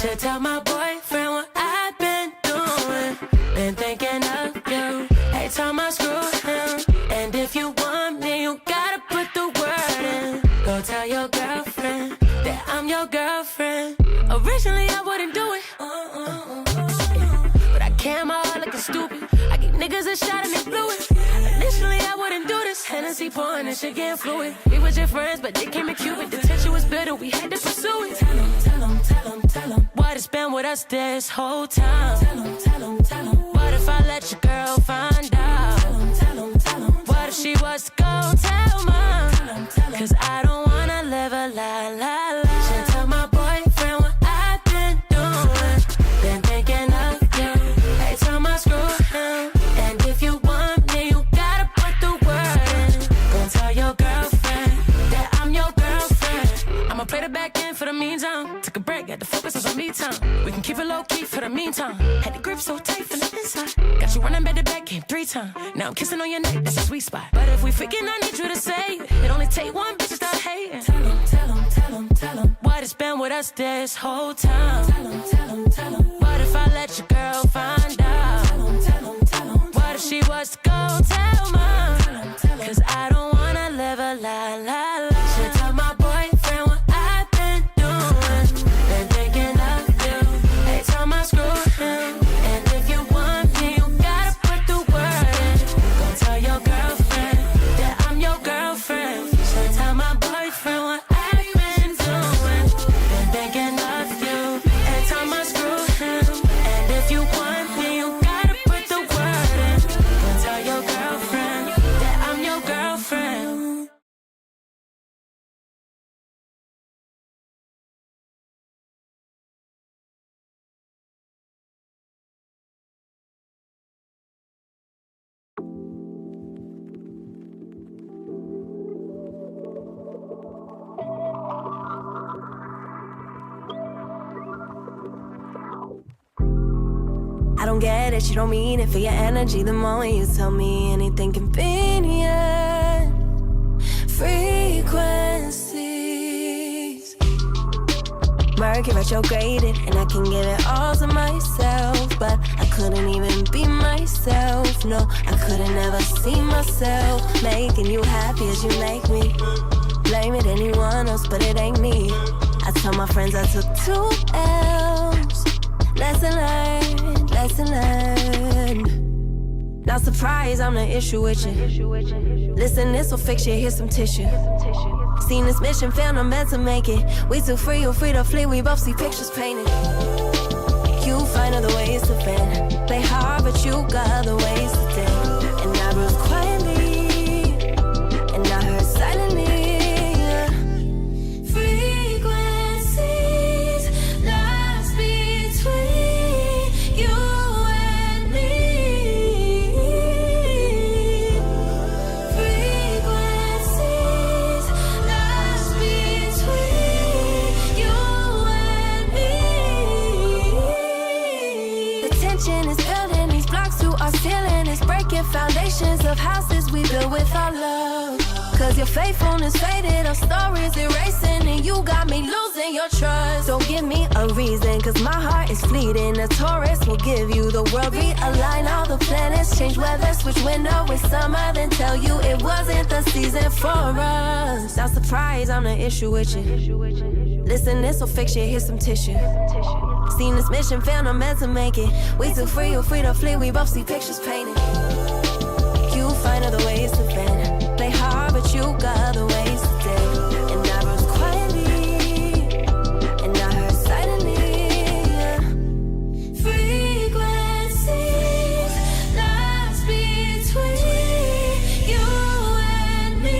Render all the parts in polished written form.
Should tell my boyfriend what I've been doing. Been thinking of you. Every time I screw him. And if you want me, you gotta put the word in. Go tell your girlfriend that I'm your girlfriend. Originally I wouldn't do it, but I came out looking stupid. I give niggas a shot and they blew it. Initially I wouldn't do this. Hennessy pouring and shit getting fluid. We was your friends, but they came in Cuban. The tension was bitter, we had to pursue it. Tell him what it's been with us this whole time. Tell him what if I let your girl find out? Tell him what if she was to go tell mom? Cause I don't wanna live a lie. Should tell my boyfriend what I've been doing. Been thinking of you. Every time I screw him. And if you want me, you gotta put the word in. Go tell your girlfriend that I'm your girlfriend. I'ma play the back end for the meantime. Took a break, had to focus on some me time. We can keep it low key for the meantime. Had the grip so tight from the inside. Got you running back to back, came 3 times. Now I'm kissing on your neck, that's a sweet spot. But if we freaking, I need you to say it. It only take one bitch to start hating. Tell him what it's been with us this whole time. Tell him what if I let your girl find out? Tell him what if she was to go tell mom? Cause I don't wanna live a lie. Should tell my boyfriend what I've been doing. Been thinking of you. Every time I screw him. And if you want me, you gotta put the word in. Go tell your girlfriend that I'm your girlfriend. Should tell my boyfriend what I've been doing. Been thinking of you. Every time I screw him. And if you want me, you gotta put the word in. Go tell your girlfriend that I'm your girlfriend. I don't get it, you don't mean it for your energy. The moment you tell me anything convenient. Frequencies Mercury retrograded, and I can give it all to myself. But I couldn't even be myself. No, I couldn't ever see myself making you happy as you make me. Blame it anyone else, but it ain't me. I tell my friends I took 2 L's. Lesson learned. Not surprised, I'm the issue with you. Listen, this will fix you, here's some tissue. Seen this mission, found I'm meant to make it. We too free, you're free to flee, we both see pictures painted. You find other ways to bend. Play hard, but you got other ways to take. And I bruise quietly, and I hurt silently. Foundations of houses we built with our love. Cause your faithfulness faded, our stories erasing, and you got me losing your trust. Don't give me a reason, cause my heart is fleeting. A Taurus will give you the world, realign all the planets, change weather, switch window with summer, then tell you it wasn't the season for us. Not surprised, I'm the issue with you. Listen, this will fix you, here's some tissue. Seen this mission, found I'm meant to make it. We too free, you're free to flee, we both see pictures painted. You find other ways to bend. Play hard, but you got other ways to take. And I rose quietly, and I heard silently. Frequencies lost between you and me.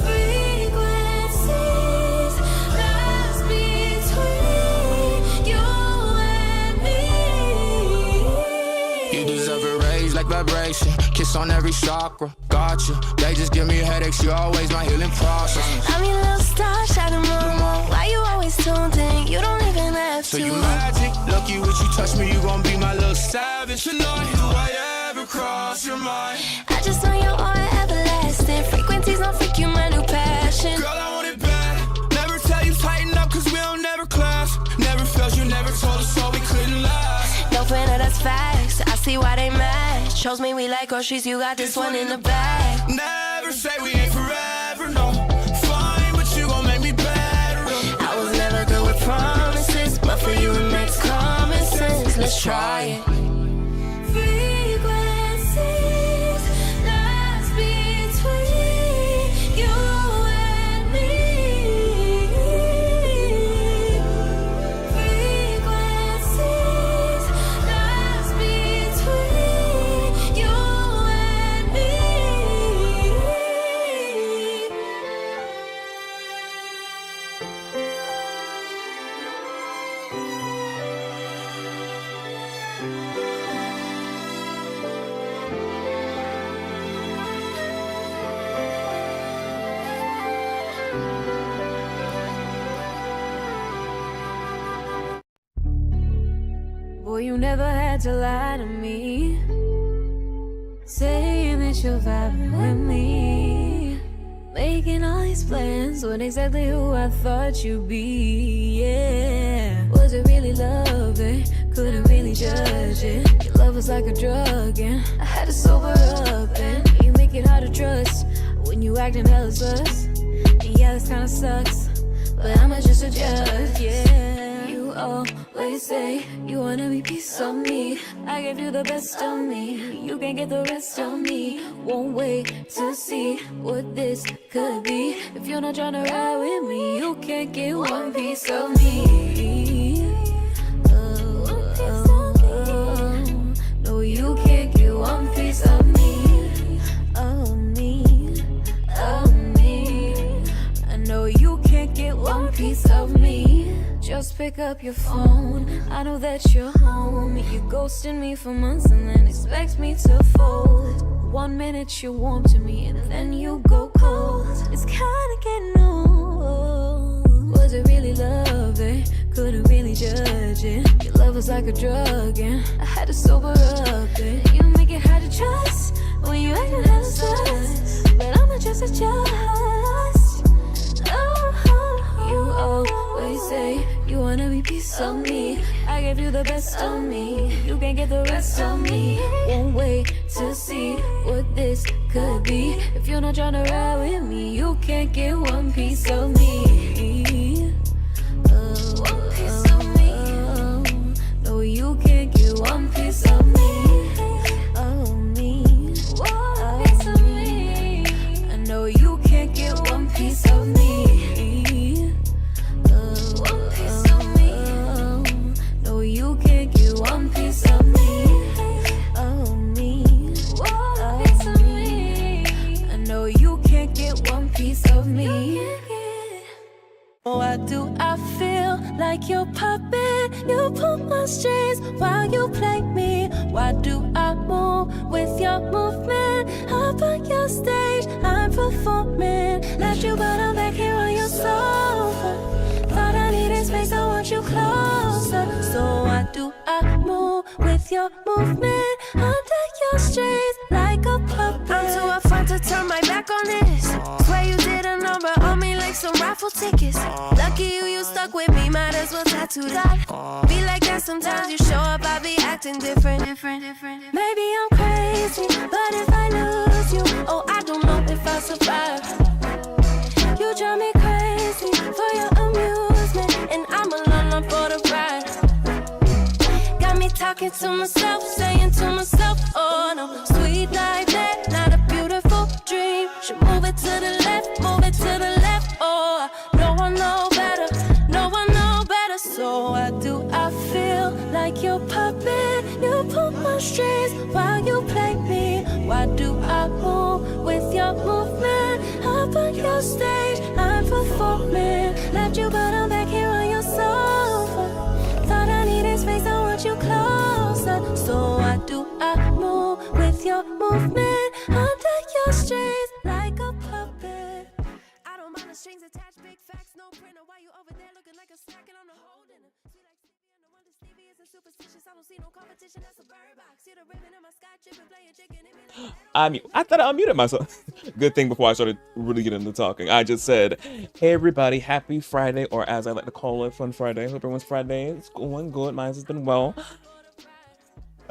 Frequencies lost between you and me. You deserve a raise like vibration. Kiss on every chakra. Gotcha. They just give me headaches. You always my healing process. I'm your little star, shining moon. Why you always tuned in? You don't even have So to. you magic. Lucky with you touch me, you gon' be my little savage tonight. Do I ever cross your mind? I just know you're all everlasting. Frequencies don't freak you, my new passion. Girl, I want it bad. Never tell you facts. I see why they mad. Shows me we like groceries, you got this one in the bag. Never say we ain't forever, no. Fine, but you gon' make me better. I was never good with promises, but for you it makes common sense. Let's try it. Frequencies lost between you and me. Frequencies lost between you and me. Boy, you never had to lie to me, saying that you're vibing with me, making all these plans, weren't exactly who I thought you'd be, yeah. Was it really love it? Couldn't really judge it. Your love was like a drug and I had to sober up, and you make it hard to trust when you acting hella sus. And yeah, this kinda sucks, but I'ma just adjust, yeah. You always say you wanna be piece of me. I gave you the best of me, you can't get the rest of me. Won't wait to see what this could be. If you're not tryna ride with me, you can't get one piece of me. No, you can't get one piece of me. Of me, of me. I know you can't get one piece of me. Just pick up your phone, I know that you're home. You ghosted me for months and then expect me to fold. 1 minute you're warm to me and then you go cold. It's kinda getting old. Was it really love it? Couldn't really judge it. Your love was like a drug and I had to sober up, and you make it hard to trust when you acting hella sus, but I'ma just adjust. You always say you wanna be piece of me. I gave you the best of me, you can't get the rest of me. Won't wait to see what this could be. If you're not tryna ride with me, you can't get one piece of me. One piece of me. No, you can't get one piece of me. Of me. One piece of me. I know you can't get one piece of me. You can't get one piece of me, of me, one piece of me. I know you can't get one piece of me. Why do I feel like your puppet? You pull my strings while you play me. Why do I move with your movement? Up on your stage, I'm performing. Left you, but I'm back here on your sofa. Thought I needed space, I want you closer. So why do I move with your movement? Under your strings like a puppet. I'm too upfront to turn my back on this. Swear you did a number on me like some raffle tickets. Lucky you stuck with me, might as well tattoo that. Be like that sometimes, you show up, I be acting different. Maybe I'm crazy, but if I lose you, oh, I don't know if I survive. You drive me crazy for your amusement, and I'm alone for the ride. Got me talking to myself, saying to myself, oh no, sweet like that, not a beautiful dream. Should move it to the left, oh, no one know better, no one know better. So why do I feel like your puppet? You pull my strings while you play me. Why do I move with your movement? Up on your stage, I'm performing. Left you, but I'm back here on your sofa. Thought I needed space, I want you closer. So why do I move with your movement? Under your strings like a puppet. I don't mind the strings attached, big facts, no printer. Why you over there looking like a snack and I'm the holding it? Sweet like Stevie and the wonder Stevie isn't superstitious. I don't see no competition, that's a bird box. See the ribbon in my sky chipping, playing chicken. I thought I unmuted myself. Good thing before I started really getting into talking. I just said, hey everybody, happy Friday, or as I like to call it, fun Friday. Hope everyone's Friday is going good. Mine has been well.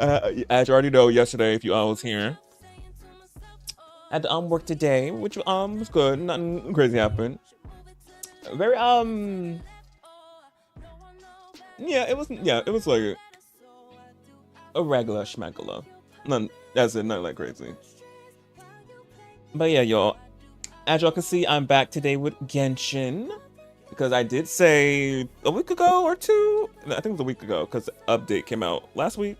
As you already know, yesterday, if you all was here, I had to work today, which was good. Nothing crazy happened. Very yeah, it was like a regular schmegula. None, that's it, nothing like crazy. But yeah, y'all, as y'all can see, I'm back today with Genshin. Because I did say a week ago or two, I think it was a week ago, because the update came out last week.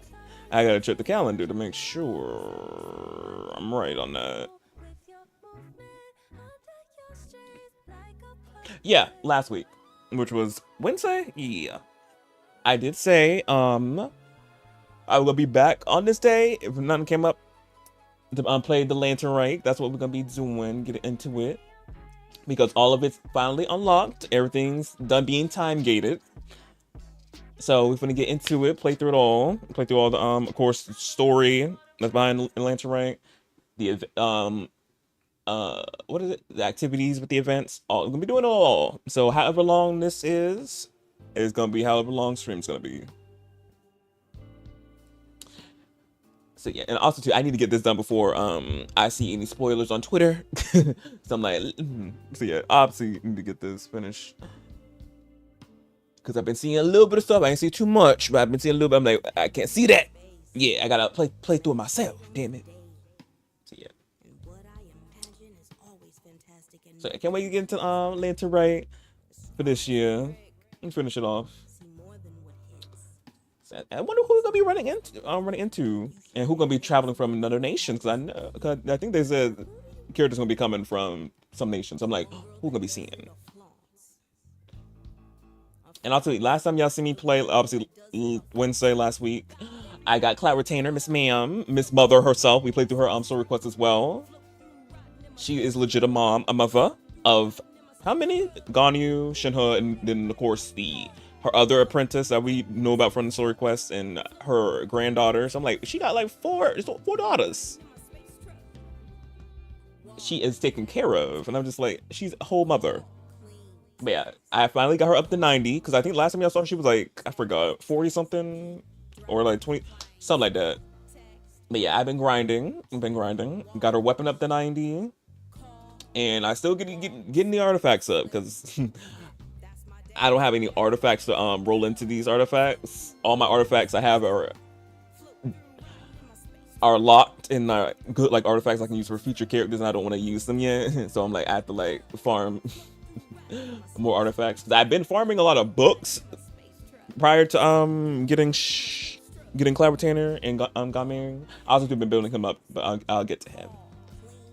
I gotta check the calendar to make sure I'm right on that. Yeah, last week, which was Wednesday. Yeah, I did say I will be back on this day if nothing came up to play the Lantern Rite. That's what we're gonna be doing. Get into it. Because all of it's finally unlocked. Everything's done being time gated. So we're gonna get into it, play through it all. Play through all the of course story that's behind Lantern Rite. The what is it? The activities with the events. All we're gonna be doing it all. So however long this is gonna be however long stream's gonna be. So yeah, and also too, I need to get this done before I see any spoilers on Twitter. So I'm like, so yeah, obviously need to get this finished. Cause I've been seeing a little bit of stuff. I ain't see too much, but I've been seeing a little bit. I'm like, I can't see that. Yeah, I gotta play through it myself. Damn it. So yeah. So I can't wait to get into Lantern Rite for this year and finish it off. I wonder who we're gonna be running into, and who's gonna be traveling from another nation. Cause I think they said characters gonna be coming from some nations. I'm like, who gonna be seeing? And also, last time y'all see me play, obviously Wednesday last week, I got Cloud Retainer, Miss Ma'am, Miss Mother herself. We played through her story request as well. She is legit a mother of how many? Ganyu, Shinha, and then of course her other apprentice that we know about from the story quest, and her granddaughter. So I'm like, she got like four daughters. She is taken care of, and I'm just like, she's a whole mother. But yeah, I finally got her up to 90, because I think last time I saw her, she was like, I forgot, 40 something, or like 20, something like that. But yeah, I've been grinding, got her weapon up to 90, and I still getting the artifacts up, because I don't have any artifacts to roll into these artifacts. All my artifacts I have are locked in good like artifacts I can use for future characters, and I don't want to use them yet. So I'm like, I have to like farm more artifacts. I've been farming a lot of books prior to getting Cloud Retainer and Gaming. I also been building him up, but I'll get to him.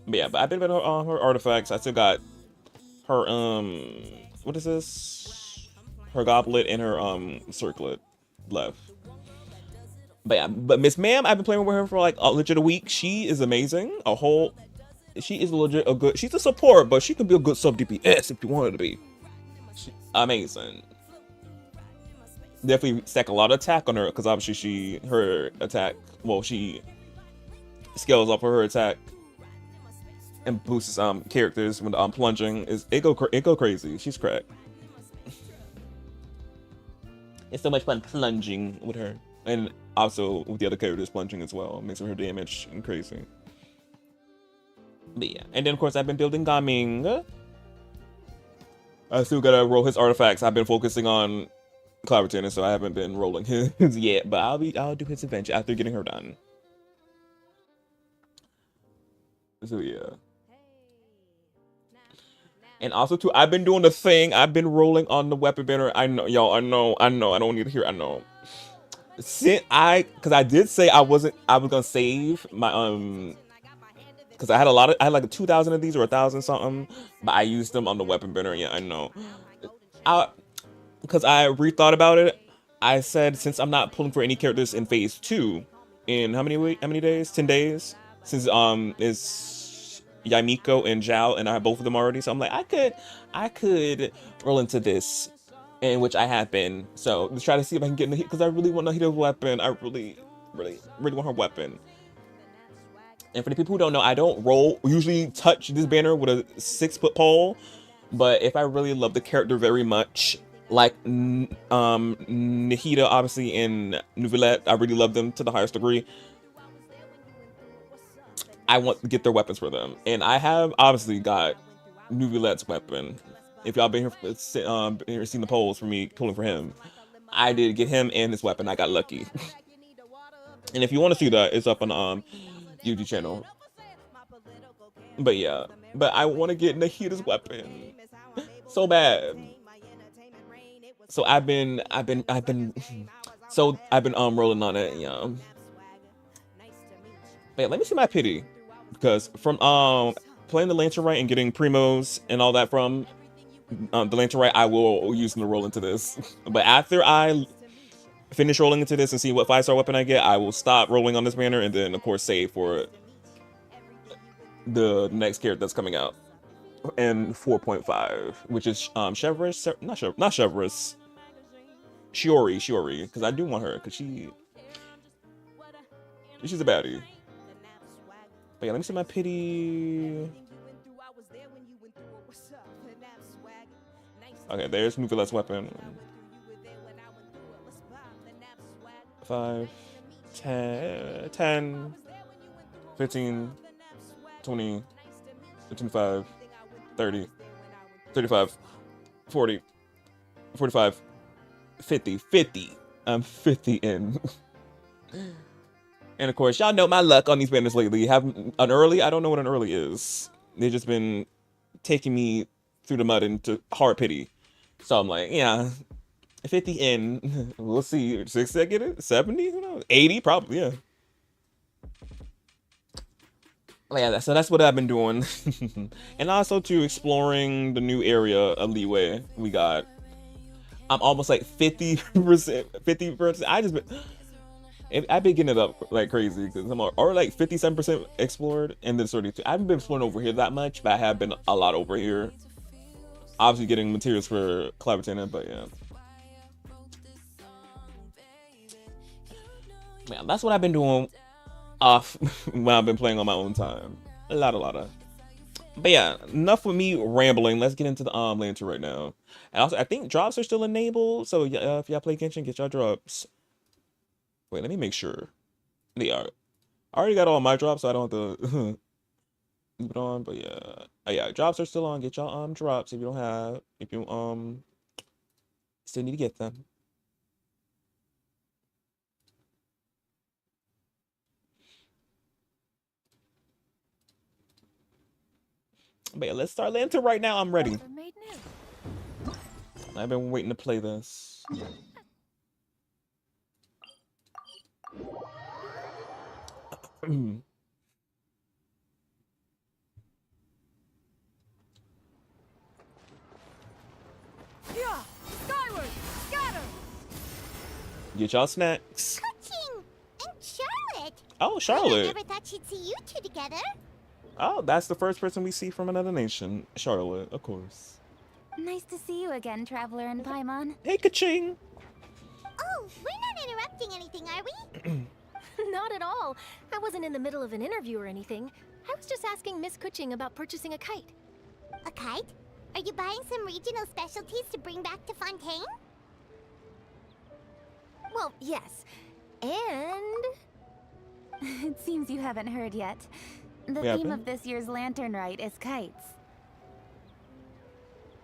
But yeah, but I've been building her artifacts. I still got her what is this? Her goblet and her circlet left. But yeah, but Miss Ma'am, I've been playing with her for like legit a week. She is amazing. She is legit a good. She's a support, but she can be a good sub DPS if you want her to be. Amazing. Definitely stack a lot of attack on her, because obviously her attack. Well, she scales up for her attack and boosts characters when plunging. It go crazy. She's cracked. It's so much fun plunging with her. And also with the other characters plunging as well. Makes her damage and crazy. But yeah. And then of course I've been building Gaming. I still gotta roll his artifacts. I've been focusing on Cloud Retainer, so I haven't been rolling his yet. But I'll do his adventure after getting her done. So yeah. And also too, I've been doing the thing. I've been rolling on the weapon banner. I know, y'all. I know. I don't need to hear. I know. Because I did say I was gonna save my because I had like 2,000 of these or 1,000 something, but I used them on the weapon banner. Yeah, I know. Because I rethought about it. I said, since I'm not pulling for any characters in phase 2, in how many days? 10 days. Since is Yamiko and Zhao, and I have both of them already. So I'm like, I could roll into this, in which I have been. So let's try to see if I can get in the hit, because I really want to hit her weapon. I really want her weapon. And for the people who don't know, I don't usually touch this banner with a 6-foot pole. But if I really love the character very much, like Nahida, obviously, and Nouvellette. I really love them to the highest degree. I want to get their weapons for them, and I have obviously got Nouvellette's weapon. If y'all been here, seen the polls for me pulling for him, I did get him and his weapon. I got lucky. And if you want to see that, it's up on YouTube channel. But yeah, but I want to get Nahida's weapon so bad. So I've been rolling on it, yeah. Wait, let me see my pity, because from playing the Lantern Rite and getting primos and all that from the Lantern Rite, I will use them to roll into this. But after I finish rolling into this and see what 5-star weapon I get, I will stop rolling on this banner and then of course save for the next character that's coming out in 4.5, which is Chevrolet, not Chevrolet, Shiori, because I do want her, because she's a baddie. But yeah, let me see my pity. Okay, there's Nouvellette's weapon. 5, 10, 15, 20, 25, 30, 35, 40, 45, 50. I'm 50 in. And of course, y'all know my luck on these banners lately. Have an early? I don't know what an early is. They've just been taking me through the mud into hard pity. So I'm like, yeah, 50 in. We'll see. 60 I get it? 70? Who knows? 80 probably, yeah. Yeah, so that's what I've been doing. And also too, exploring the new area of Leeway we got. I'm almost like 50%. I've been getting it up like crazy, because I'm or like 57% explored, and then 32. I haven't been exploring over here that much, but I have been a lot over here. Obviously getting materials for Clavertina, but yeah. Man, that's what I've been doing off when I've been playing on my own time. A lot of. But yeah, enough with me rambling. Let's get into the lantern right now. And also, I think drops are still enabled, so if y'all play Genshin, get y'all drops. Wait, let me make sure. They are. I already got all my drops, so I don't have to leave it on. But yeah, yeah, drops are still on. Get y'all drops if you don't have. If you still need to get them. But yeah, let's start Lantern right now. I'm ready. I've been waiting to play this. Yeah, skyward, scatter. Get y'all snacks. Coaching and Charlotte. Oh, Charlotte. I never thought she'd see you two together. Oh, that's the first person we see from another nation. Charlotte, of course. Nice to see you again, Traveler and Paimon. Hey, ka-ching. Oh, we're not interrupting anything, are we? Not at all. I wasn't in the middle of an interview or anything. I was just asking Miss Kuching about purchasing a kite. A kite? Are you buying some regional specialties to bring back to Fontaine? Well, yes. And... It seems you haven't heard yet. The theme of this year's Lantern Rite is kites.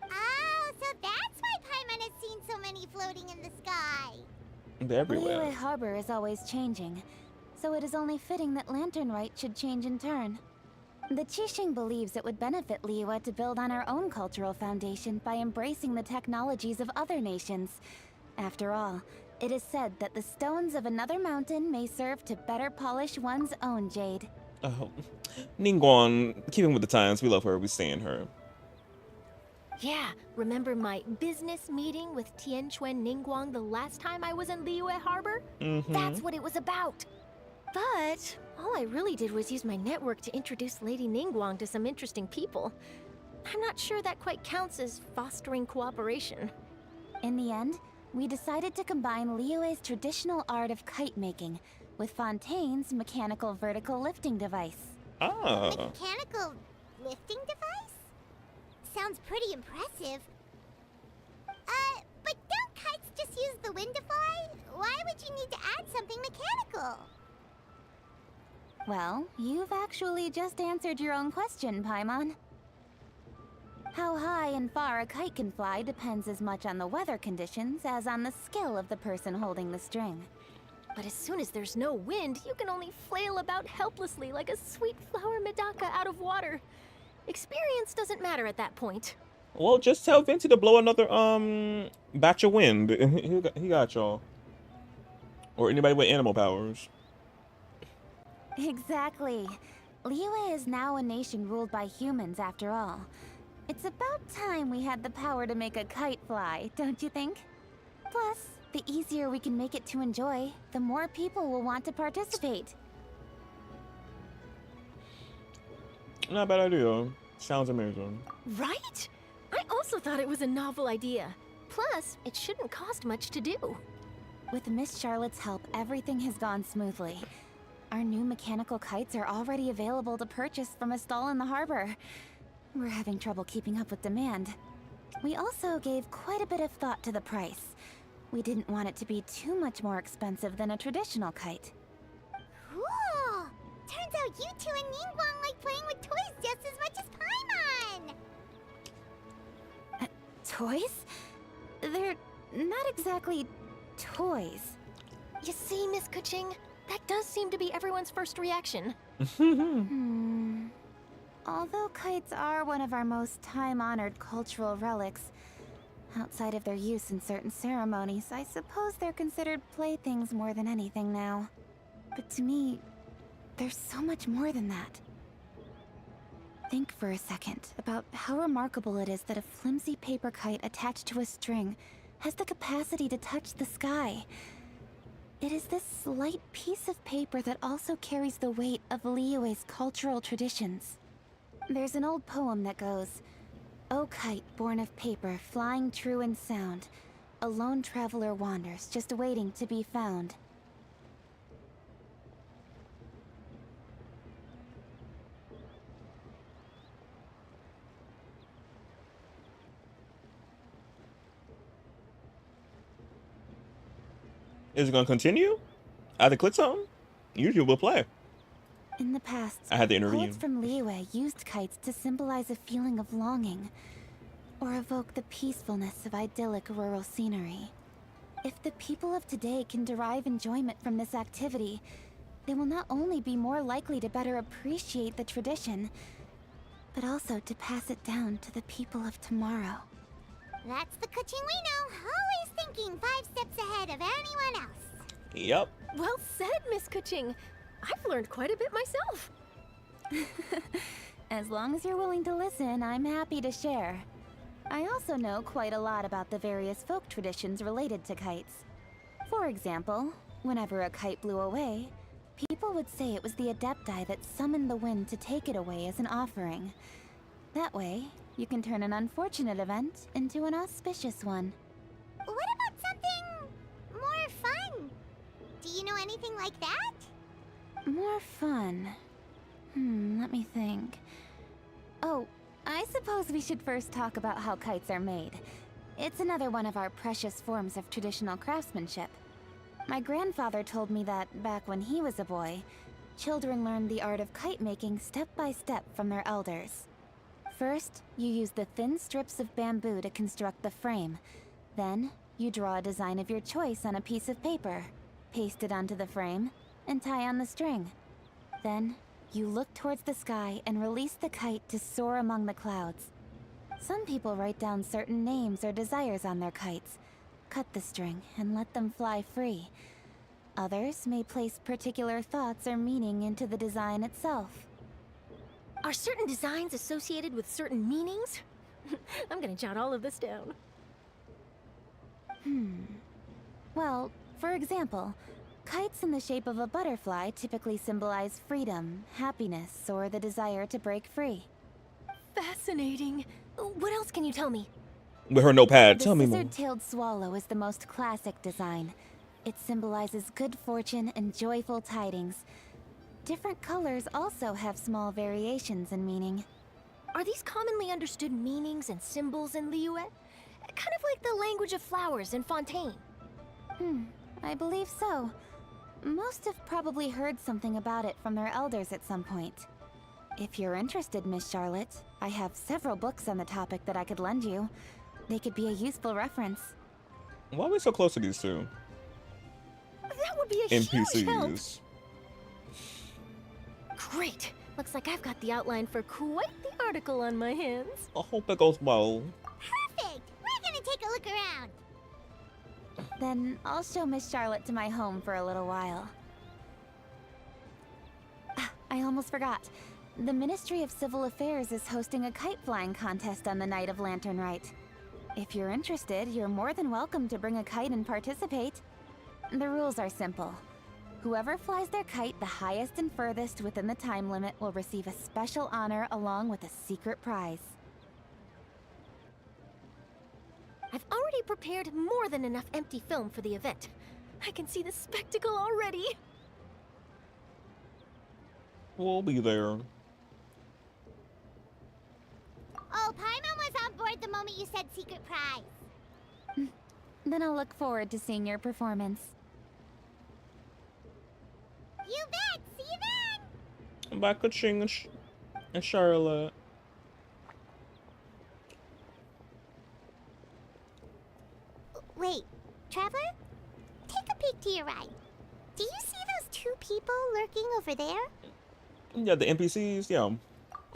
Oh, so that's why Paimon has seen so many floating in the sky. They're everywhere. Liyue Harbor is always changing, so it is only fitting that Lantern Rite should change in turn. The Qixing believes it would benefit Liyue to build on our own cultural foundation by embracing the technologies of other nations. After all, it is said that the stones of another mountain may serve to better polish one's own jade. Oh, Ningguang, keeping with the times, we love her, we stand her. Yeah, remember my business meeting with Tianquan Ningguang the last time I was in Liyue Harbor? That's what it was about. But all I really did was use my network to introduce Lady Ningguang to some interesting people. I'm not sure that quite counts as fostering cooperation. In the end, we decided to combine Liyue's traditional art of kite making with Fontaine's mechanical vertical lifting device. Ah. A mechanical lifting device? Sounds pretty impressive. But you need to add something mechanical? Well, you've actually just answered your own question, Paimon. How high and far a kite can fly depends as much on the weather conditions as on the skill of the person holding the string. But as soon as there's no wind, you can only flail about helplessly like a sweet flower medaka out of water. Experience doesn't matter at that point. Well, just tell Vinci to blow another batch of wind. He got y'all. Or anybody with animal powers. Exactly. Liyue is now a nation ruled by humans after all. It's about time we had the power to make a kite fly, don't you think? Plus, the easier we can make it to enjoy, the more people will want to participate. Not a bad idea. Sounds amazing. Right? I also thought it was a novel idea. Plus, it shouldn't cost much to do. With Miss Charlotte's help, everything has gone smoothly. Our new mechanical kites are already available to purchase from a stall in the harbor. We're having trouble keeping up with demand. We also gave quite a bit of thought to the price. We didn't want it to be too much more expensive than a traditional kite. Cool! Turns out you two and Ningguang like playing with toys just as much as Paimon! Toys? They're not exactly toys. You see, Miss Kuching? That does seem to be everyone's first reaction. Although kites are one of our most time-honored cultural relics, outside of their use in certain ceremonies, I suppose they're considered playthings more than anything now. But to me, there's so much more than that. Think for a second about how remarkable it is that a flimsy paper kite attached to a string has the capacity to touch the sky. It is this slight piece of paper that also carries the weight of Liyue's cultural traditions. There's an old poem that goes, "O kite born of paper, flying true and sound, a lone traveler wanders, just waiting to be found." Is it gonna continue? I had to click something. Usually we'll play. In the past, I had to intervene. poets from Liyue used kites to symbolize a feeling of longing, or evoke the peacefulness of idyllic rural scenery. If the people of today can derive enjoyment from this activity, they will not only be more likely to better appreciate the tradition, but also to pass it down to the people of tomorrow. That's the Kuching we know, always thinking 5 steps ahead of anyone else. Yep. Well said, Miss Kuching. I've learned quite a bit myself. As long as you're willing to listen, I'm happy to share. I also know quite a lot about the various folk traditions related to kites. For example, whenever a kite blew away, people would say it was the Adepti that summoned the wind to take it away as an offering. That way, you can turn an unfortunate event into an auspicious one. What about something more fun? Do you know anything like that? More fun. Let me think. Oh, I suppose we should first talk about how kites are made. It's another one of our precious forms of traditional craftsmanship. My grandfather told me that, back when he was a boy, children learned the art of kite making step by step from their elders. First, you use the thin strips of bamboo to construct the frame. Then, you draw a design of your choice on a piece of paper, paste it onto the frame, and tie on the string. Then, you look towards the sky and release the kite to soar among the clouds. Some people write down certain names or desires on their kites, cut the string, and let them fly free. Others may place particular thoughts or meaning into the design itself. Are certain designs associated with certain meanings? I'm gonna jot all of this down. Well, for example, kites in the shape of a butterfly typically symbolize freedom, happiness, or the desire to break free. Fascinating. What else can you tell me? With her notepad, The tell me more. scissor-tailed swallow is the most classic design. It symbolizes good fortune and joyful tidings. Different colors also have small variations in meaning. Are these commonly understood meanings and symbols in Liyue? Kind of like the language of flowers in Fontaine. I believe so. Most have probably heard something about it from their elders at some point. If you're interested, Miss Charlotte, I have several books on the topic that I could lend you. They could be a useful reference. Why are we so close to these two? That would be a huge help. NPCs. Great. Looks like I've got the outline for quite the article on my hands. I hope it goes well. Perfect! We're gonna take a look around. Then I'll show Miss Charlotte to my home for a little while. Ah, I almost forgot. The Ministry of Civil Affairs is hosting a kite flying contest on the night of Lantern Rite. If you're interested, you're more than welcome to bring a kite and participate. The rules are simple. Whoever flies their kite the highest and furthest within the time limit will receive a special honor along with a secret prize. I've already prepared more than enough empty film for the event. I can see the spectacle already. We'll be there. Oh, Paimon was on board the moment you said secret prize. Then I'll look forward to seeing your performance. You bet! See you then! Bye, Ka-ching and Charlotte. Wait, Traveler? Take a peek to your right. Do you see those two people lurking over there? Yeah, the NPCs, yeah.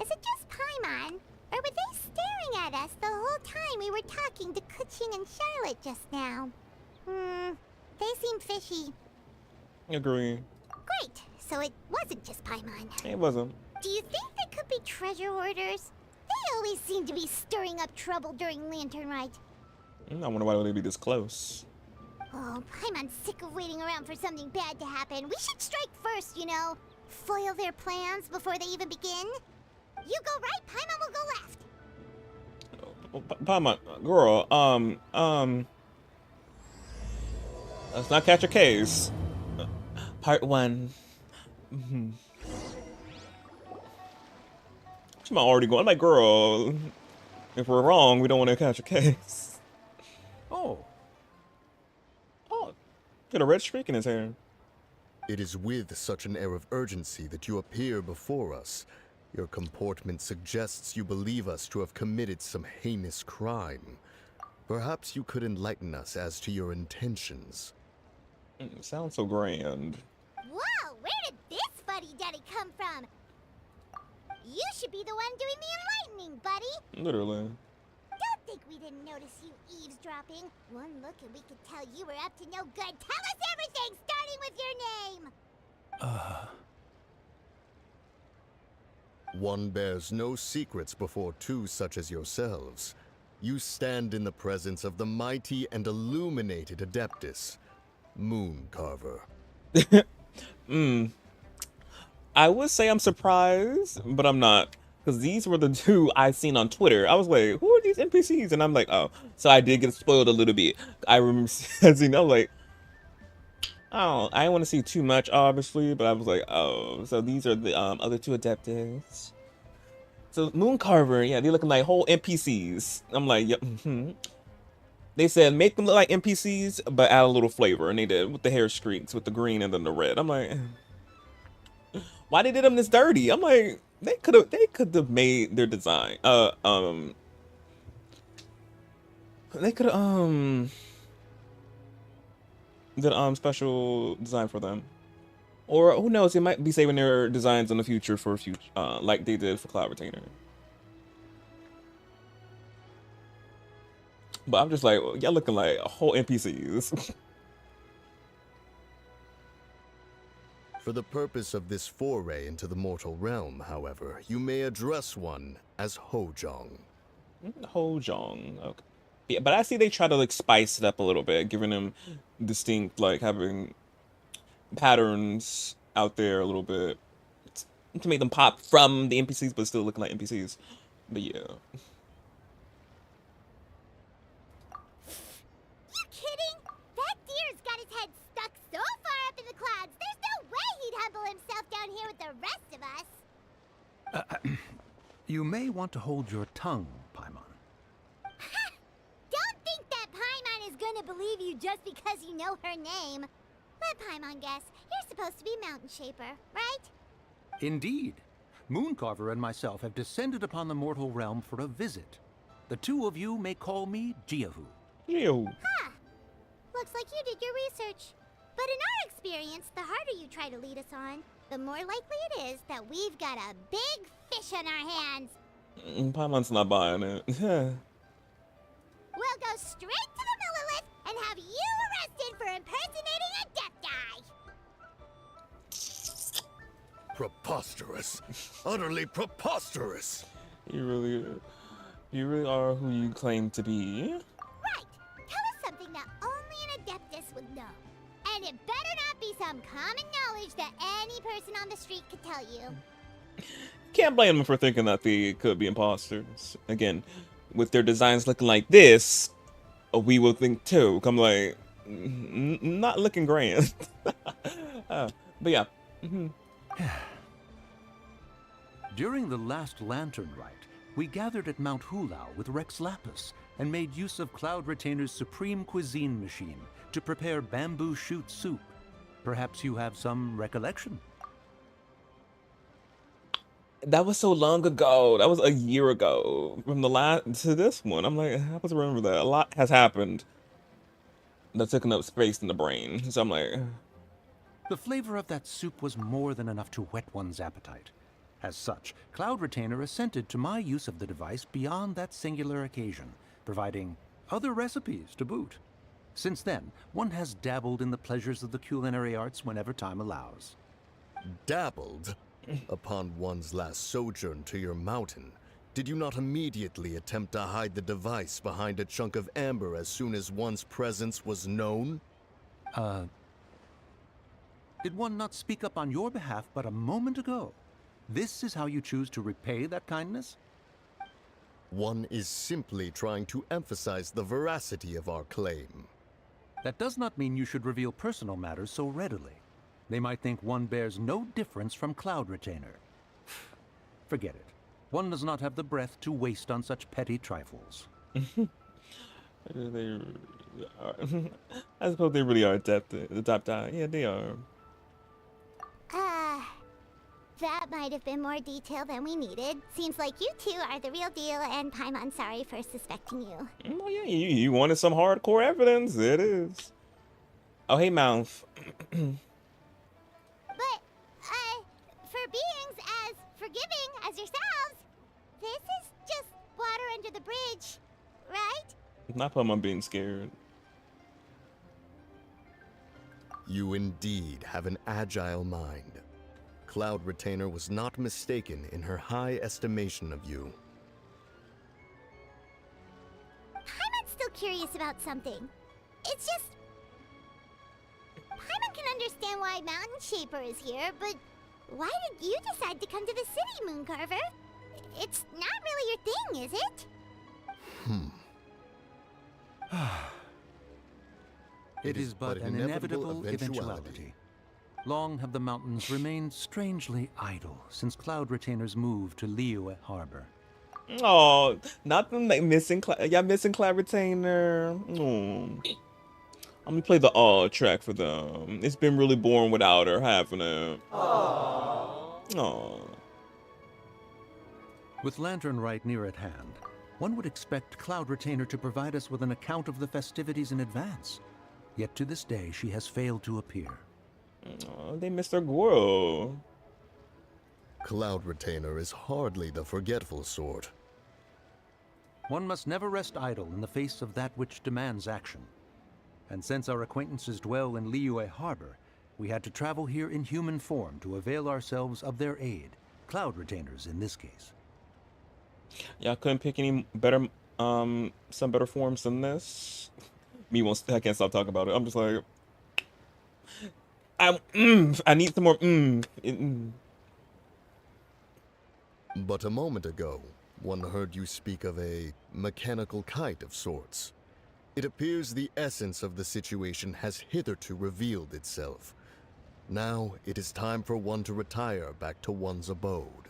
Is it just Paimon? Or were they staring at us the whole time we were talking to Kuching and Charlotte just now? They seem fishy. Agree. Great, so it wasn't just Paimon. It wasn't. Do you think they could be treasure hoarders? They always seem to be stirring up trouble during Lantern Rite. I wonder why would they be this close. Oh, Paimon's sick of waiting around for something bad to happen. We should strike first, you know. Foil their plans before they even begin. You go right, Paimon will go left. Paimon, girl, let's not catch a case. Part 1. I'm already going. I'm like, girl, if we're wrong, we don't want to catch a case. Oh, got a red streak in his hair. It is with such an air of urgency that you appear before us. Your comportment suggests you believe us to have committed some heinous crime. Perhaps you could enlighten us as to your intentions. Sounds so grand. Whoa, where did this fuddy-duddy come from? You should be the one doing the enlightening, buddy. Literally. Don't think we didn't notice you eavesdropping. One look and we could tell you were up to no good. Tell us everything, starting with your name. One bears no secrets before two such as yourselves. You stand in the presence of the mighty and illuminated Adeptus, Moon Carver. I would say I'm surprised, but I'm not. Because these were the two I seen on Twitter. I was like, who are these NPCs? And I'm like, oh. So I did get spoiled a little bit. I remember seeing, I was like, oh, I didn't want to see too much, obviously. But I was like, oh. So these are the other two Adeptus. So Moon Carver, yeah, they're looking like whole NPCs. I'm like, yep. They said, make them look like NPCs, but add a little flavor. And they did with the hair streaks, with the green and then the red. I'm like, why they did them this dirty? I'm like, they could have made their design. They could have did special design for them, or who knows? They might be saving their designs in the future for future, like they did for Cloud Retainer. But I'm just like, y'all looking like whole NPCs. For the purpose of this foray into the mortal realm, however, you may address one as Hojong. Hojong, okay. Yeah, but I see they try to like spice it up a little bit, giving them distinct, like having patterns out there a little bit to make them pop from the NPCs, but still looking like NPCs. But yeah. You kidding? That deer's got his head stuck so far up in the clouds. There's no way he'd humble himself down here with the rest of us. You may want to hold your tongue, Paimon. Don't think that Paimon is gonna believe you just because you know her name. Let Paimon guess. You're supposed to be Mountain Shaper, right? Indeed. Mooncarver and myself have descended upon the mortal realm for a visit. The two of you may call me Jiahu. Ew. Huh. Looks like you did your research. But in our experience, the harder you try to lead us on, the more likely it is that we've got a big fish on our hands. Paimon's not buying it. We'll go straight to the Millilith and have you arrested for impersonating a death guy. Preposterous. Utterly preposterous. You really are who you claim to be. Right. Tell us something that only an Adeptus would know. And it better not be some common knowledge that any person on the street could tell you. Can't blame them for thinking that they could be imposters. Again, with their designs looking like this, we will think too. I'm like, not looking grand. But yeah. During the last Lantern Rite, we gathered at Mount Hulao with Rex Lapis and made use of Cloud Retainer's supreme cuisine machine to prepare bamboo shoot soup. Perhaps you have some recollection? That was so long ago. That was a year ago. From the last to this one. I'm like, I was remember that. A lot has happened that's taken up space in the brain. So I'm like... The flavor of that soup was more than enough to whet one's appetite. As such, Cloud Retainer assented to my use of the device beyond that singular occasion, providing other recipes to boot. Since then, one has dabbled in the pleasures of the culinary arts whenever time allows. Dabbled? Upon one's last sojourn to your mountain, did you not immediately attempt to hide the device behind a chunk of amber as soon as one's presence was known? Did one not speak up on your behalf but a moment ago? This is how you choose to repay that kindness? One is simply trying to emphasize the veracity of our claim. That does not mean you should reveal personal matters so readily. They might think one bears no difference from Cloud Retainer. Forget it. One does not have the breath to waste on such petty trifles. They are. I suppose they really are adepti. Yeah, they are. That might have been more detail than we needed. Seems like you two are the real deal, and Paimon sorry for suspecting you. Oh yeah, you wanted some hardcore evidence. It is. Oh hey, Mouth. But, for beings as forgiving as yourselves, this is just water under the bridge, right? Not Pokemon being scared. You indeed have an agile mind. Cloud Retainer was not mistaken in her high estimation of you. Paimon's still curious about something. It's just... Paimon can understand why Mountain Shaper is here, but why did you decide to come to the city, Mooncarver? It's not really your thing, is it? It is but an inevitable eventuality. Long have the mountains remained strangely idle since Cloud Retainer's move to Liyue Harbor. Oh, not them like missing y'all missing Cloud Retainer. I'm gonna play the track for them. It's been really boring without her having it. Aww. With Lantern Rite near at hand, one would expect Cloud Retainer to provide us with an account of the festivities in advance. Yet to this day, she has failed to appear. Oh, they missed their Goro. Cloud Retainer is hardly the forgetful sort. One must never rest idle in the face of that which demands action. And since our acquaintances dwell in Liyue Harbor, we had to travel here in human form to avail ourselves of their aid. Cloud Retainers in this case. Y'all couldn't pick any better, some better forms than this. I can't stop talking about it. I'm just like, I need some more But a moment ago, one heard you speak of a mechanical kite of sorts. It appears the essence of the situation has hitherto revealed itself. Now it is time for one to retire back to one's abode.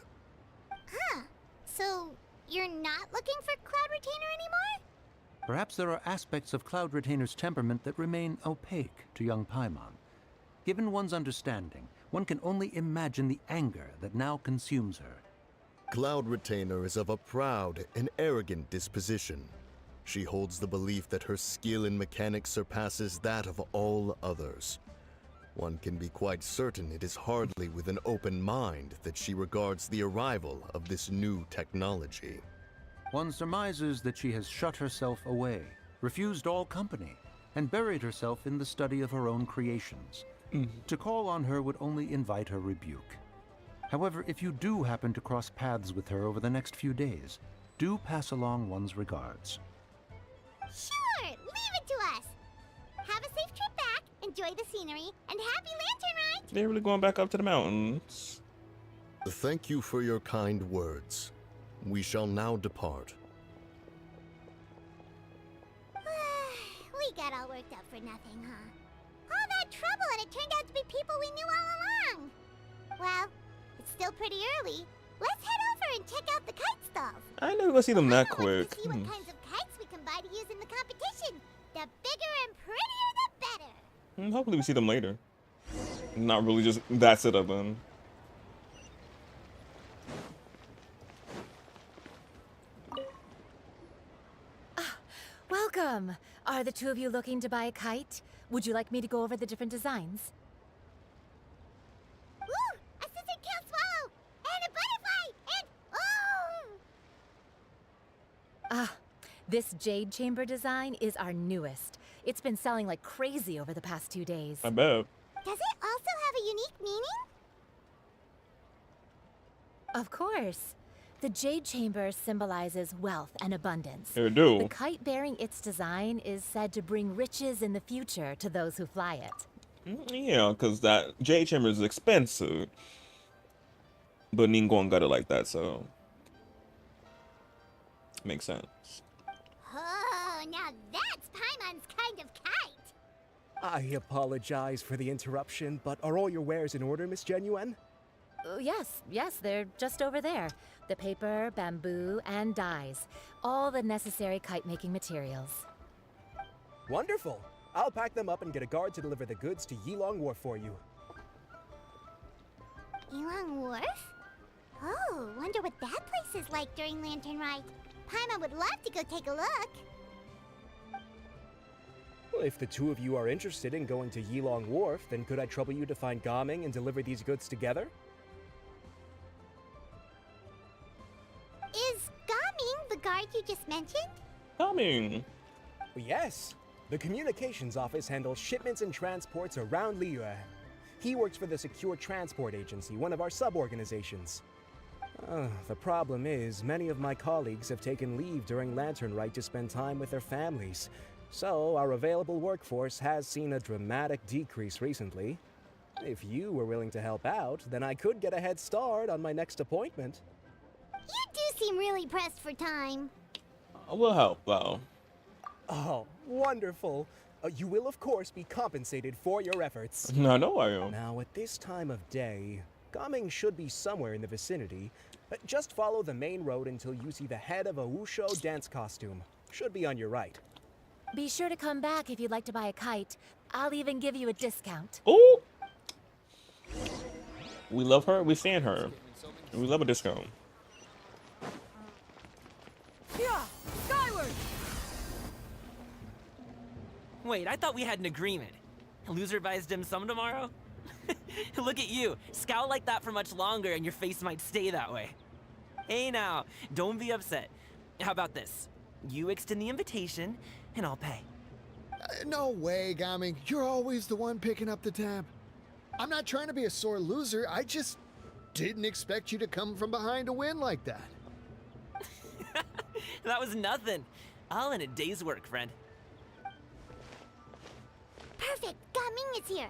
Huh. So, you're not looking for Cloud Retainer anymore? Perhaps there are aspects of Cloud Retainer's temperament that remain opaque to young Paimon. Given one's understanding, one can only imagine the anger that now consumes her. Cloud Retainer is of a proud and arrogant disposition. She holds the belief that her skill in mechanics surpasses that of all others. One can be quite certain it is hardly with an open mind that she regards the arrival of this new technology. One surmises that she has shut herself away, refused all company, and buried herself in the study of her own creations. To call on her would only invite her rebuke. However, if you do happen to cross paths with her over the next few days, do pass along one's regards. Sure, leave it to us. Have a safe trip back, enjoy the scenery, and happy lantern ride! They're really going back up to the mountains. Thank you for your kind words. We shall now depart. We got all worked up for nothing, huh? All that trouble and it turned out to be people we knew all along. Well, it's still pretty early. Let's head over and check out the kite stalls. I never gonna see them that I quick. to see what kinds of kites we can buy to use in the competition. The bigger and prettier, the better. Hopefully we see them later. Not really just that's it up then. Welcome! Are the two of you looking to buy a kite? Would you like me to go over the different designs? Ooh! A scissor-tail swallow! And a butterfly! And oh! This jade chamber design is our newest. It's been selling like crazy over the past 2 days. I bet. Does it also have a unique meaning? Of course. The jade chamber symbolizes wealth and abundance. It do. The kite bearing its design is said to bring riches in the future to those who fly it. Yeah, because that jade chamber is expensive. But Ningguang got it like that, so makes sense. Oh, now that's Paimon's kind of kite! I apologize for the interruption, but are all your wares in order, Miss Genuine? Yes, they're just over there. The paper, bamboo, and dyes. All the necessary kite-making materials. Wonderful! I'll pack them up and get a guard to deliver the goods to Yilong Wharf for you. Yilong Wharf? Oh, wonder what that place is like during Lantern Rite. Paimon would love to go take a look. Well, if the two of you are interested in going to Yilong Wharf, then could I trouble you to find Gaming and deliver these goods together? Is Gaming the guard you just mentioned? Coming. Yes. The communications office handles shipments and transports around Liyue. He works for the Secure Transport Agency, one of our sub-organizations. The problem is, many of my colleagues have taken leave during Lantern Rite to spend time with their families. So, our available workforce has seen a dramatic decrease recently. If you were willing to help out, then I could get a head start on my next appointment. You do seem really pressed for time. We'll help, though. Oh, wonderful. You will, of course, be compensated for your efforts. I know I am. Now, at this time of day, Gaming should be somewhere in the vicinity. Just follow the main road until you see the head of a Wushu dance costume. Should be on your right. Be sure to come back if you'd like to buy a kite. I'll even give you a discount. Oh! We love her, we stand her. And we love a discount. Yeah, skyward! Wait, I thought we had an agreement. Loser buys dim sum tomorrow? Look at you, scowl like that for much longer and your face might stay that way. Hey now, don't be upset. How about this? You extend the invitation, and I'll pay. No way, Gaming. You're always the one picking up the tab. I'm not trying to be a sore loser. I just didn't expect you to come from behind to win like that. That was nothing. All in a day's work, friend. Perfect, Gaming is here.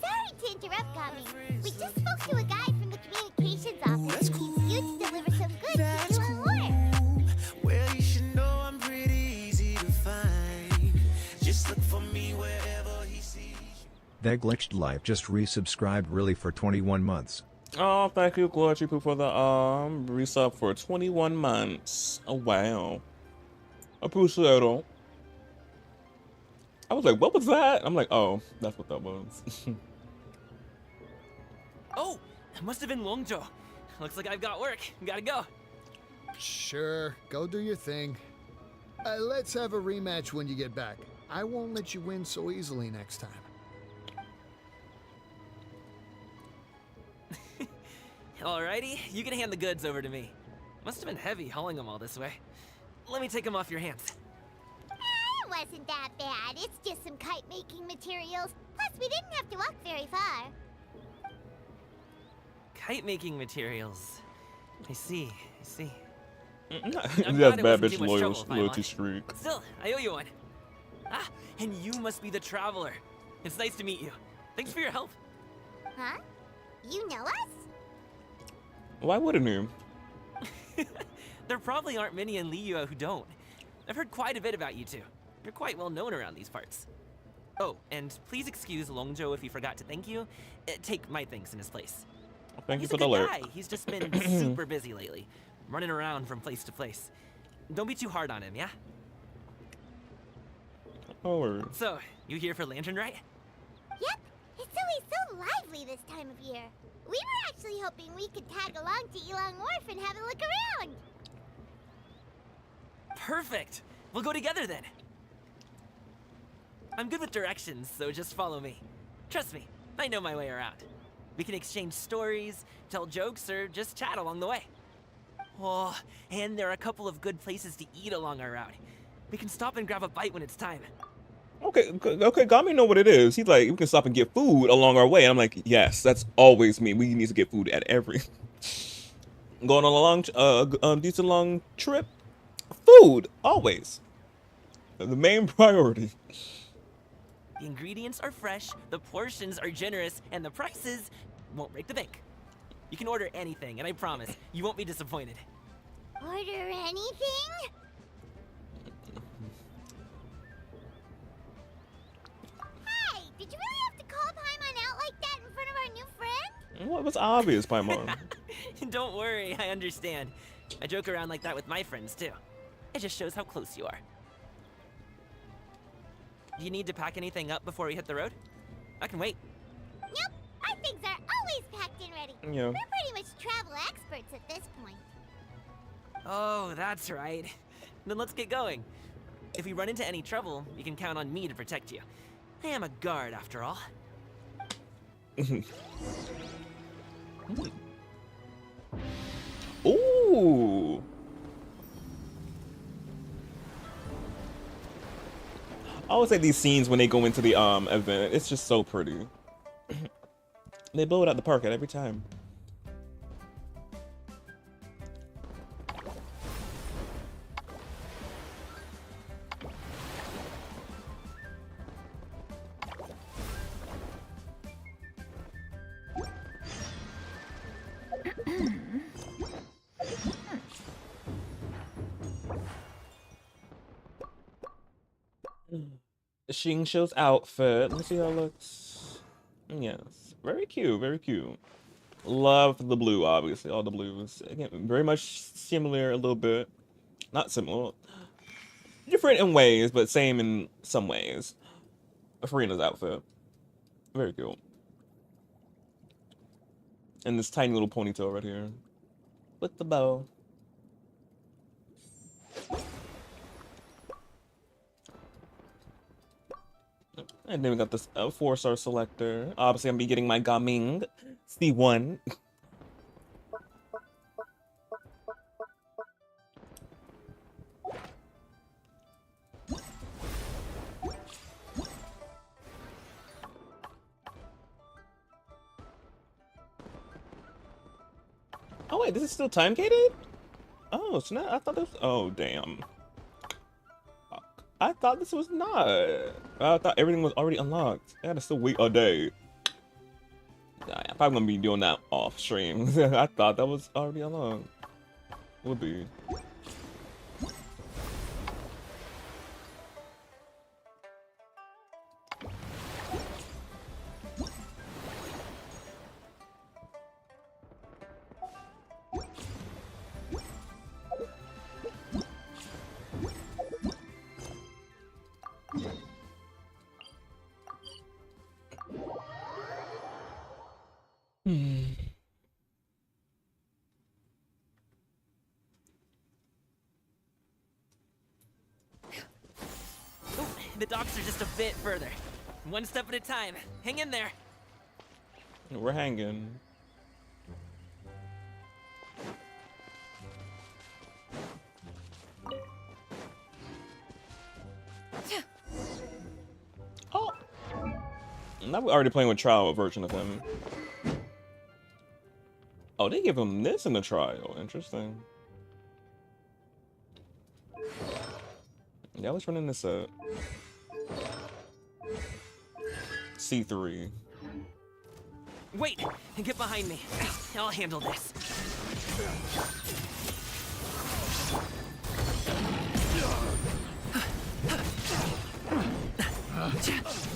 Sorry to interrupt, Gaming. We just spoke to a guy from the communications office who needs you to deliver some goods to Yilong Wharf. Well, you should know I'm pretty easy to find. Just look for me wherever he sees you. That glitched life just resubscribed really for 21 months. Oh, thank you, Glitchy Poo, for the resub for 21 months. Oh wow. Processor. I was like, what was that? I'm like, oh, that's what that was. Oh, that must have been Longzhou. Looks like I've got work. Gotta go. Sure, go do your thing. Let's have a rematch when you get back. I won't let you win so easily next time. Alrighty, you can hand the goods over to me. Must have been heavy hauling them all this way. Let me take them off your hands. It wasn't that bad. It's just some kite-making materials. Plus, we didn't have to walk very far. Kite-making materials. I see. That's bad bitch loyalty streak. Still, I owe you one. Ah, and you must be the traveler. It's nice to meet you. Thanks for your help. Huh? You know us? Why wouldn't you? There probably aren't many in Liyue who don't. I've heard quite a bit about you two. You're quite well known around these parts. Oh, and please excuse Longzhou if he forgot to thank you. Take my thanks in his place. Thank you He's for a the good alert. guy. He's just been super busy lately, running around from place to place. Don't be too hard on him, yeah? Oh. So, you here for Lantern, right? Yep. It's always so lively this time of year. We were actually hoping we could tag along to Elong Wharf and have a look around. Perfect. We'll go together then. I'm good with directions, so just follow me. Trust me, I know my way around. We can exchange stories, tell jokes, or just chat along the way. Oh, and there are a couple of good places to eat along our route. We can stop and grab a bite when it's time. Okay, Gami know what it is. He's like, we can stop and get food along our way. And I'm like, yes, that's always me. We need to get food at every going on a long, decent long trip. Food always the main priority. The ingredients are fresh, the portions are generous, and the prices won't break the bank. You can order anything, and I promise you won't be disappointed. Order anything? Hey, did you really have to call Paimon out like that in front of our new friend? Well, it was obvious, Paimon. Don't worry, I understand. I joke around like that with my friends, too. It just shows how close you are. Do you need to pack anything up before we hit the road? I can wait. Nope, our things are always packed and ready. Yeah. We're pretty much travel experts at this point. Oh, that's right. Then let's get going. If we run into any trouble, you can count on me to protect you. I am a guard, after all. Ooh. I always like these scenes when they go into the event. It's just so pretty. They blow it out the park at every time. Xingqiu's outfit. Let me see how it looks. Yes. Very cute, very cute. Love the blue, obviously. All the blues. Again, very much similar a little bit. Not similar. Different in ways, but same in some ways. Farina's outfit. Very cool. And this tiny little ponytail right here. With the bow. And then we got this 4-star selector. Obviously, I'm be getting my Gaming C1. Oh wait, this is still time gated? Oh, it's not. I thought this. Oh damn. I thought this was not. I thought everything was already unlocked. I gotta still wait a day. I'm probably gonna be doing that off stream. I thought that was already unlocked. Would be. Ooh, the docks are just a bit further. One step at a time. Hang in there. We're hanging. Oh. Now we're already playing with trial version of him. Oh, they give him this in the trial. Interesting. Yeah, let's run in this C3. Wait! Get behind me. I'll handle this.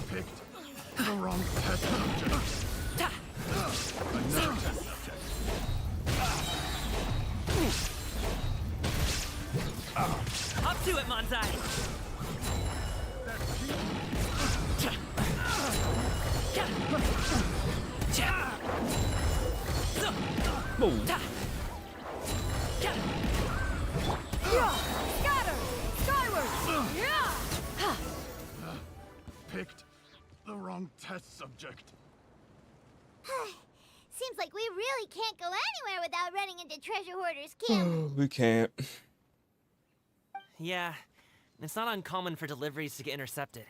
Picked the wrong test subject. Another test subject. Up to it, Manzai! Boom. Scatter! Skyward! Picked the wrong test subject. Seems like we really can't go anywhere without running into Treasure Hoarder's camp. We can't. Yeah, it's not uncommon for deliveries to get intercepted.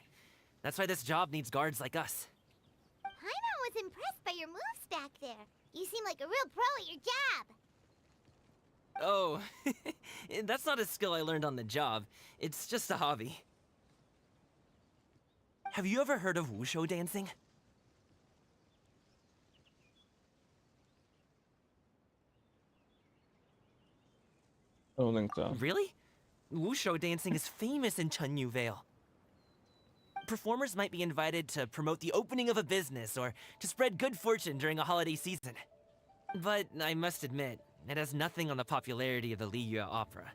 That's why this job needs guards like us. Paimon was impressed by your moves back there. You seem like a real pro at your job. Oh, that's not a skill I learned on the job. It's just a hobby. Have you ever heard of wushu dancing? I don't think so. Really? Wushu dancing is famous in Chunyu Vale. Performers might be invited to promote the opening of a business or to spread good fortune during a holiday season. But I must admit, it has nothing on the popularity of the Liyue opera.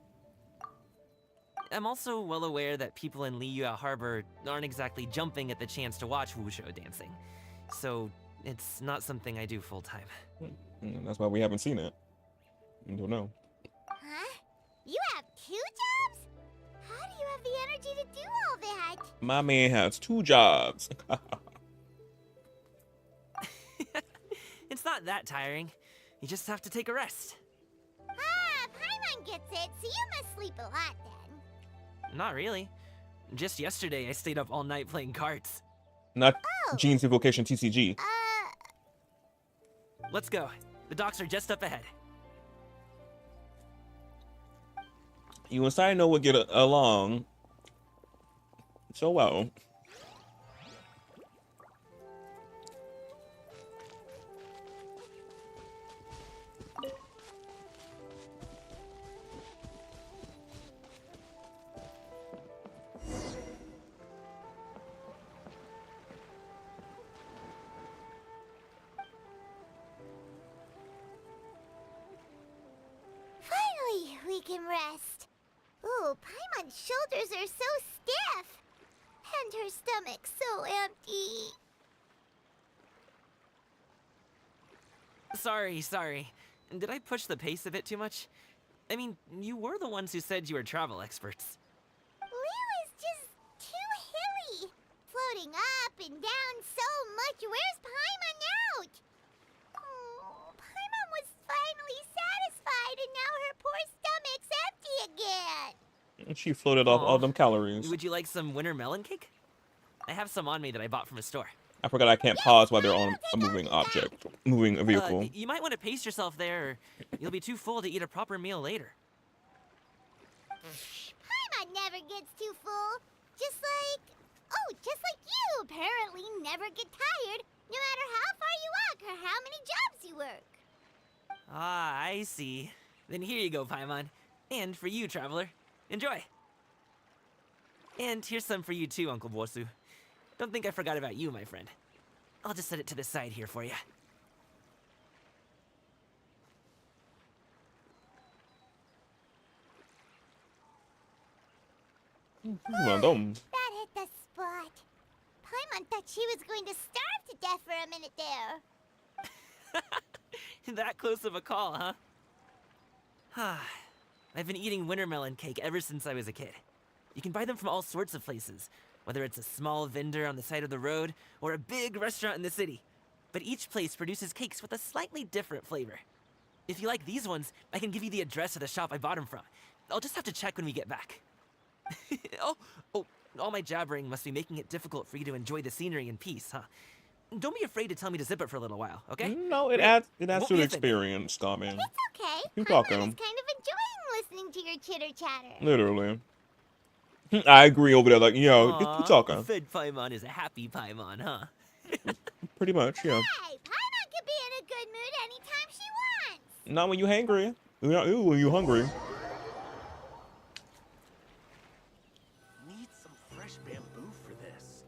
I'm also well aware that people in Liyue Harbor aren't exactly jumping at the chance to watch wushu dancing. So it's not something I do full-time. That's why we haven't seen it. We don't know. Huh? You have 2 jobs? How do you have the energy to do all that? My man has 2 jobs. It's not that tiring. You just have to take a rest. Ah, Paimon gets it, so you must sleep a lot then. Not really. Just yesterday, I stayed up all night playing cards. Not Gene's Evocation TCG. Let's go. The docks are just up ahead. You and Sai will get along so well. Finally, we can rest. Ooh, Paimon's shoulders are so stiff. And her stomach so empty. Sorry. Did I push the pace a bit too much? I mean, you were the ones who said you were travel experts. Liu is just too hilly. Floating up and down so much. Where's Paimon out? Oh, Paimon was finally satisfied and now her poor stomach's empty again. She floated off all them calories. Would you like some winter melon cake? I have some on me that I bought from a store. I forgot I can't pause while they're on a moving object, moving a vehicle. You might want to pace yourself there, or you'll be too full to eat a proper meal later. Paimon never gets too full. Just like you apparently never get tired, no matter how far you walk or how many jobs you work. Ah, I see. Then here you go, Paimon. And for you, traveler. Enjoy. And here's some for you too, Uncle Bosu. Don't think I forgot about you, my friend. I'll just set it to the side here for you. That hit the spot. Paimon thought she was going to starve to death for a minute there. That close of a call, huh? I've been eating wintermelon cake ever since I was a kid. You can buy them from all sorts of places, whether it's a small vendor on the side of the road or a big restaurant in the city. But each place produces cakes with a slightly different flavor. If you like these ones, I can give you the address of the shop I bought them from. I'll just have to check when we get back. Oh, all my jabbering must be making it difficult for you to enjoy the scenery in peace, huh? Don't be afraid to tell me to zip it for a little while, okay? No, it adds to the experience, Scarman. It's okay. Keep I'm talking. just kind of enjoying listening to your chitter chatter. Literally. I agree over there, like, keep talking. Fed Paimon is a happy Paimon, huh? Pretty much, yeah. Hey, Paimon can be in a good mood anytime she wants. Not when you hangry. Ooh, when you hungry. Need some fresh bamboo for this.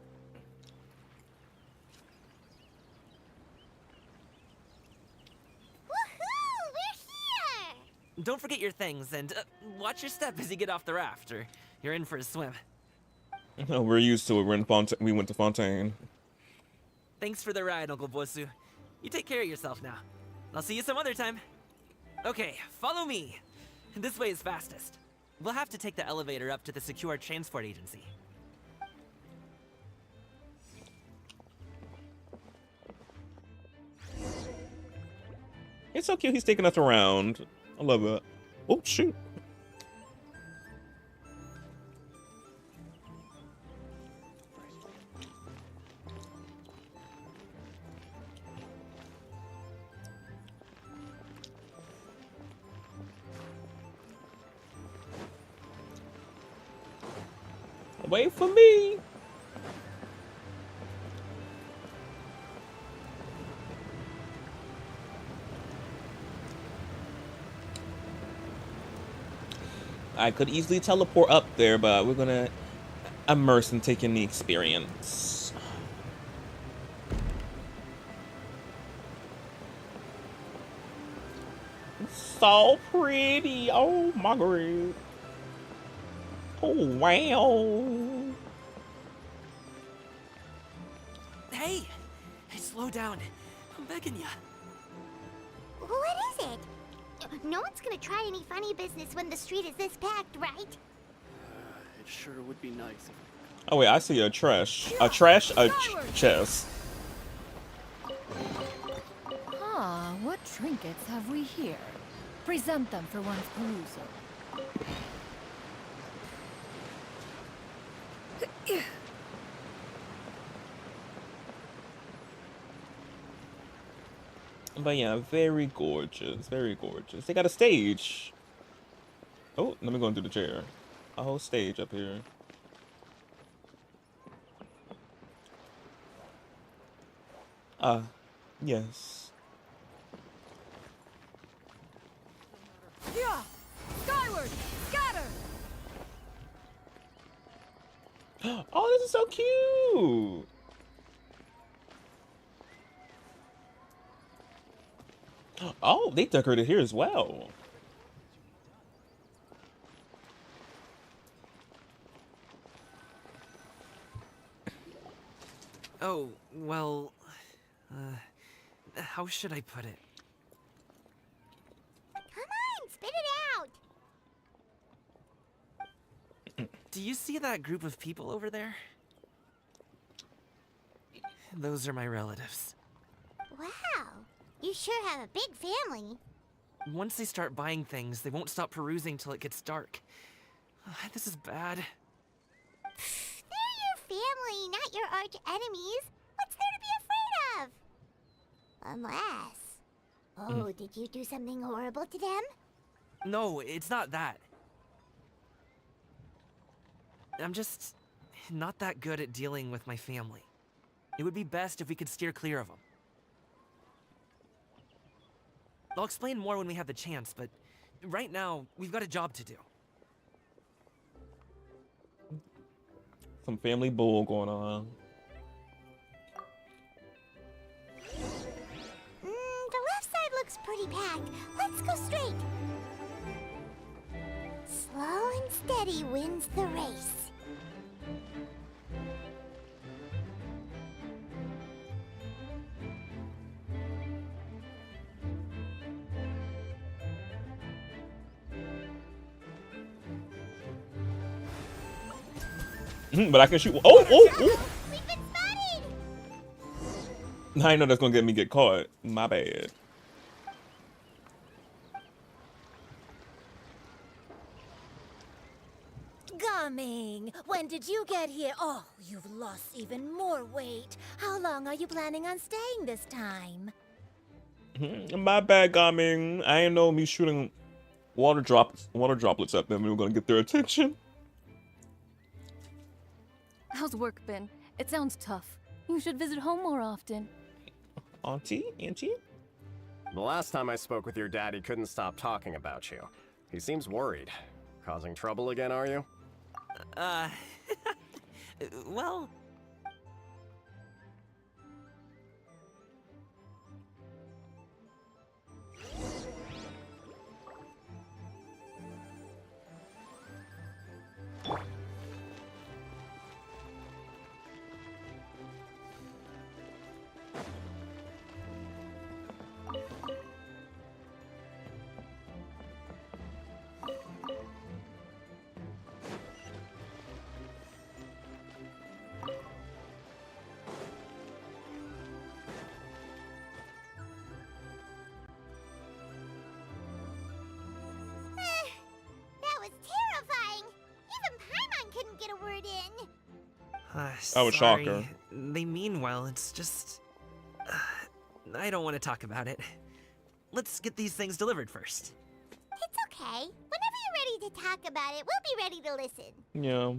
Woohoo! We're here! Don't forget your things, and watch your step as you get off the raft, or you're in for a swim. No, we're used to it. We went to Fontaine. Thanks for the ride, Uncle Bosu. You take care of yourself now. I'll see you some other time. Okay, follow me. This way is fastest. We'll have to take the elevator up to the secure transport agency. It's so cute. He's taking us around. I love it. Oh, shoot. Wait for me. I could easily teleport up there, but we're gonna immerse and take in the experience. It's so pretty. Oh my god. Oh wow. Hey, slow down. I'm begging you. What is it? No one's gonna try any funny business when the street is this packed, right? It sure would be nice. Oh wait, I see a chest. Ah, what trinkets have we here? Present them for one's perusal. But yeah, very gorgeous, very gorgeous. They got a stage. Oh, let me go into the chair. A whole stage up here. Yes. Yeah! Skyward! Scatter! Oh, this is so cute! Oh, they decorated here as well. Oh, well, how should I put it? Come on, spit it out! Do you see that group of people over there? Those are my relatives. Wow, you sure have a big family. Once they start buying things, they won't stop perusing till it gets dark. This is bad. They're your family, not your arch enemies. What's there to be afraid of? Unless... Oh, did you do something horrible to them? No, it's not that. I'm just not that good at dealing with my family. It would be best if we could steer clear of them. I'll explain more when we have the chance, but right now, we've got a job to do. Some family bull going on. The left side looks pretty packed. Let's go straight. Slow and steady wins the race. But I can shoot. Oh, oh, oh. We've been spotted! I know that's gonna get me get caught. My bad. Coming. When did you get here? Oh, you've lost even more weight. How long are you planning on staying this time? My bad, Gaming. I ain't know me shooting water droplets at them. We were gonna get their attention. How's work been? It sounds tough. You should visit home more often. Auntie? The last time I spoke with your dad, he couldn't stop talking about you. He seems worried. Causing trouble again, are you? Well... That was terrifying! Even Paimon couldn't get a word in! I would shock her. They mean well, it's just... I don't want to talk about it. Let's get these things delivered first. It's okay. Whenever you're ready to talk about it, we'll be ready to listen. Yeah.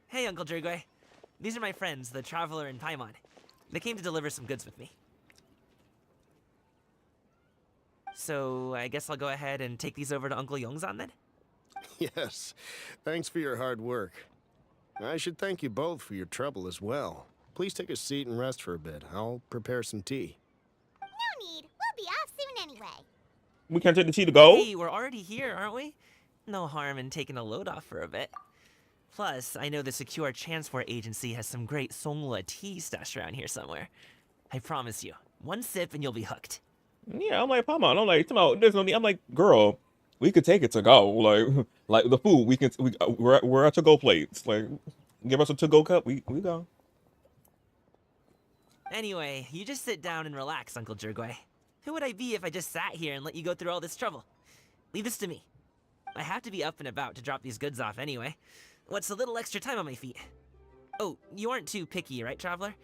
Hey, Uncle Jirgwe. These are my friends, the Traveler and Paimon. They came to deliver some goods with me. So, I guess I'll go ahead and take these over to Uncle Yongzan then? Yes. Thanks for your hard work. I should thank you both for your trouble as well. Please take a seat and rest for a bit. I'll prepare some tea. No need. We'll be off soon anyway. We can't take the tea to go? Hey, we're already here, aren't we? No harm in taking a load off for a bit. Plus, I know the Secure Transport Agency has some great Songhua tea stashed around here somewhere. I promise you, one sip and you'll be hooked. Yeah, I'm like, Paimon. I'm like, there's no need. I'm like, girl, we could take it to go. Like the food, we're at to go plates. Like, give us a to go cup. We go. Anyway, you just sit down and relax, Uncle Jirgwe. Who would I be if I just sat here and let you go through all this trouble? Leave this to me. I have to be up and about to drop these goods off anyway. What's a little extra time on my feet? Oh, you aren't too picky, right, Traveler?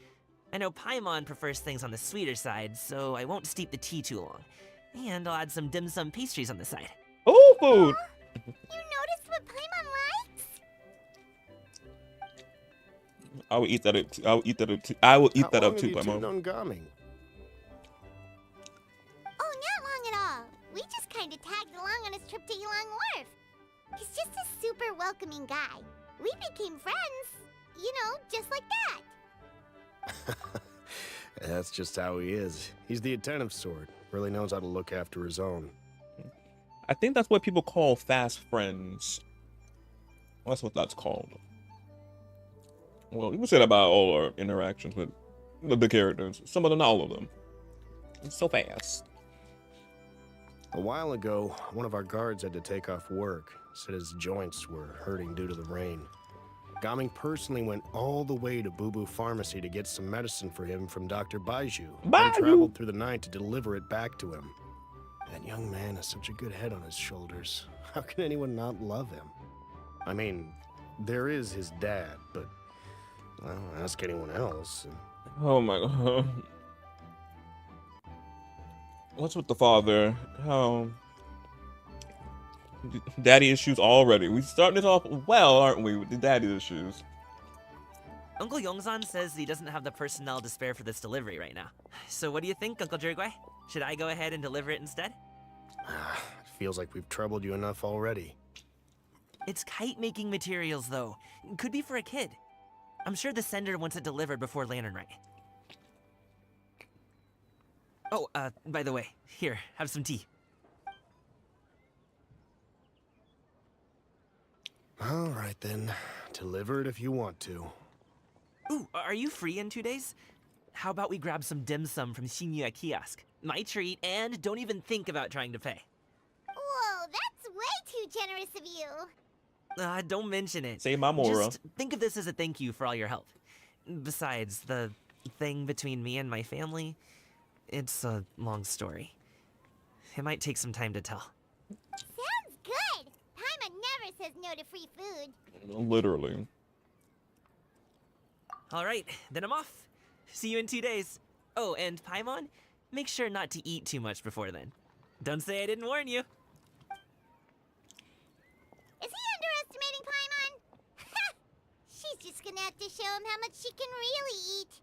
I know Paimon prefers things on the sweeter side, so I won't steep the tea too long. And I'll add some dim sum pastries on the side. Oh, food! You noticed what Paimon likes? I will eat that up. I will eat that up too. I will eat that up too, Paimon. Paimon. Oh, not long at all. We just kind of tagged along on his trip to Yulong Wharf. He's just a super welcoming guy. We became friends. You know, just like that. That's just how he is. He's the attentive sort. Really knows how to look after his own. I think that's what people call fast friends. That's what that's called. Well, you can say that about all our interactions with the characters. Some of them, not all of them. It's so fast. A while ago, one of our guards had to take off work. Said his joints were hurting due to the rain. Gaming personally went all the way to Boo Boo Pharmacy to get some medicine for him from Dr. Baiju. And traveled through the night to deliver it back to him. That young man has such a good head on his shoulders. How can anyone not love him? I mean, there is his dad, but well, ask anyone else. Oh my god. What's with the father? Daddy issues already. We starting it off well, aren't we, with the daddy issues? Uncle Yongzan says he doesn't have the personnel to spare for this delivery right now. So what do you think, Uncle Jirgwe? Should I go ahead and deliver it instead? It feels like we've troubled you enough already. It's kite-making materials, though. Could be for a kid. I'm sure the sender wants it delivered before Lantern Rite. Oh, by the way, here, have some tea. All right then, deliver it if you want to. Ooh, are you free in 2 days? How about we grab some dim sum from Shinya Kiosk? My treat, and don't even think about trying to pay. Whoa, that's way too generous of you. Don't mention it. Say my Mora. Just think of this as a thank you for all your help. Besides, the thing between me and my family, it's a long story. It might take some time to tell. Sounds good! Paimon never says no to free food. Literally. Alright, then I'm off. See you in 2 days. Oh, and Paimon, make sure not to eat too much before then. Don't say I didn't warn you. Is he underestimating Paimon? She's just gonna have to show him how much she can really eat.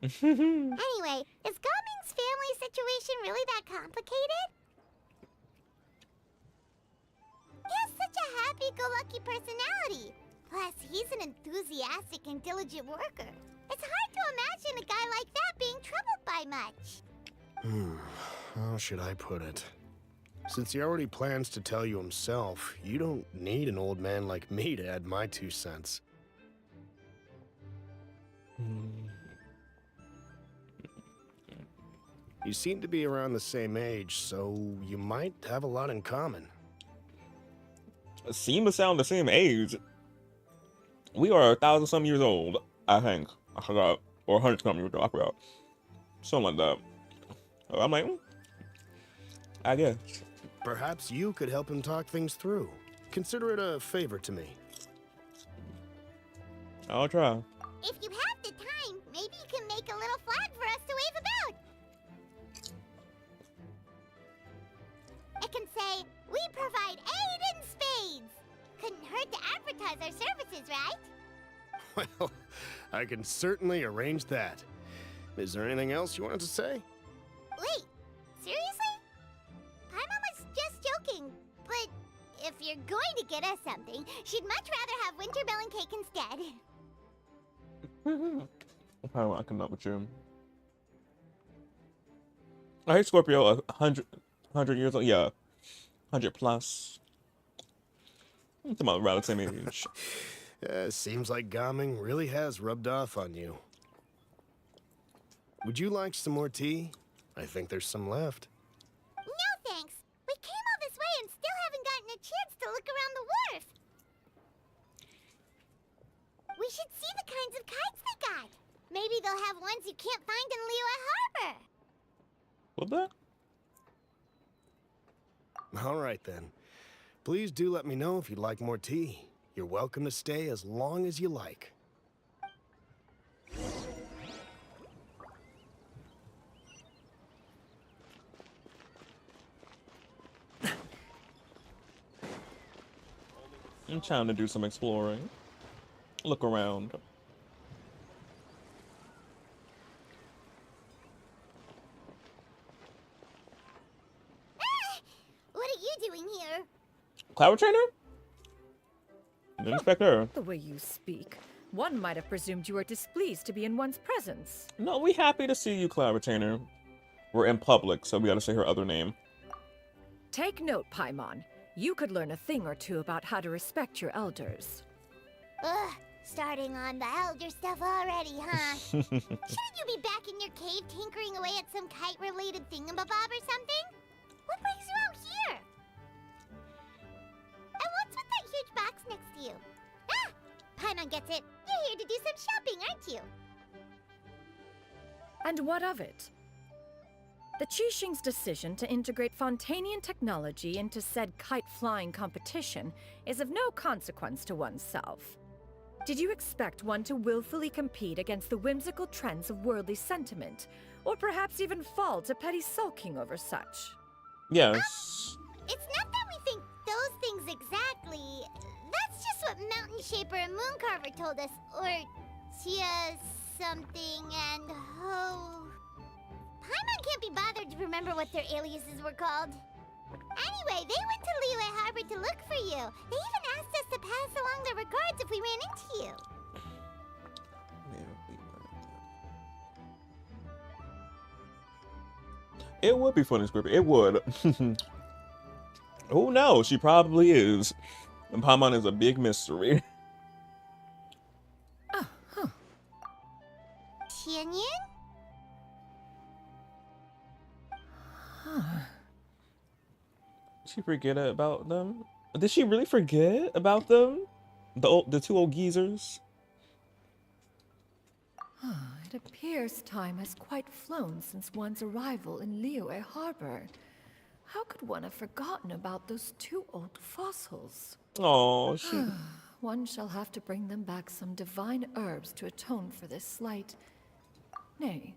Anyway, is Gaming's family situation really that complicated? He has such a happy-go-lucky personality. Plus, he's an enthusiastic and diligent worker. It's hard to imagine a guy like that being troubled by much. How should I put it? Since he already plans to tell you himself, you don't need an old man like me to add my 2 cents. You seem to be around the same age, so you might have a lot in common. Seem to sound the same age. We are 1,000-some years old, I think. I forgot. Or 100-some years old, I forgot. Something like that. So I'm like, I guess. Perhaps you could help him talk things through. Consider it a favor to me. I'll try. If you have the time, maybe you can make a little flag for us to wave about. It can say, "We provide aid in spades." Couldn't hurt to advertise our services, right? Well, I can certainly arrange that. Is there anything else you wanted to say? Wait, seriously? Paimon was just joking, but if you're going to get us something, she'd much rather have winter melon cake instead. I cannot with you. I hate Scorpio. 100 years old. Yeah, 100 plus. I'm talking about around the same age. Seems like Gaming really has rubbed off on you. Would you like some more tea? I think there's some left. No thanks. We came all this way and still haven't gotten a chance to look around the wharf. We should see the kinds of kites they got. Maybe they'll have ones you can't find in Liyue Harbor. What that? All right then. Please do let me know if you'd like more tea. You're welcome to stay as long as you like. I'm trying to do some exploring. Look around. What are you doing here? Cloud Trainer? Didn't expect her. The way you speak, one might have presumed you were displeased to be in one's presence. No, we happy to see you, Cloud Retainer. We're in public, so we gotta say her other name. Take note, Paimon. You could learn a thing or two about how to respect your elders. Ugh, starting on the elder stuff already, huh? Shouldn't you be back in your cave tinkering away at some kite-related thingamabob or something? What brings you out here? And what's with that huge box next to you? Ah! Paimon gets it. You're here to do some shopping, aren't you? And what of it? The Qixing's decision to integrate Fontanian technology into said kite-flying competition is of no consequence to oneself. Did you expect one to willfully compete against the whimsical trends of worldly sentiment, or perhaps even fall to petty sulking over such? Yes. It's not that we think those things exactly. That's just what Mountain Shaper and Mooncarver told us. Or Tia something and Ho... Paimon can't be bothered to remember what their aliases were called. Anyway, they went to Liyue Harbor to look for you. They even asked us to pass along their regards if we ran into you. It would be funny, Scripper. It would. Oh no, she probably is. And Paimon is a big mystery. Tianyin? She forget about them? Did she really forget about them? The two old geezers? It appears time has quite flown since one's arrival in Liyue Harbor. How could one have forgotten about those two old fossils? Oh, she... One shall have to bring them back some divine herbs to atone for this slight. Nay,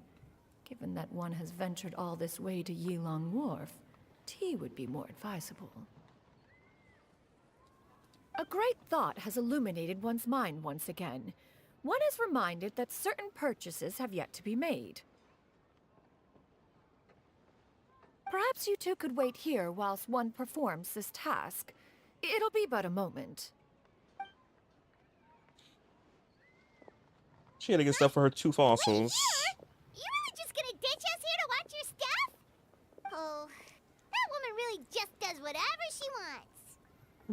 given that one has ventured all this way to Yilong Wharf, tea would be more advisable. A great thought has illuminated one's mind once again. One is reminded that certain purchases have yet to be made. Perhaps you two could wait here whilst one performs this task. It'll be but a moment. She had to get stuff for her two fossils. You really just gonna ditch us here to watch your stuff? Oh, that woman really just does whatever she wants.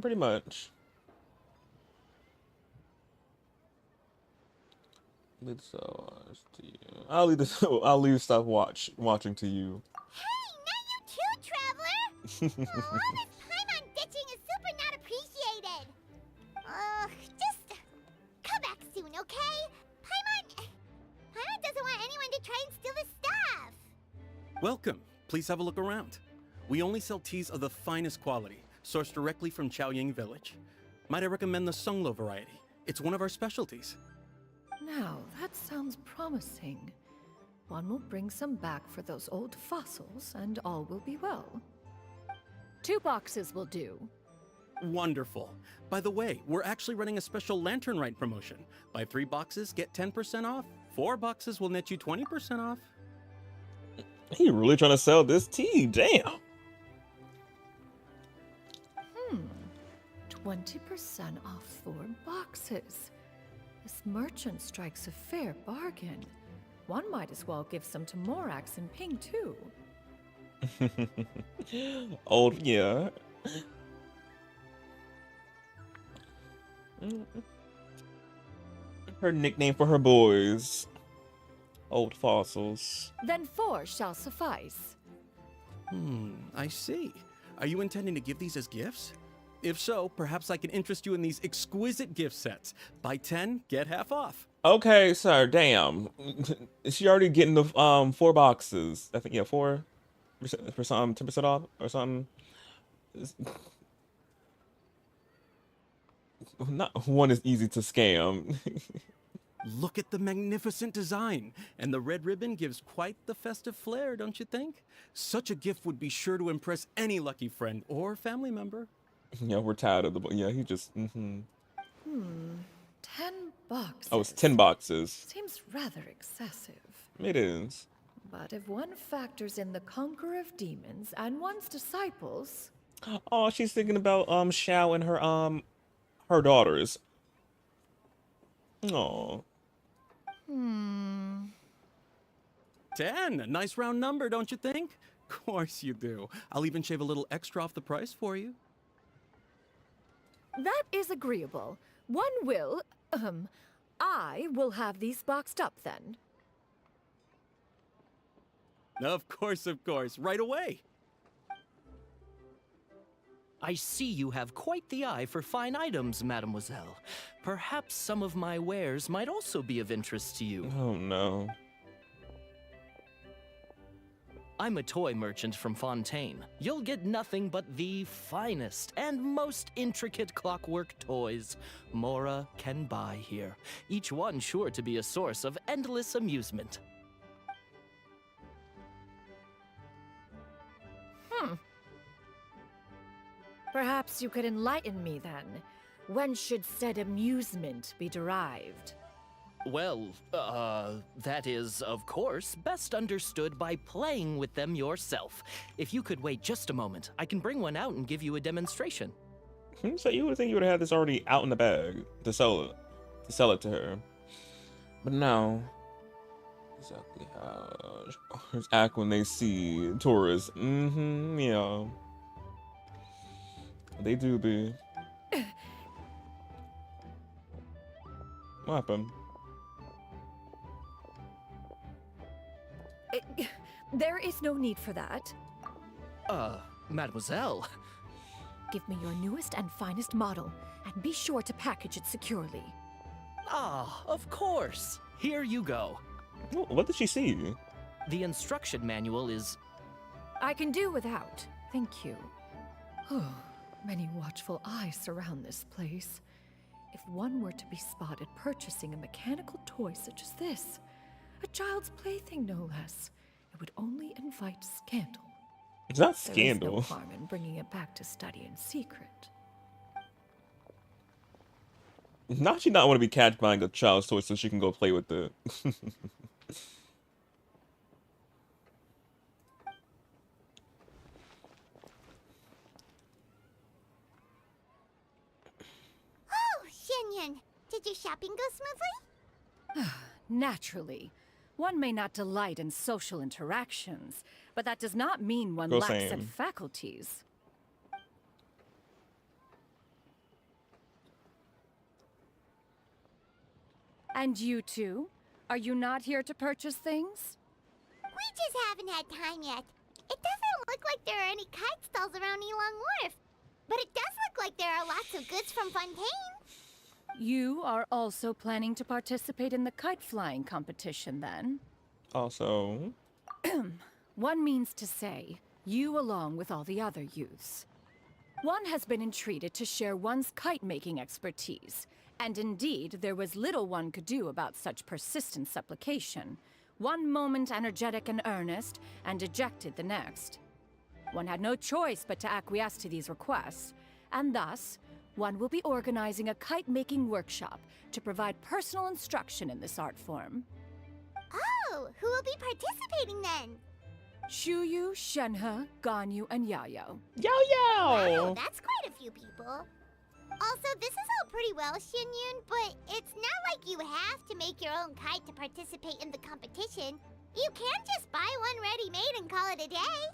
Pretty much. Leave stars to you. I'll leave stuff watching to you. Hey, not you too, traveler! Aw, this Paimon ditching is super not appreciated. Just come back soon, okay? Paimon doesn't want anyone to try and steal his stuff. Welcome. Please have a look around. We only sell teas of the finest quality, sourced directly from Chaoying Village. Might I recommend the Sunglo variety? It's one of our specialties. Now, that sounds promising. One will bring some back for those old fossils, and all will be well. 2 boxes will do. Wonderful. By the way, we're actually running a special Lantern Rite promotion. Buy 3 boxes, get 10% off. 4 boxes will net you 20% off. He really trying to sell this tea, damn. 20% off 4 boxes. This merchant strikes a fair bargain. One might as well give some to Morax and Ping too. Old, yeah. Her nickname for her boys. Old fossils. Then 4 shall suffice. I see. Are you intending to give these as gifts? If so, perhaps I can interest you in these exquisite gift sets. Buy 10, get half off. Okay, sir, damn. Is she already getting the 4 boxes? I think, yeah, 4 for some 10% off or something. Not one is easy to scam. Look at the magnificent design, and the red ribbon gives quite the festive flair, don't you think? Such a gift would be sure to impress any lucky friend or family member. Yeah, we're tired of the... Yeah, he just... 10 boxes. Oh, it's 10 boxes. Seems rather excessive. It is. But if one factors in the Conqueror of Demons and one's disciples... Oh, she's thinking about Xiao and her daughters. Oh. 10, a nice round number, don't you think? Of course you do. I'll even shave a little extra off the price for you. That is agreeable. One will, I will have these boxed up then. Of course, right away. I see you have quite the eye for fine items, mademoiselle. Perhaps some of my wares might also be of interest to you. Oh, no. I'm a toy merchant from Fontaine. You'll get nothing but the finest and most intricate clockwork toys Mora can buy here. Each one sure to be a source of endless amusement. Perhaps you could enlighten me then. When should said amusement be derived? Well, that is, of course, best understood by playing with them yourself. If you could wait just a moment, I can bring one out and give you a demonstration. So you would think you would have had this already out in the bag to sell it to her. But no. Exactly how act when they see tourists. Yeah. They do be. What happened? There is no need for that. Mademoiselle. Give me your newest and finest model, and be sure to package it securely. Ah, of course. Here you go. What did she see? The instruction manual is... I can do without, thank you. Oh, many watchful eyes surround this place. If one were to be spotted purchasing a mechanical toy such as this, a child's plaything no less, it would only invite scandal. It's not There scandal. is no harm in bringing it back to study in secret. Not she not want to be catch buying a child's toy so she can go play with it. Oh, Xianyun, did your shopping go smoothly? Naturally. One may not delight in social interactions, but that does not mean one Go lacks same. in faculties. And you two? Are you not here to purchase things? We just haven't had time yet. It doesn't look like there are any kite stalls around Elong Wharf, but it does look like there are lots of goods from Fontaine. You are also planning to participate in the kite flying competition, then? Also, One means to say, you along with all the other youths. One has been entreated to share one's kite-making expertise, and indeed, there was little one could do about such persistent supplication. One moment energetic and earnest, and dejected the next. One had no choice but to acquiesce to these requests, and thus, one will be organizing a kite-making workshop to provide personal instruction in this art form. Oh, who will be participating then? Shuyu, Shenhe, Ganyu, and Yayo. Wow, that's quite a few people. Also, this is all pretty well, Xianyun, but it's not like you have to make your own kite to participate in the competition. You can just buy one ready-made and call it a day.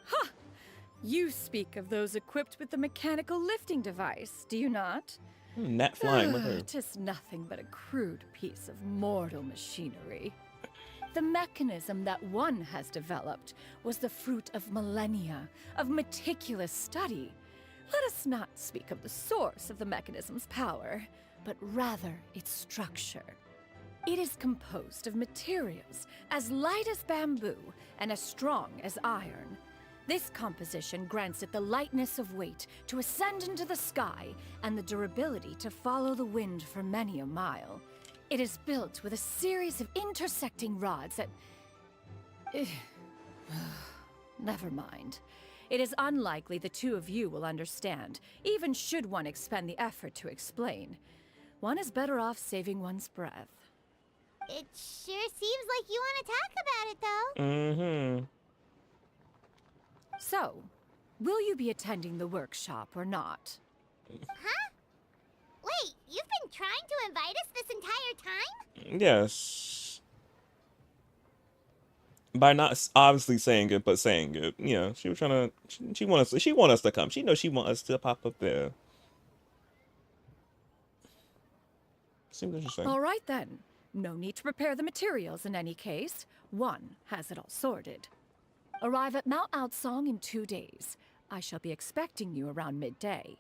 Ha! You speak of those equipped with the mechanical lifting device, do you not? Nat flying with her. 'Tis nothing but a crude piece of mortal machinery. The mechanism that one has developed was the fruit of millennia of meticulous study. Let us not speak of the source of the mechanism's power, but rather its structure. It is composed of materials as light as bamboo and as strong as iron. This composition grants it the lightness of weight to ascend into the sky and the durability to follow the wind for many a mile. It is built with a series of intersecting rods that... Never mind. It is unlikely the two of you will understand, even should one expend the effort to explain. One is better off saving one's breath. It sure seems like you want to talk about it, though. Mm-hmm. So, will you be attending the workshop or not? Huh? Wait, you've been trying to invite us this entire time? Yes. By not obviously saying it, but saying it. Yeah, she was trying to. She want us to come. She knows she want us to pop up there. Seems interesting. All right then. No need to prepare the materials in any case. One has it all sorted. Arrive at Mount Outsong in 2 days. I shall be expecting you around midday.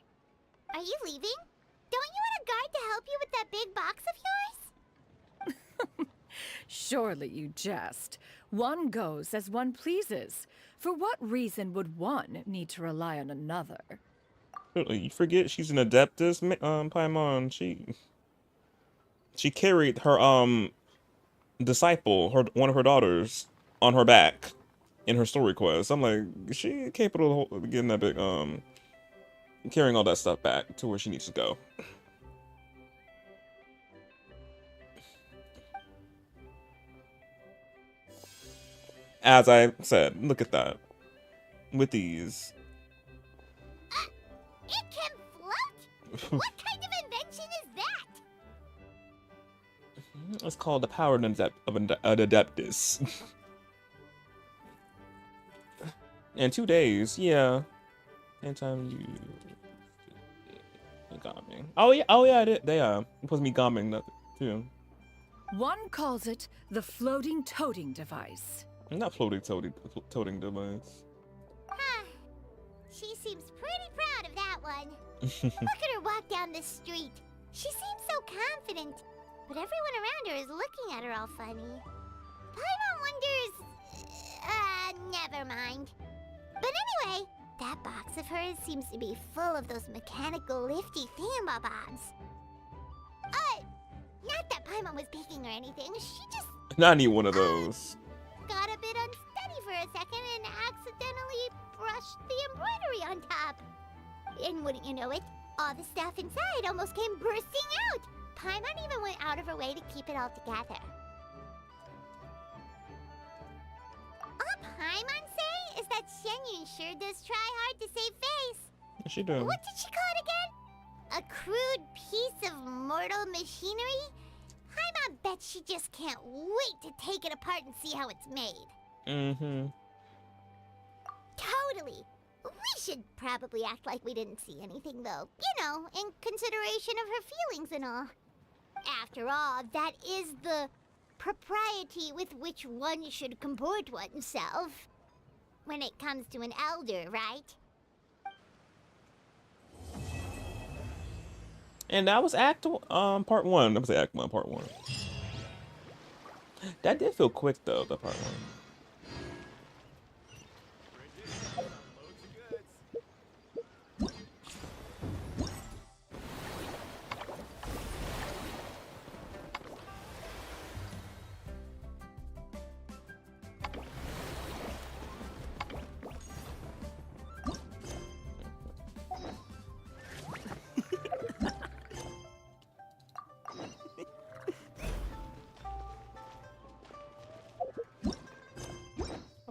Are you leaving? Don't you want a guard to help you with that big box of yours? Surely you jest. One goes as one pleases. For what reason would one need to rely on another? You forget she's an Adeptus, Paimon. She carried her disciple, one of her daughters, on her back in her story quest. I'm like, she capable of getting that big carrying all that stuff back to where she needs to go. As I said, look at that. With these. It can float? What kind of invention is that? It's called the power of an Adeptus. In 2 days, yeah. Anytime you gaming. Oh yeah, they are supposed to be gaming that too. One calls it the floating toting device. Not floating toting device. Huh. She seems pretty proud of one. Look at her walk down the street. She seems so confident, but everyone around her is looking at her all funny. Paimon wonders... never mind. But anyway, that box of hers seems to be full of those mechanical lifty thingamabobs. Not that Paimon was peeking or anything, she just I need one of those. got a bit unsteady for a second and accidentally brushed the embroidery on top. And wouldn't you know it, all the stuff inside almost came bursting out. Paimon even went out of her way to keep it all together. All Paimon say is that Shenyun sure does try hard to save face. What's she doing? What did she call it again? A crude piece of mortal machinery? Paimon bet she just can't wait to take it apart and see how it's made. Mm-hmm. Totally. We should probably act like we didn't see anything, though. You know, in consideration of her feelings and all. After all, that is the propriety with which one should comport oneself. When it comes to an elder, right? And that was part 1. That was Act 1, part 1. That did feel quick though, the part 1.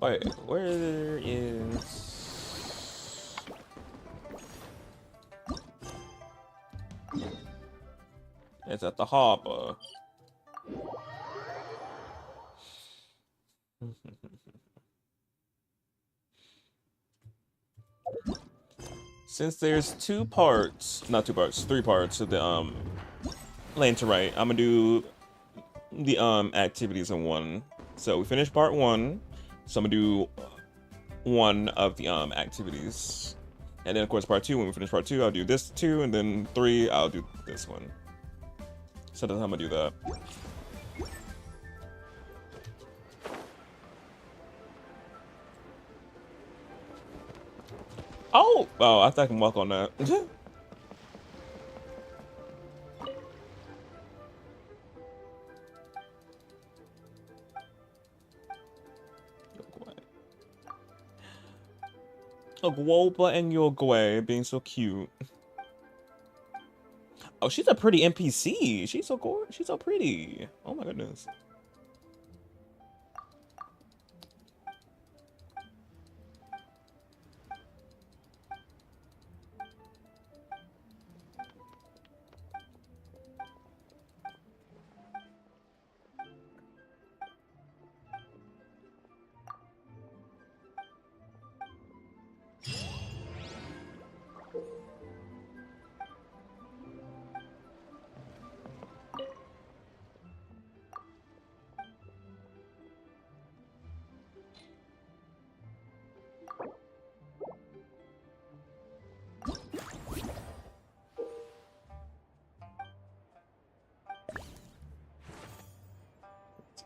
Wait, where is... It's at the harbor. Since there's 3 parts of the Lantern Rite, I'm gonna do the activities in one. So we finished part 1. So I'm gonna do 1 of the activities, and then of course part 2. When we finish part 2, I'll do this 2, and then 3, I'll do this one. So that's how I'm gonna do that. Oh, I think I can walk on that. Agwoba and Yogwe being so cute. Oh, she's a pretty NPC. She's so gorgeous. She's so pretty. Oh my goodness.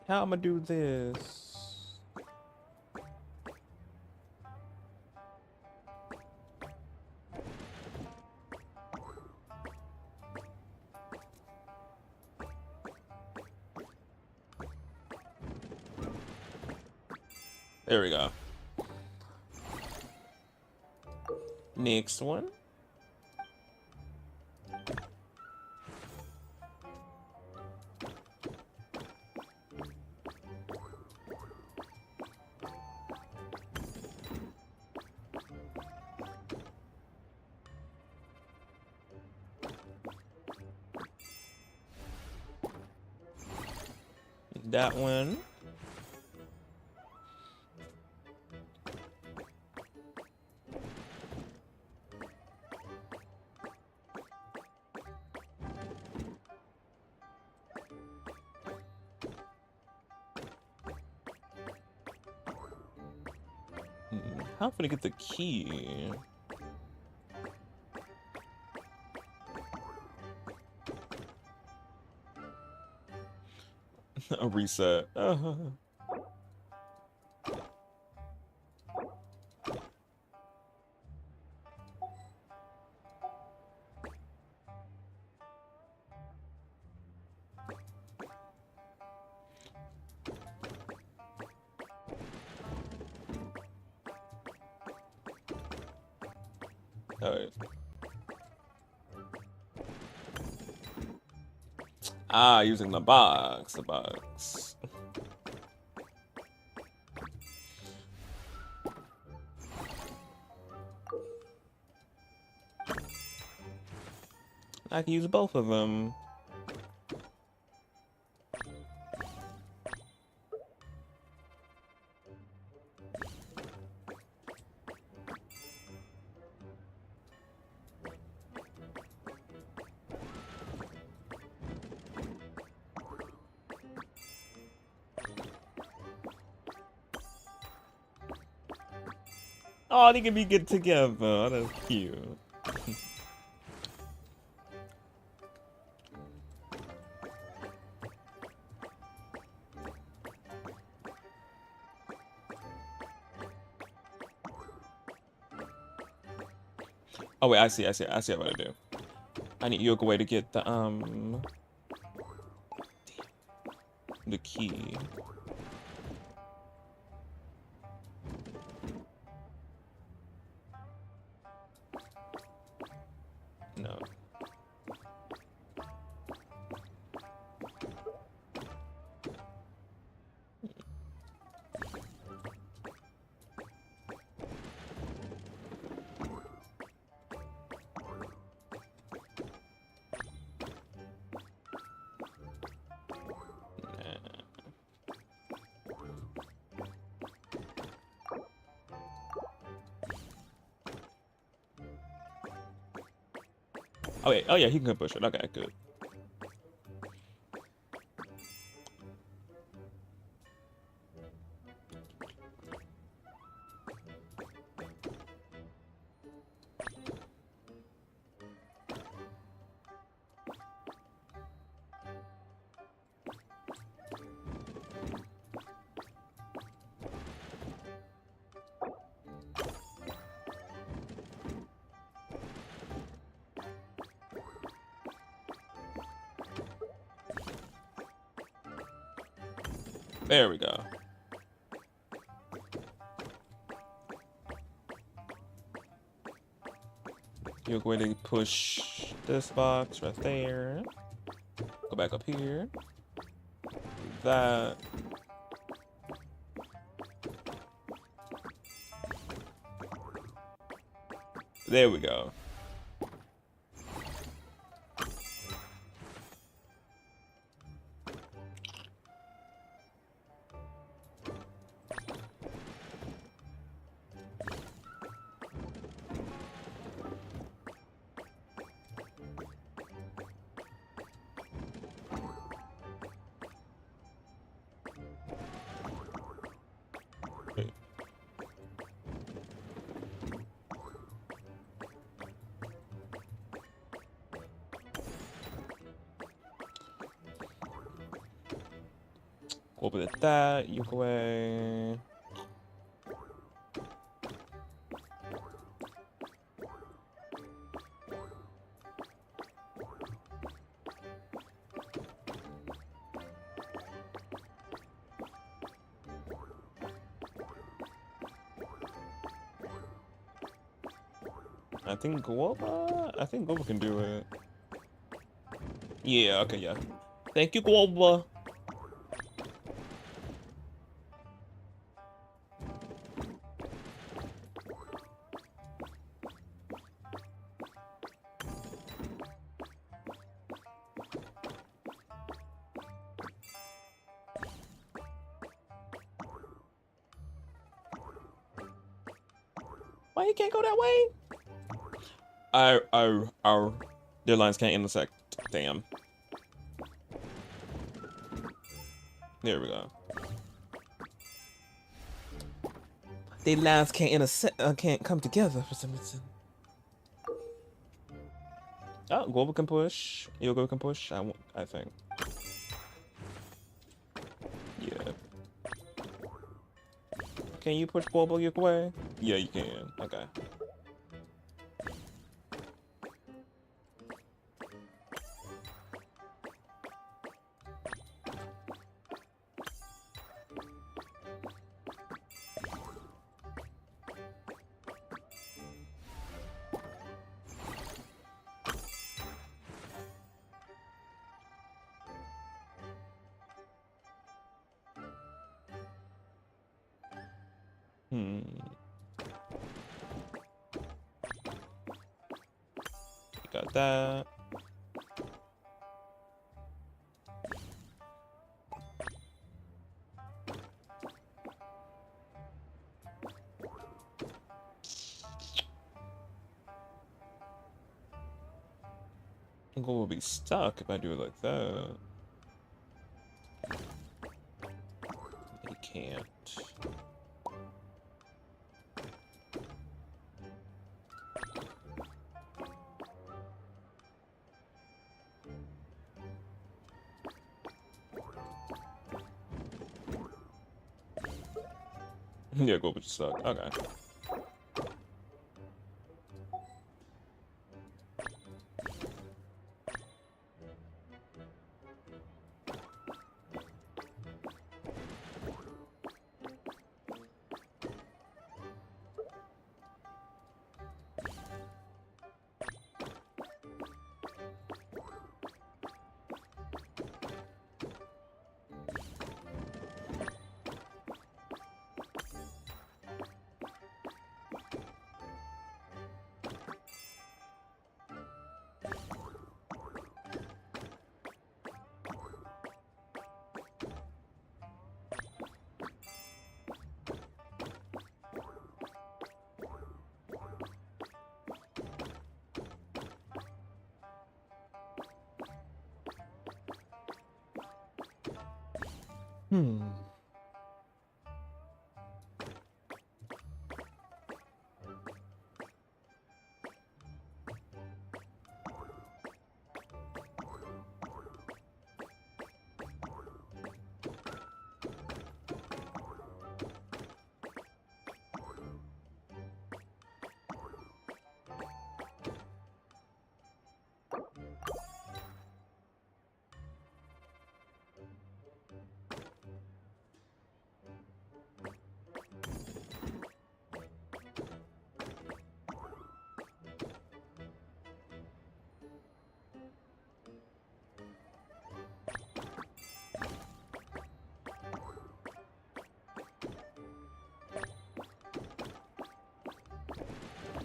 How am I gonna do this? There we go. Next one. That one. How can I get the key? A reset. Alright. Ah, using the box. The box. I can use both of them. Oh, they can be good together. Oh, that's cute. Oh wait, I see what I do. I need Yoga Way to get the key. No. Oh wait, oh yeah, he can push it. Okay, good. There we go. You're going to push this box right there. Go back up here. Do that. There we go. Open it that, you go away. I think Guava can do it. Yeah, okay, yeah. Thank you, Guava. Why you can't go that way? Their lines can't intersect. Damn. There we go. Their lines can't intersect. Can't come together for some reason. Oh, Global can push. Yogo can push. I think. Can you push Bobo your way? Yeah, you can. Okay. Got that. Google will be stuck if I do it like that. He can't. Yeah, go just suck. Okay.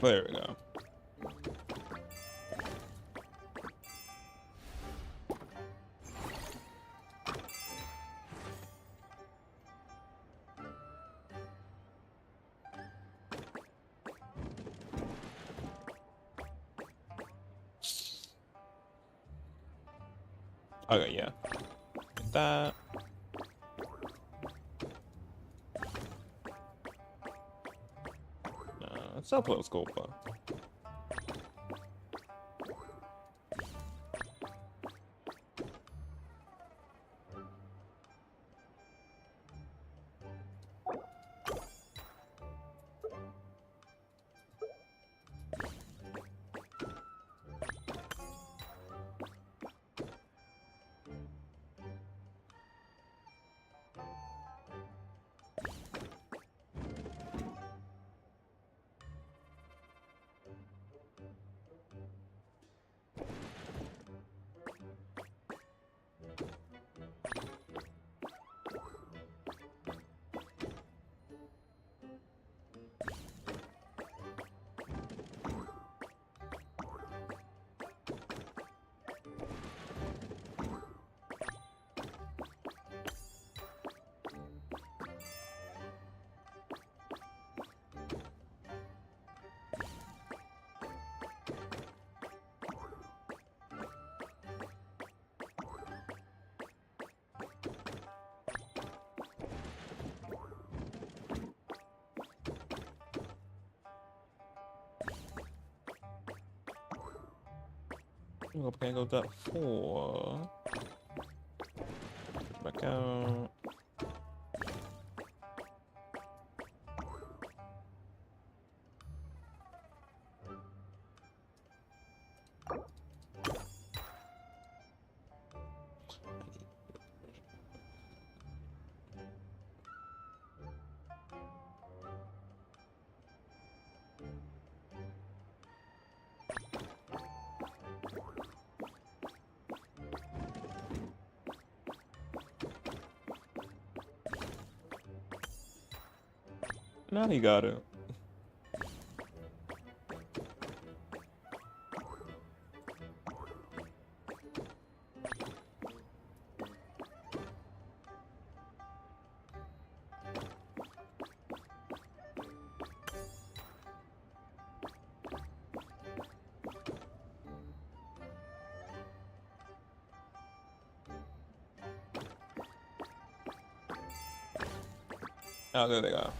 There we go. Okay, yeah. Get that. Let's upload scope. Hope I can go that 4. Back out. Now he got it. Oh, there they go.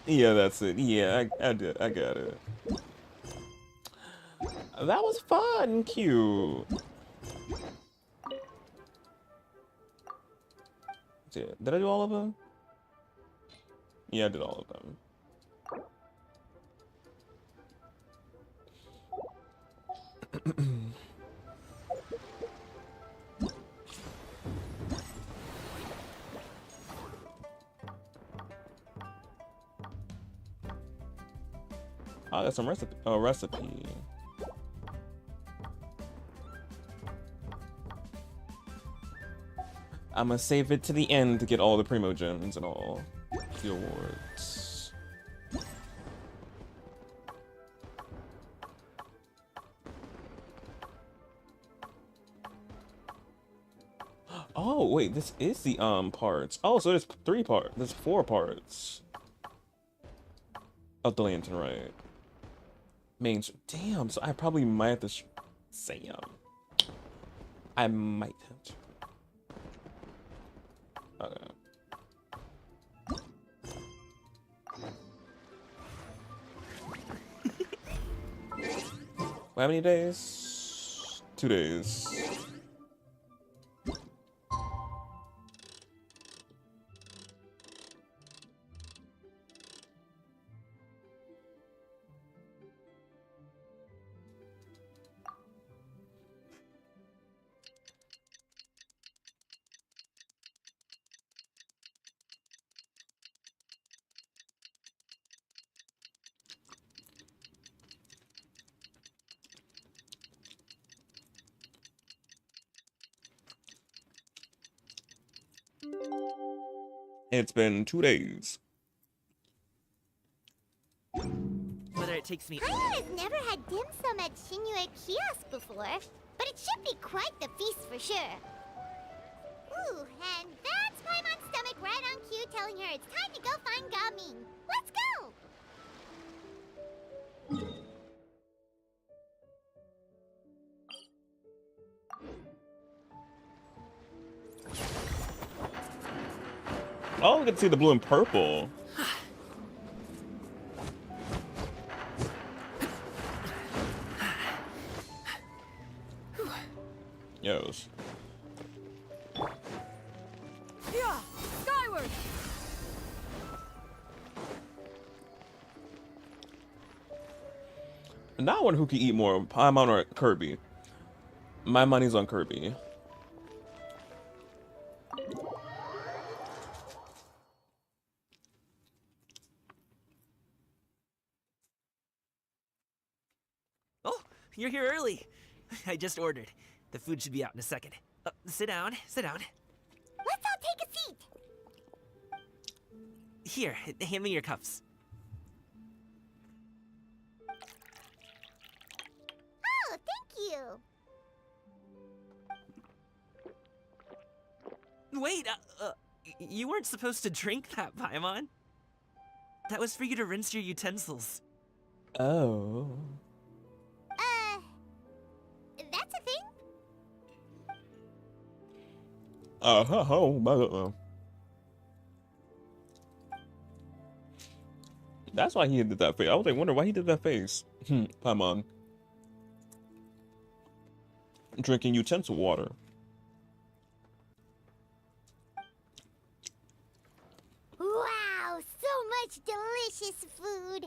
Yeah, that's it. Yeah, I did. I got it. That was fun, cute. Did I do all of them? Yeah, I did all of them. Oh, that's some recipe. Oh, recipe. I'm gonna save it to the end to get all the primo gems and all the awards. Oh wait, this is the parts. Oh, so there's 3 parts. There's 4 parts of the lantern, right? Main. Damn. So I probably might have to. Sam. I might have to. Okay. How many days? 2 days. It's been 2 days. Whether it takes me. Paimon has never had dim sum at Shinue Kiosk before, but it should be quite the feast for sure. Ooh, and that's Paimon's stomach right on cue telling her it's time to go find Gaming. Let's go! Oh, we can see the blue and purple. Yos. Yeah, skyward. Now I wonder who can eat more, Paimon or Kirby. My money's on Kirby. You're here early. I just ordered. The food should be out in a second. Sit down, sit down. Let's all take a seat. Here, hand me your cups. Oh, thank you. Wait, you weren't supposed to drink that, Paimon. That was for you to rinse your utensils. Oh. That's a thing? That's why he did that face. I was like, wonder why he did that face. Paimon. Drinking utensil water. Wow, so much delicious food.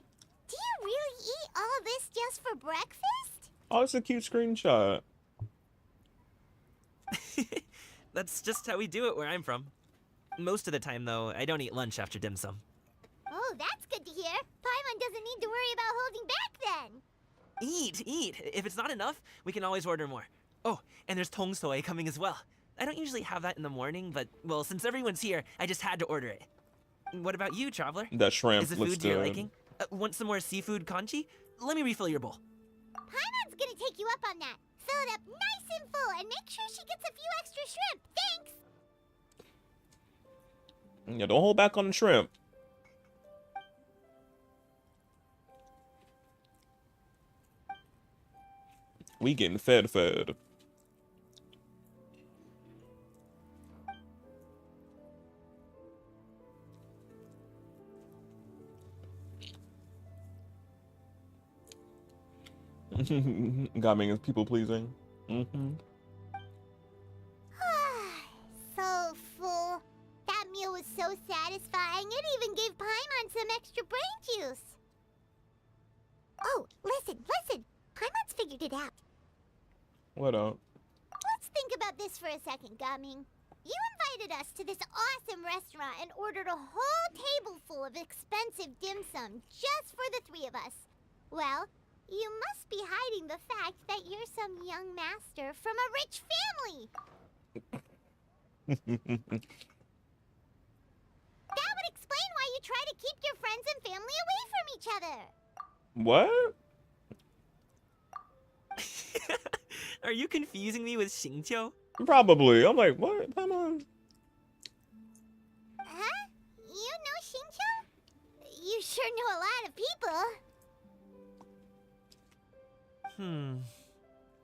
Do you really eat all this just for breakfast? Oh, it's a cute screenshot. That's just how we do it where I'm from. Most of the time, though, I don't eat lunch after dim sum. Oh, that's good to hear. Paimon doesn't need to worry about holding back then. Eat, eat. If it's not enough, we can always order more. Oh, and there's tong soy coming as well. I don't usually have that in the morning, but, well, since everyone's here, I just had to order it. What about you, Traveler? That shrimp Is the looks food to your good. liking? Want some more seafood kanchi? Let me refill your bowl. Paimon's gonna take you up on that. Fill it up nice and full and make sure she gets a few extra shrimp. Thanks! Yeah, don't hold back on the shrimp. We getting fed. Gaming is people pleasing. So full. That meal was so satisfying, it even gave Paimon some extra brain juice. Oh, listen. Paimon's figured it out. What up? Let's think about this for a second, Gaming. You invited us to this awesome restaurant and ordered a whole table full of expensive dim sum just for the three of us. Well, you must be hiding the fact that you're some young master from a rich family. That would explain why you try to keep your friends and family away from each other. What? Are you confusing me with Xingqiu? Probably. I'm like, what? Come on. Huh? You know Xingqiu? You sure know a lot of people.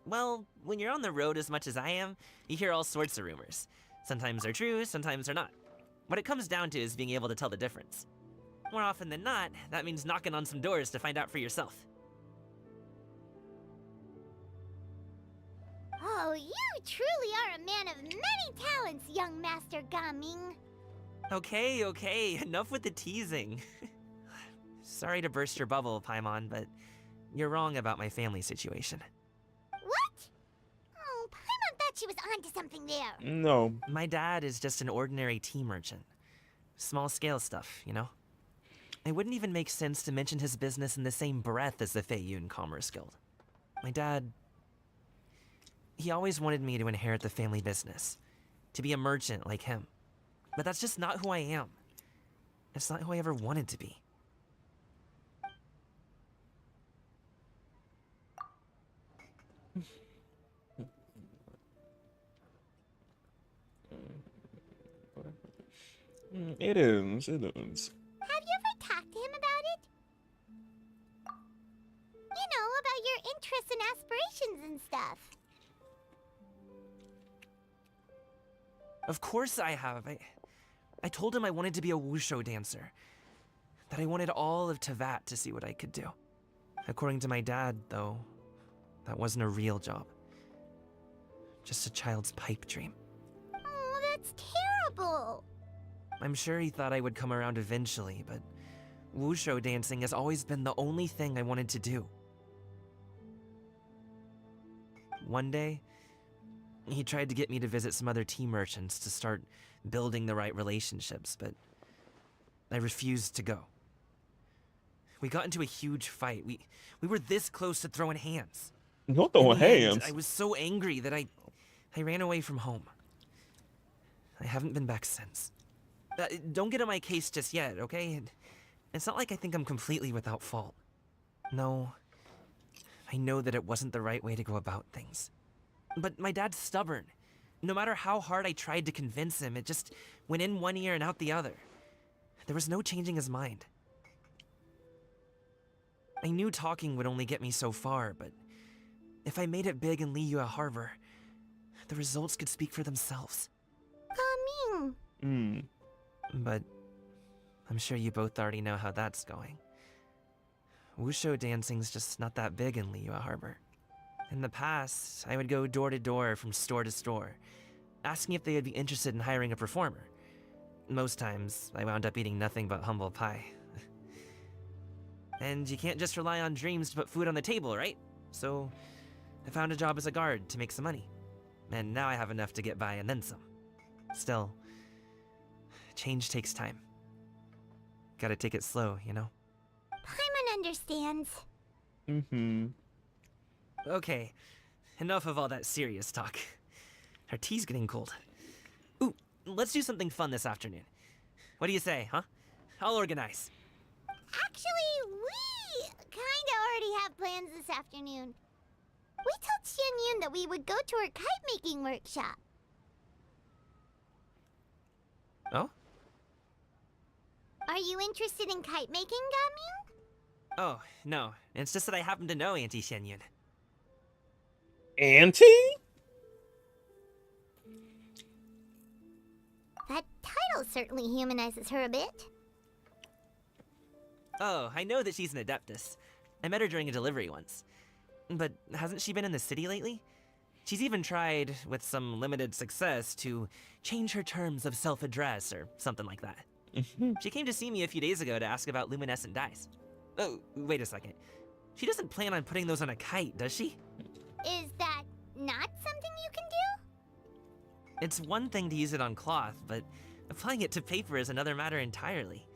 Well, when you're on the road as much as I am, you hear all sorts of rumors. Sometimes they're true, sometimes they're not. What it comes down to is being able to tell the difference. More often than not, that means knocking on some doors to find out for yourself. Oh, you truly are a man of many talents, young Master Gaming. Okay, enough with the teasing. Sorry to burst your bubble, Paimon, but you're wrong about my family situation. What? Oh, Paimon thought she was onto something there. No. My dad is just an ordinary tea merchant. Small scale stuff, you know? It wouldn't even make sense to mention his business in the same breath as the Feiyun Commerce Guild. My dad, he always wanted me to inherit the family business, to be a merchant like him. But that's just not who I am. It's not who I ever wanted to be. It is. Have you ever talked to him about it? You know, about your interests and aspirations and stuff. Of course I have. I told him I wanted to be a wushu dancer. That I wanted all of Tevat to see what I could do. According to my dad, though, that wasn't a real job. Just a child's pipe dream. Oh, that's terrible. I'm sure he thought I would come around eventually, but wushu dancing has always been the only thing I wanted to do. One day, he tried to get me to visit some other tea merchants to start building the right relationships, but I refused to go. We got into a huge fight. We were this close to throwing hands. Not throwing hands. I was so angry that I ran away from home. I haven't been back since. Don't get on my case just yet, okay? It's not like I think I'm completely without fault. No, I know that it wasn't the right way to go about things. But my dad's stubborn. No matter how hard I tried to convince him, it just went in one ear and out the other. There was no changing his mind. I knew talking would only get me so far, but if I made it big in Liyue Harbor, the results could speak for themselves. Gaming. But I'm sure you both already know how that's going. Wushu dancing's just not that big in Liyue Harbor. In the past, I would go door to door from store to store, asking if they would be interested in hiring a performer. Most times, I wound up eating nothing but humble pie. And you can't just rely on dreams to put food on the table, right? So, I found a job as a guard to make some money. And now I have enough to get by and then some. Still, change takes time. Gotta take it slow, you know? Paimon understands. Okay, enough of all that serious talk. Our tea's getting cold. Ooh, let's do something fun this afternoon. What do you say, huh? I'll organize. Actually, we kinda already have plans this afternoon. We told Xianyun that we would go to her kite-making workshop. Oh? Are you interested in kite-making, Gaming? Oh, no. It's just that I happen to know Auntie Xianyun. Auntie? That title certainly humanizes her a bit. Oh, I know that she's an Adeptus. I met her during a delivery once. But hasn't she been in the city lately? She's even tried, with some limited success, to change her terms of self-address or something like that. She came to see me a few days ago to ask about luminescent dyes. Oh, wait a second. She doesn't plan on putting those on a kite, does she? Is that not something you can do? It's one thing to use it on cloth, but applying it to paper is another matter entirely.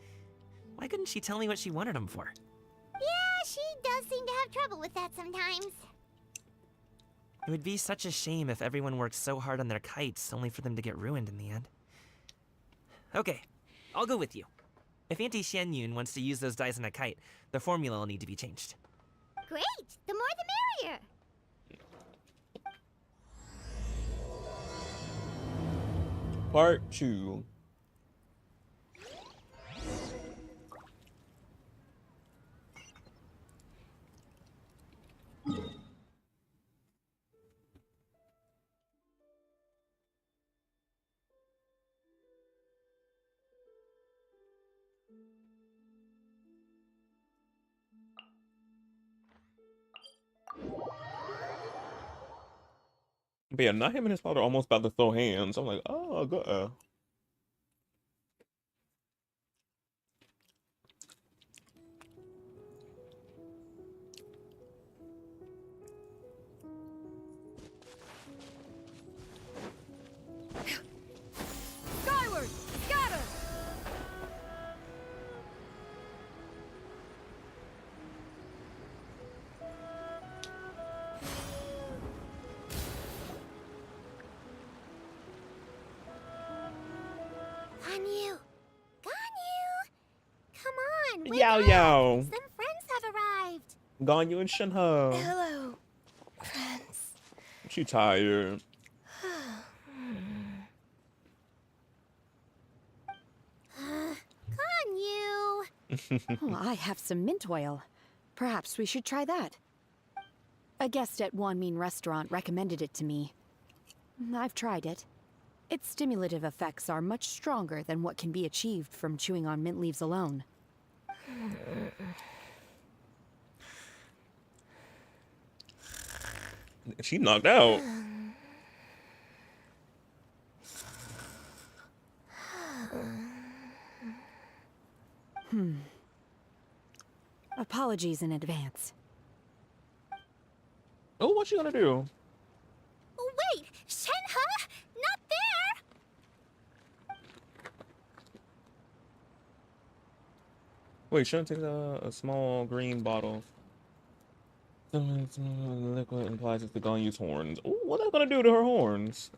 Why couldn't she tell me what she wanted them for? Yeah, she does seem to have trouble with that sometimes. It would be such a shame if everyone worked so hard on their kites only for them to get ruined in the end. Okay, I'll go with you. If Auntie Xianyun wants to use those dyes on a kite, the formula will need to be changed. Great! The more the merrier! Part 2. But yeah, not him and his father almost about to throw hands. I'm like, oh, good. Skyward! Scatter! Ganyu! Ganyu! Come on, wake Yow up! yow. Some friends have arrived. Ganyu and Shinho. Hello, friends. She tired. Ganyu! Oh, I have some mint oil. Perhaps we should try that. A guest at Wanmin Restaurant recommended it to me. I've tried it. Its stimulative effects are much stronger than what can be achieved from chewing on mint leaves alone. She knocked out. Apologies in advance. Oh, what's she gonna do? Wait! Shenhe! Not there! Wait, shouldn't take a small green bottle. The liquid implies it's the Ganyu's horns. Ooh, what's that gonna do to her horns?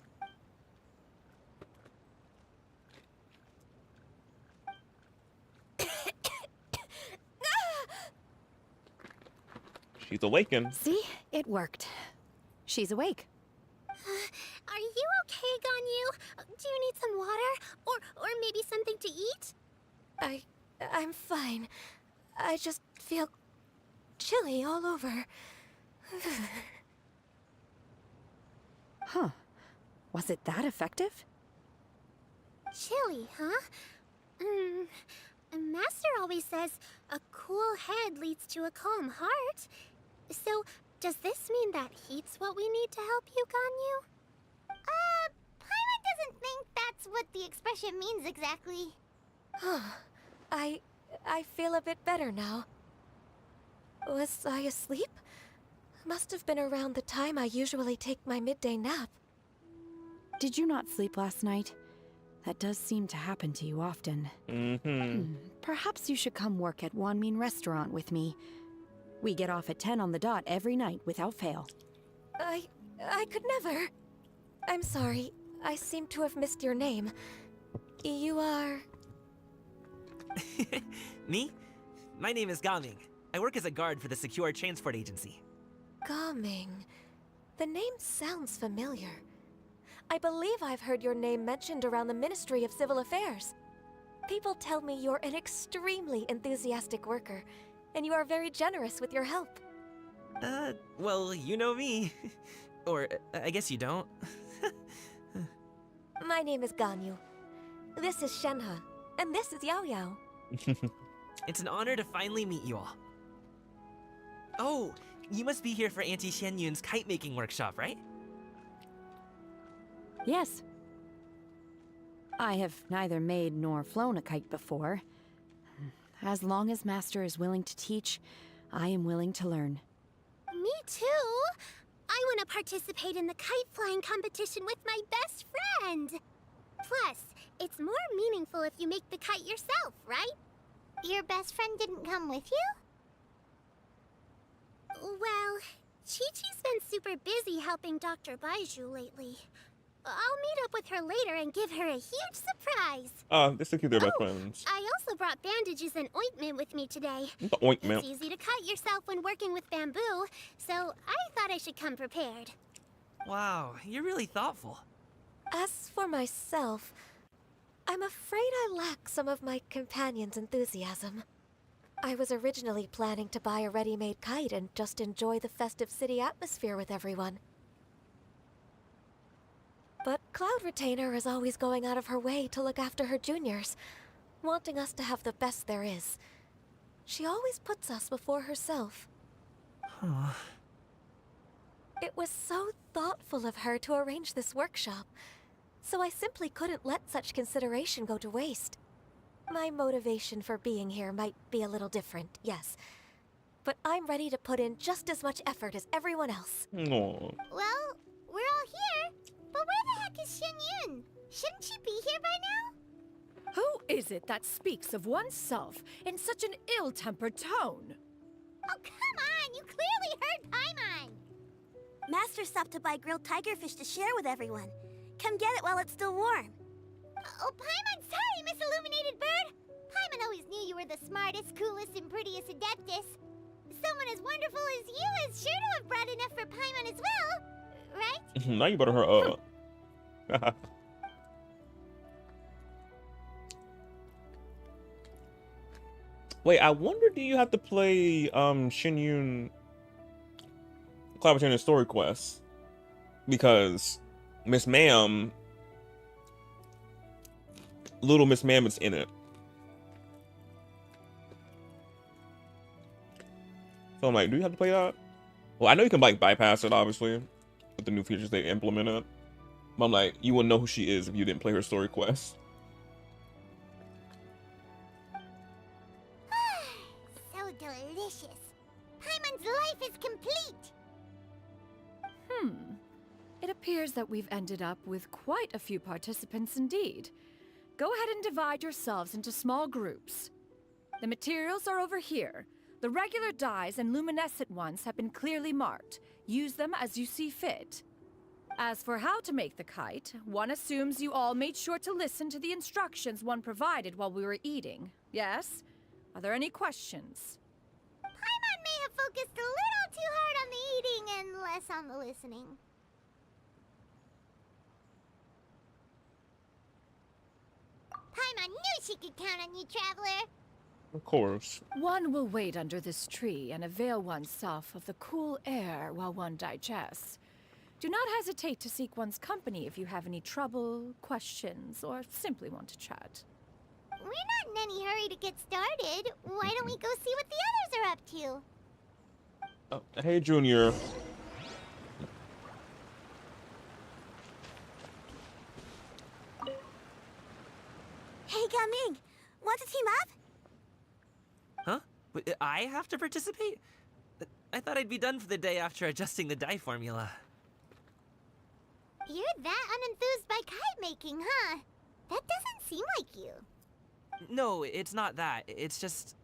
She's awakened. See? It worked. She's awake. Are you okay, Ganyu? Do you need some water? Or maybe something to eat? I'm fine. I just feel chilly all over. Huh. Was it that effective? Chilly, huh? Master always says a cool head leads to a calm heart. So, does this mean that heat's what we need to help you, Ganyu? Paimon doesn't think that's what the expression means exactly. I feel a bit better now. Was I asleep? Must have been around the time I usually take my midday nap. Did you not sleep last night? That does seem to happen to you often. Perhaps you should come work at Wanmin Restaurant with me. We get off at 10 on the dot every night without fail. I could never. I'm sorry. I seem to have missed your name. You are... Me? My name is Gaming. I work as a guard for the Secure Transport Agency. Gaming. The name sounds familiar. I believe I've heard your name mentioned around the Ministry of Civil Affairs. People tell me you're an extremely enthusiastic worker, and you are very generous with your help. Well, you know me. Or, I guess you don't. My name is Ganyu. This is Shenhe, and this is Yao Yao. It's an honor to finally meet you all. Oh, you must be here for Auntie Xianyun's kite-making workshop, right? Yes. I have neither made nor flown a kite before. As long as Master is willing to teach, I am willing to learn. Me too! I want to participate in the kite flying competition with my best friend! Plus, it's more meaningful if you make the kite yourself, right? Your best friend didn't come with you? Well, Chi-Chi's been super busy helping Dr. Baiju lately. I'll meet up with her later and give her a huge surprise. They still keep their best friends. I also brought bandages and ointment with me today. The ointment. It's easy to cut yourself when working with bamboo, so I thought I should come prepared. Wow, you're really thoughtful. As for myself, I'm afraid I lack some of my companion's enthusiasm. I was originally planning to buy a ready-made kite and just enjoy the festive city atmosphere with everyone. But Cloud Retainer is always going out of her way to look after her juniors, wanting us to have the best there is. She always puts us before herself. Huh. It was so thoughtful of her to arrange this workshop, so I simply couldn't let such consideration go to waste. My motivation for being here might be a little different, yes, but I'm ready to put in just as much effort as everyone else. Aww. Well, we're all here, but where the heck is Xianyun? Shouldn't she be here by now? Who is it that speaks of oneself in such an ill-tempered tone? Oh, come on! You clearly heard Paimon! Master stopped to buy grilled tigerfish to share with everyone. Come get it while it's still warm. Oh, Paimon, sorry, Miss Illuminated Bird! Paimon always knew you were the smartest, coolest, and prettiest Adeptus. Someone as wonderful as you is sure to have brought enough for Paimon as well, right? Now you better her up. Wait, I wonder, do you have to play Xianyun Cloud Retainer story quest? Because Miss Ma'am, little Miss Ma'am is in it. So I'm like, do you have to play that? Well, I know you can like bypass it, obviously, with the new features they implemented. But I'm like, you wouldn't know who she is if you didn't play her story quest. So delicious. Paimon's life is complete. It appears that we've ended up with quite a few participants indeed. Go ahead and divide yourselves into small groups. The materials are over here. The regular dyes and luminescent ones have been clearly marked. Use them as you see fit. As for how to make the kite, one assumes you all made sure to listen to the instructions one provided while we were eating. Yes? Are there any questions? Paimon may have focused a little too hard on the eating and less on the listening. Paimon knew she could count on you, Traveler. Of course. One will wait under this tree and avail oneself of the cool air while one digests. Do not hesitate to seek one's company if you have any trouble, questions, or simply want to chat. We're not in any hurry to get started. Why don't we go see what the others are up to? Oh, hey, Junior. Hey, Gaming, want to team up? Huh? But I have to participate? I thought I'd be done for the day after adjusting the dye formula. You're that unenthused by kite making, huh? That doesn't seem like you. No, it's not that. It's just...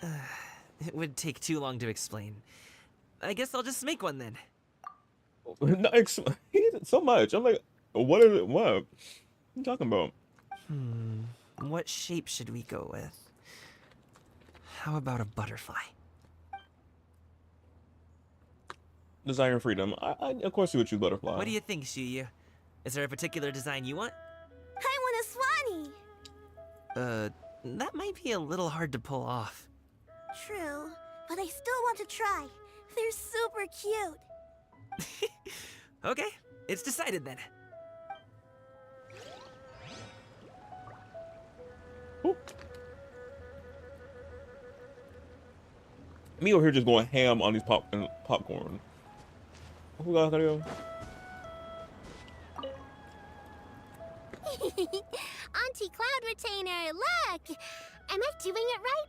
it would take too long to explain. I guess I'll just make one then. No, so much. I'm like, what is it? What? What are you talking about? What shape should we go with? How about a butterfly? Desire and freedom. I of course you would choose butterfly. What do you think, Shuyu? Is there a particular design you want? I want a swanee. That might be a little hard to pull off. True, but I still want to try. They're super cute. Okay, it's decided then. Me over here just going ham on these popcorn. Who got that? Auntie Cloud Retainer, look! Am I doing it right?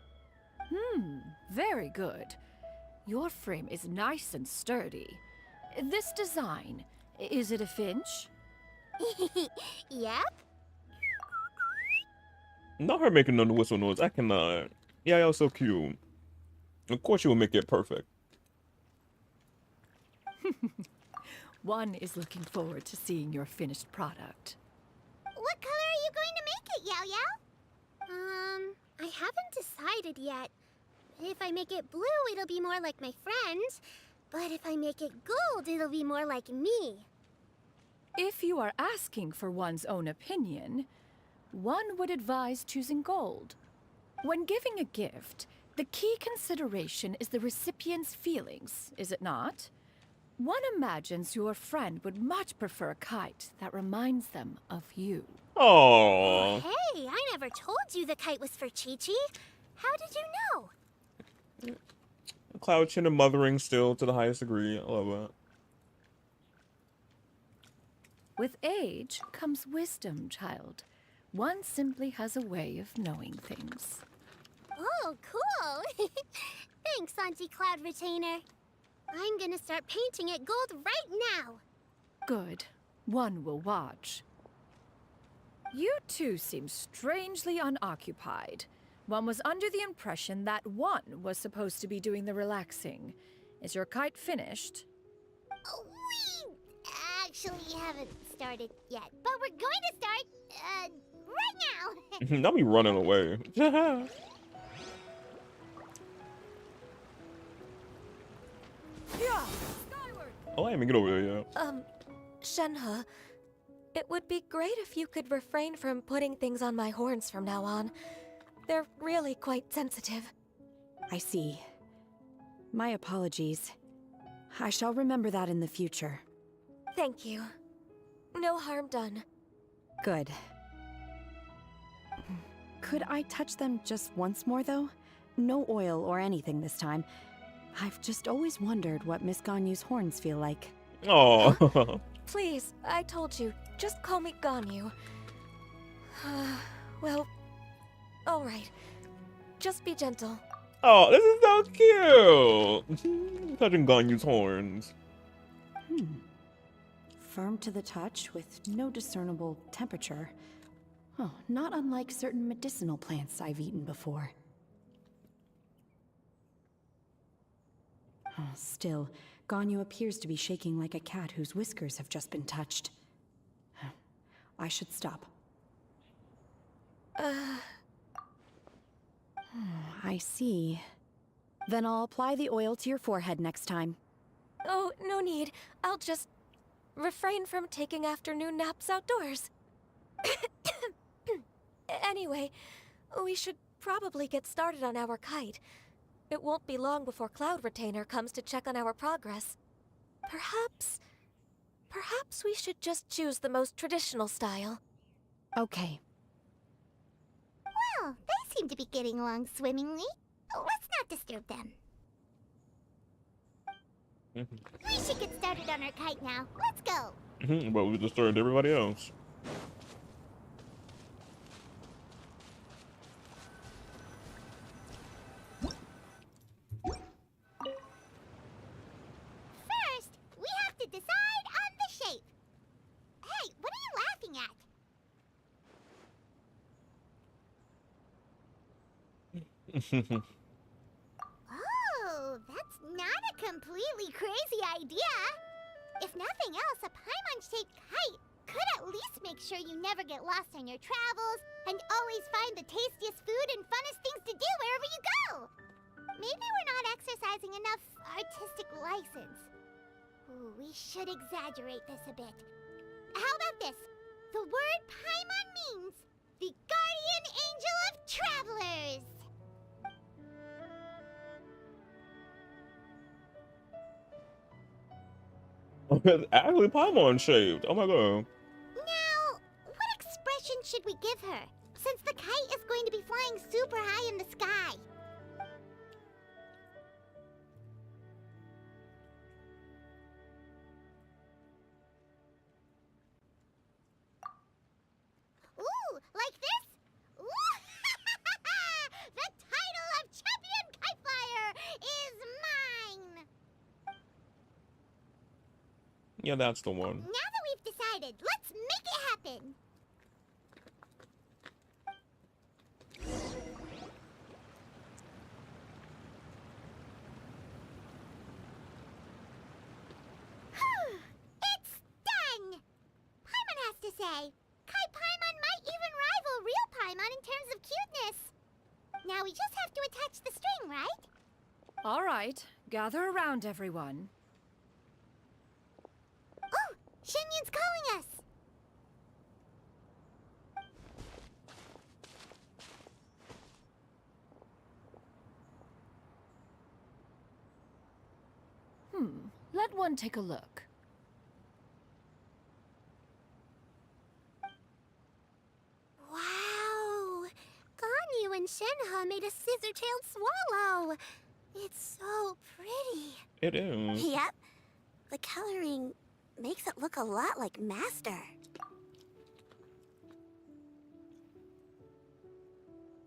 Very good. Your frame is nice and sturdy. This design, is it a finch? Yep. Not her making no whistle noise. I cannot. Yeah, y'all so cute. Of course you will make it perfect. One is looking forward to seeing your finished product. What color are you going to make it, Yao Yao? I haven't decided yet. If I make it blue, it'll be more like my friends. But if I make it gold, it'll be more like me. If you are asking for one's own opinion, one would advise choosing gold. When giving a gift, the key consideration is the recipient's feelings, is it not? One imagines your friend would much prefer a kite that reminds them of you. Oh. Hey, I never told you the kite was for Chi-Chi. How did you know? Cloud chin and mothering still to the highest degree. I love that. With age comes wisdom, child. One simply has a way of knowing things. Oh, cool. Thanks, Auntie Cloud Retainer. I'm gonna start painting it gold right now. Good. One will watch. You two seem strangely unoccupied. One was under the impression that one was supposed to be doing the relaxing. Is your kite finished? We actually haven't started yet, but we're going to start, right now. Not me running away. Oh, I didn't even get over there yet. Shenhe, it would be great if you could refrain from putting things on my horns from now on. They're really quite sensitive. I see. My apologies. I shall remember that in the future. Thank you. No harm done. Good. Could I touch them just once more, though? No oil or anything this time. I've just always wondered what Miss Ganyu's horns feel like. Oh. Please, I told you. Just call me Ganyu. Well, all right. Just be gentle. Oh, this is so cute. Touching Ganyu's horns. Firm to the touch with no discernible temperature. Oh, not unlike certain medicinal plants I've eaten before. Oh, still, Ganyu appears to be shaking like a cat whose whiskers have just been touched. I should stop. I see. Then I'll apply the oil to your forehead next time. Oh, no need. I'll just refrain from taking afternoon naps outdoors. Anyway, we should probably get started on our kite. It won't be long before Cloud Retainer comes to check on our progress. Perhaps we should just choose the most traditional style. Okay. Well, they seem to be getting along swimmingly. Let's not disturb them. We should get started on our kite now. Let's go. But we disturbed everybody else. First, we have to decide on the shape. Hey, what are you laughing at? Oh, that's not a completely crazy idea. If nothing else, a Paimon-shaped kite could at least make sure you never get lost on your travels and always find the tastiest food and funnest things to do wherever you go. Maybe we're not exercising enough artistic license. Ooh, we should exaggerate this a bit. How about this? The word Paimon means the guardian angel of travelers. It's actually Paimon shaped. Oh my god. Now, what expression should we give her? Since the kite is going to be flying super high in the sky. Ooh, like this? Ooh! The title of Champion Kite Flyer is mine! Yeah, that's the one. Now that we've decided, let's make it happen! It's done! Paimon has to say, Kite Paimon might even rival real Paimon in terms of cuteness. Now we just have to attach the string, right? All right, gather around, everyone. Oh, Shenyun's calling us! Let one take a look. Wow! Ganyu and Shenhe made a scissor-tailed swallow! It's so pretty. It is. Yep. The coloring makes it look a lot like Master.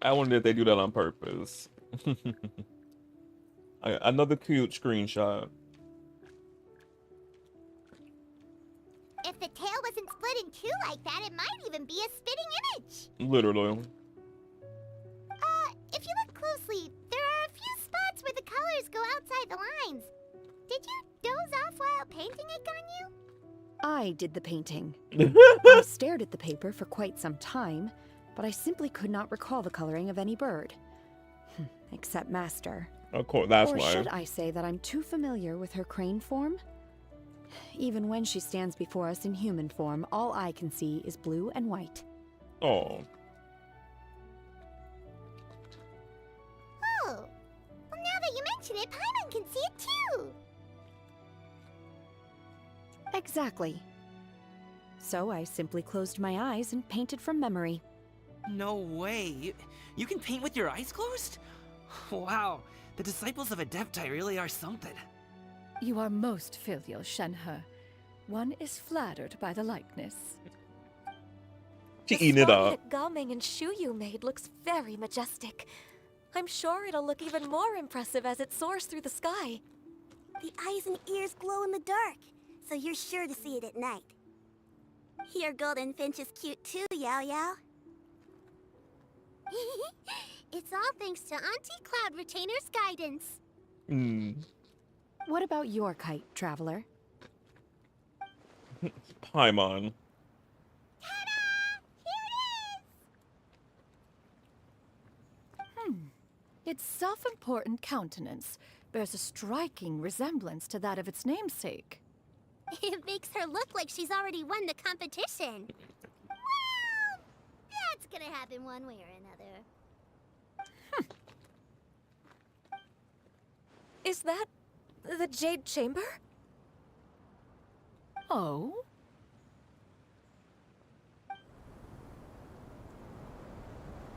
I wonder if they do that on purpose. Another cute screenshot. If the tail wasn't split in two like that, it might even be a spitting image. Literally. If you look closely, there are a few spots where the colors go outside the lines. Did you doze off while painting it, Ganyu? I did the painting. I stared at the paper for quite some time, but I simply could not recall the coloring of any bird. Except Master. Of course, that's or why. Or should I say that I'm too familiar with her crane form? Even when she stands before us in human form, all I can see is blue and white. Oh. Oh. Well, now that you mention it, Paimon can see it too. Exactly. So I simply closed my eyes and painted from memory. No way. You can paint with your eyes closed? Wow. The disciples of Adepti really are something. You are most filial, Shenhe. One is flattered by the likeness. She eating it up. The Gaming and shoe you made looks very majestic. I'm sure it'll look even more impressive as it soars through the sky. The eyes and ears glow in the dark, so you're sure to see it at night. Your golden finch is cute too, Yao Yao. It's all thanks to Auntie Cloud Retainer's guidance. What about your kite, Traveler? Paimon. Its self-important countenance bears a striking resemblance to that of its namesake. It makes her look like she's already won the competition. Well, that's gonna happen one way or another. Is that the Jade Chamber? Oh?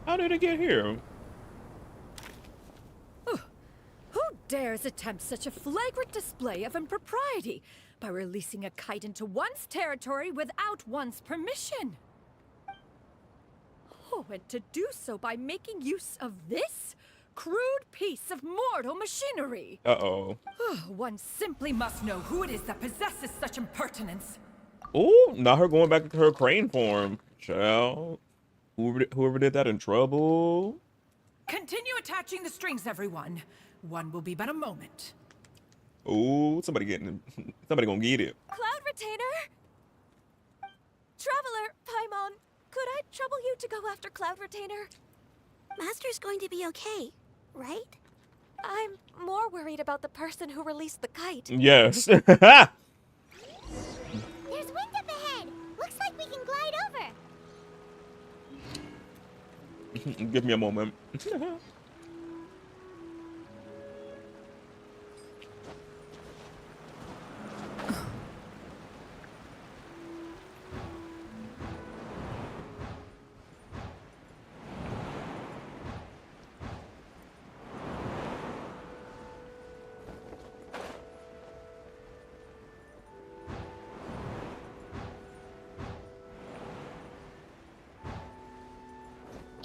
How did it get here? Who dares attempt such a flagrant display of impropriety by releasing a kite into one's territory without one's permission? Oh, and to do so by making use of this crude piece of mortal machinery. Uh-oh. One simply must know who it is that possesses such impertinence. Oh, not her going back to her crane form. Child. Whoever did that in trouble. Continue attaching the strings, everyone. One will be but a moment. Oh, somebody gonna get it. Cloud Retainer! Traveler, Paimon, could I trouble you to go after Cloud Retainer? Master's going to be okay, right? I'm more worried about the person who released the kite. Yes. There's wind up ahead. Looks like we can glide over. Give me a moment.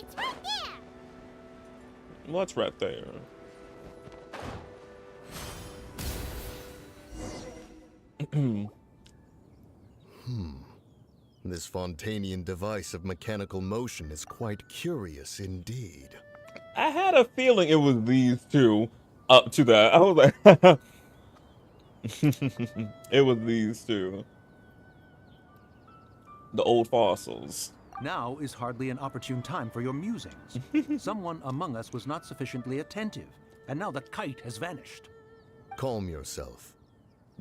It's right there. What's right there? This Fontanian device of mechanical motion is quite curious indeed. I had a feeling it was these two up to that. I was like, it was these two. The old fossils. Now is hardly an opportune time for your musings. Someone among us was not sufficiently attentive, and now the kite has vanished. Calm yourself.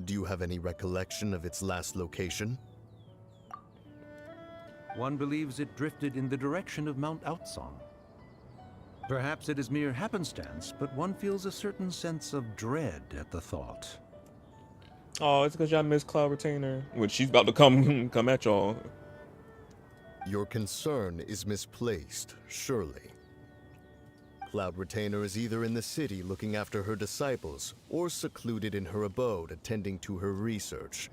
Do you have any recollection of its last location? One believes it drifted in the direction of Mount Outsong. Perhaps it is mere happenstance, but one feels a certain sense of dread at the thought. Oh, it's because y'all miss Cloud Retainer. When she's about to come at y'all. Your concern is misplaced, surely. Cloud Retainer is either in the city looking after her disciples, or secluded in her abode attending to her research.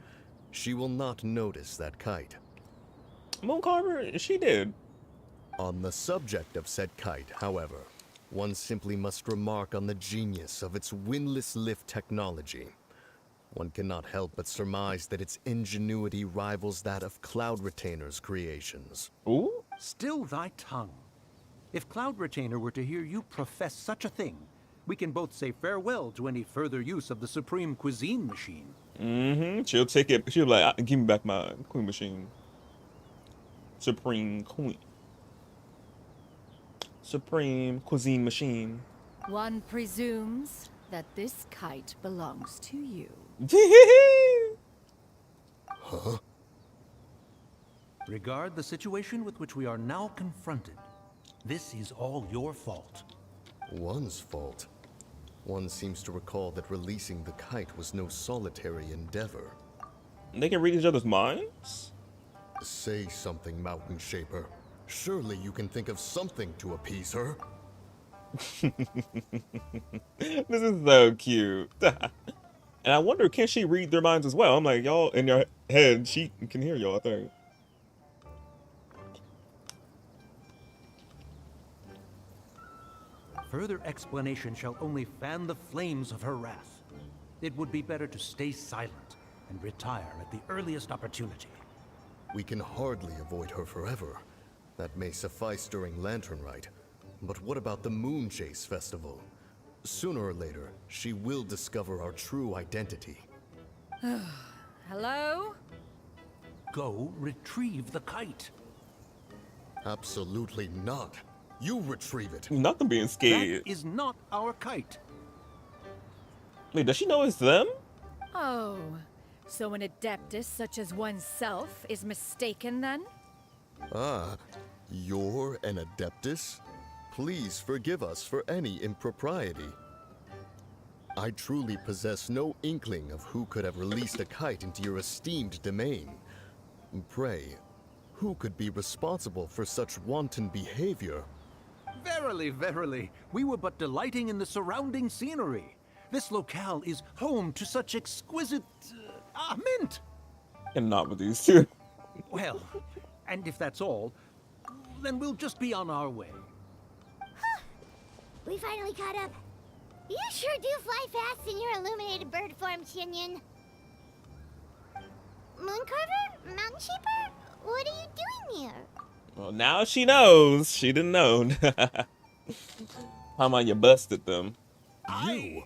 She will not notice that kite. Moon Carver, she did. On the subject of said kite, however, one simply must remark on the genius of its windless lift technology. One cannot help but surmise that its ingenuity rivals that of Cloud Retainer's creations. Ooh? Still thy tongue. If Cloud Retainer were to hear you profess such a thing, we can both say farewell to any further use of the Supreme Cuisine Machine. Mm-hmm. She'll take it. She'll be like, give me back my Queen Machine. Supreme Cuisine Machine. One presumes that this kite belongs to you. Huh? Regard the situation with which we are now confronted. This is all your fault. One's fault. One seems to recall that releasing the kite was no solitary endeavor. They can read each other's minds? Say something, Mountain Shaper. Surely you can think of something to appease her. This is so cute. And I wonder, can she read their minds as well? I'm like, y'all in your head, she can hear y'all, I think. Further explanation shall only fan the flames of her wrath. It would be better to stay silent and retire at the earliest opportunity. We can hardly avoid her forever. That may suffice during Lantern Rite. But what about the Moon Chase Festival? Sooner or later, she will discover our true identity. Hello? Go retrieve the kite. Absolutely not. You retrieve it. Not them being scared. That is not our kite. Wait, does she know it's them? Oh, so an adeptus such as oneself is mistaken then? Ah, you're an Adeptus? Please forgive us for any impropriety. I truly possess no inkling of who could have released a kite into your esteemed domain. Pray, who could be responsible for such wanton behavior? Verily, verily, we were but delighting in the surrounding scenery. This locale is home to such exquisite mint. And not with these two. Well, and if that's all, then we'll just be on our way. We finally caught up. You sure do fly fast in your illuminated bird form, Xinyan. Mooncarver? Mountain Shaper? What are you doing here? Well, now she knows. She didn't know. How about you busted them? You?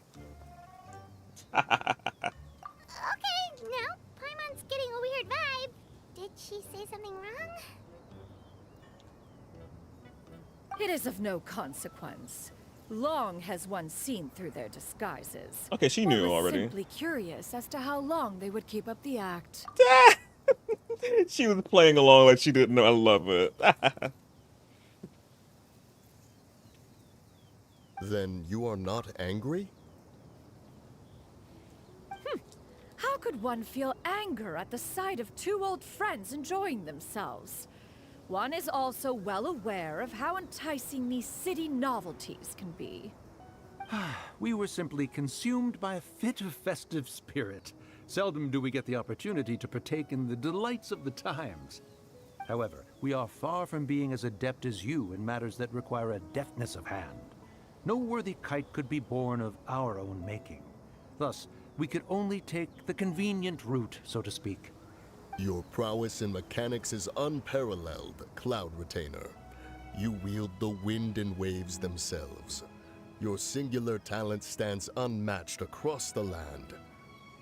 It is of no consequence. Long has one seen through their disguises. Okay, she One knew was already. Simply curious as to how long they would keep up the act. She was playing along like she didn't know. I love it. Then you are not angry? How could one feel anger at the sight of two old friends enjoying themselves? One is also well aware of how enticing these city novelties can be. We were simply consumed by a fit of festive spirit. Seldom do we get the opportunity to partake in the delights of the times. However, we are far from being as adept as you in matters that require a deftness of hand. No worthy kite could be born of our own making. Thus, we could only take the convenient route, so to speak. Your prowess in mechanics is unparalleled, Cloud Retainer. You wield the wind and waves themselves. Your singular talent stands unmatched across the land.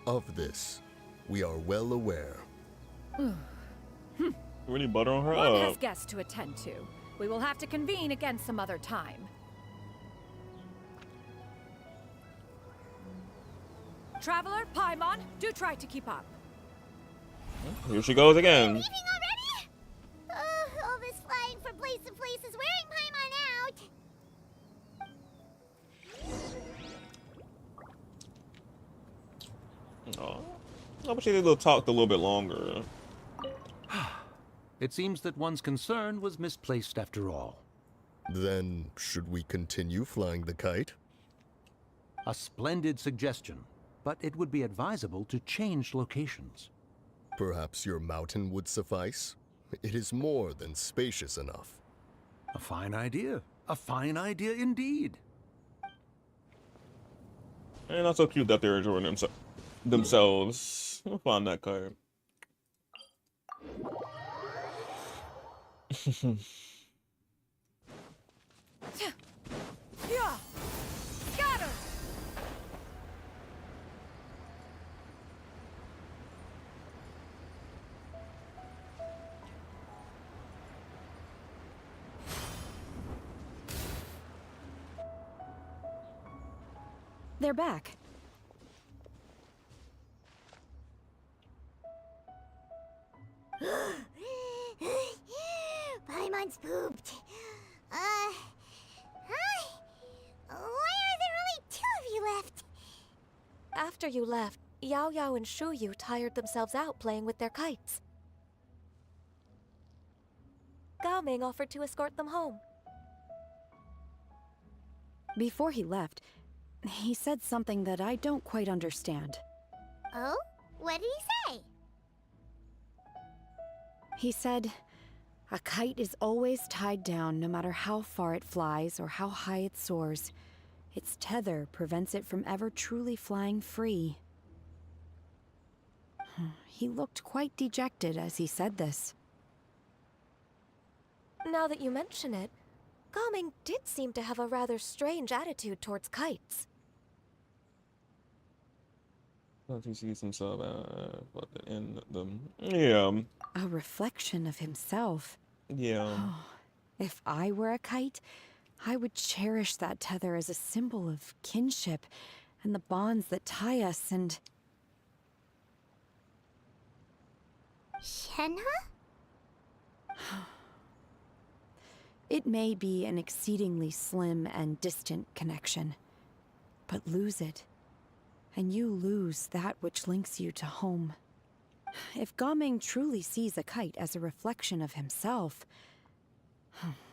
Of this, we are well aware. Really buttering her One up. has guests to attend to. We will have to convene again some other time. Traveler, Paimon, do try to keep up. Here she goes again. Leaving already? All this flying from place to place is wearing Paimon out. Oh, I wish they would talked a little bit longer. It seems that one's concern was misplaced after all. Then, should we continue flying the kite? A splendid suggestion, but it would be advisable to change locations. Perhaps your mountain would suffice? It is more than spacious enough. A fine idea. A fine idea indeed. And not so cute that they're enjoying themselves. I'll find that card. Yeah! Scatter! They're back. Paimon's pooped. Hi. Why are there only two of you left? After you left, Yao Yao and Shuyu tired themselves out playing with their kites. Gao Ming offered to escort them home. Before he left, he said something that I don't quite understand. Oh? What did he say? He said, a kite is always tied down no matter how far it flies or how high it soars. Its tether prevents it from ever truly flying free. He looked quite dejected as he said this. Now that you mention it, Gao Ming did seem to have a rather strange attitude towards kites. He sees himself in them. Yeah. A reflection of himself. Yeah. Oh, if I were a kite, I would cherish that tether as a symbol of kinship and the bonds that tie us and... Shenhe? It may be an exceedingly slim and distant connection, but lose it, and you lose that which links you to home. If Gao Ming truly sees a kite as a reflection of himself,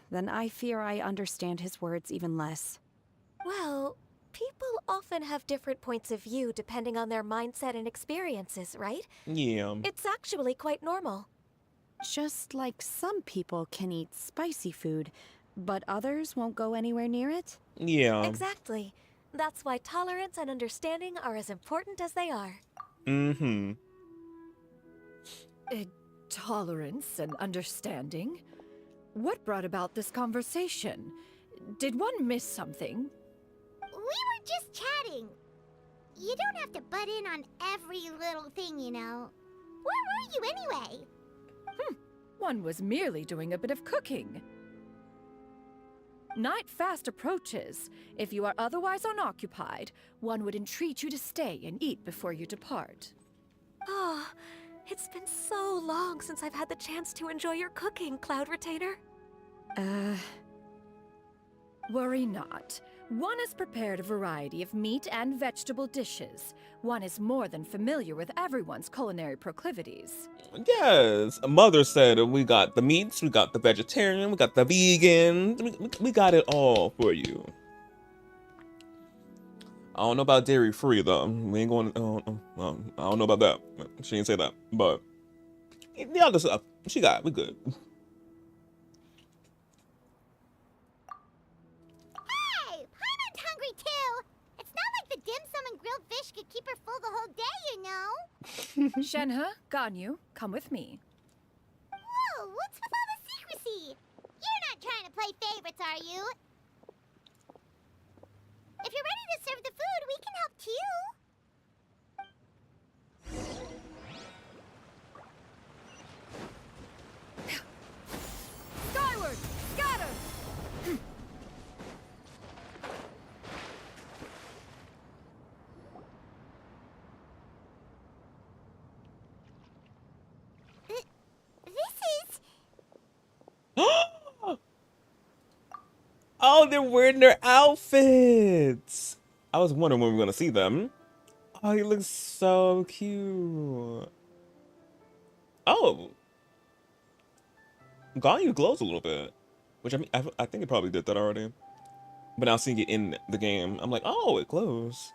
then I fear I understand his words even less. Well, people often have different points of view depending on their mindset and experiences, right? Yeah. It's actually quite normal. Just like some people can eat spicy food, but others won't go anywhere near it? Yeah. Exactly. That's why tolerance and understanding are as important as they are. Mm-hmm. Tolerance and understanding? What brought about this conversation? Did one miss something? We were just chatting. You don't have to butt in on every little thing, you know. Where were you anyway? One was merely doing a bit of cooking. Night fast approaches. If you are otherwise unoccupied, one would entreat you to stay and eat before you depart. Oh, it's been so long since I've had the chance to enjoy your cooking, Cloud Retainer. Worry not. One has prepared a variety of meat and vegetable dishes. One is more than familiar with everyone's culinary proclivities. Yes, Mother said we got the meats, we got the vegetarian, we got the vegan, we got it all for you. I don't know about dairy free though. We ain't going. I don't know about that. She didn't say that, but the other stuff she got, we good. Hey, Paimon's hungry too. It's not like the dim sum and grilled fish could keep her full the whole day, you know. Shenhe, Ganyu, come with me. Whoa, what's with all the secrecy? You're not trying to play favorites, are you? If you're ready to serve the food, we can help too. Skyward! Scatter! This is... Oh, they're wearing their outfits. I was wondering when we were gonna see them. Oh, he looks so cute. Oh, Ganyu glows a little bit, which I mean, I think it probably did that already. But now seeing it in the game, I'm like, oh, it glows.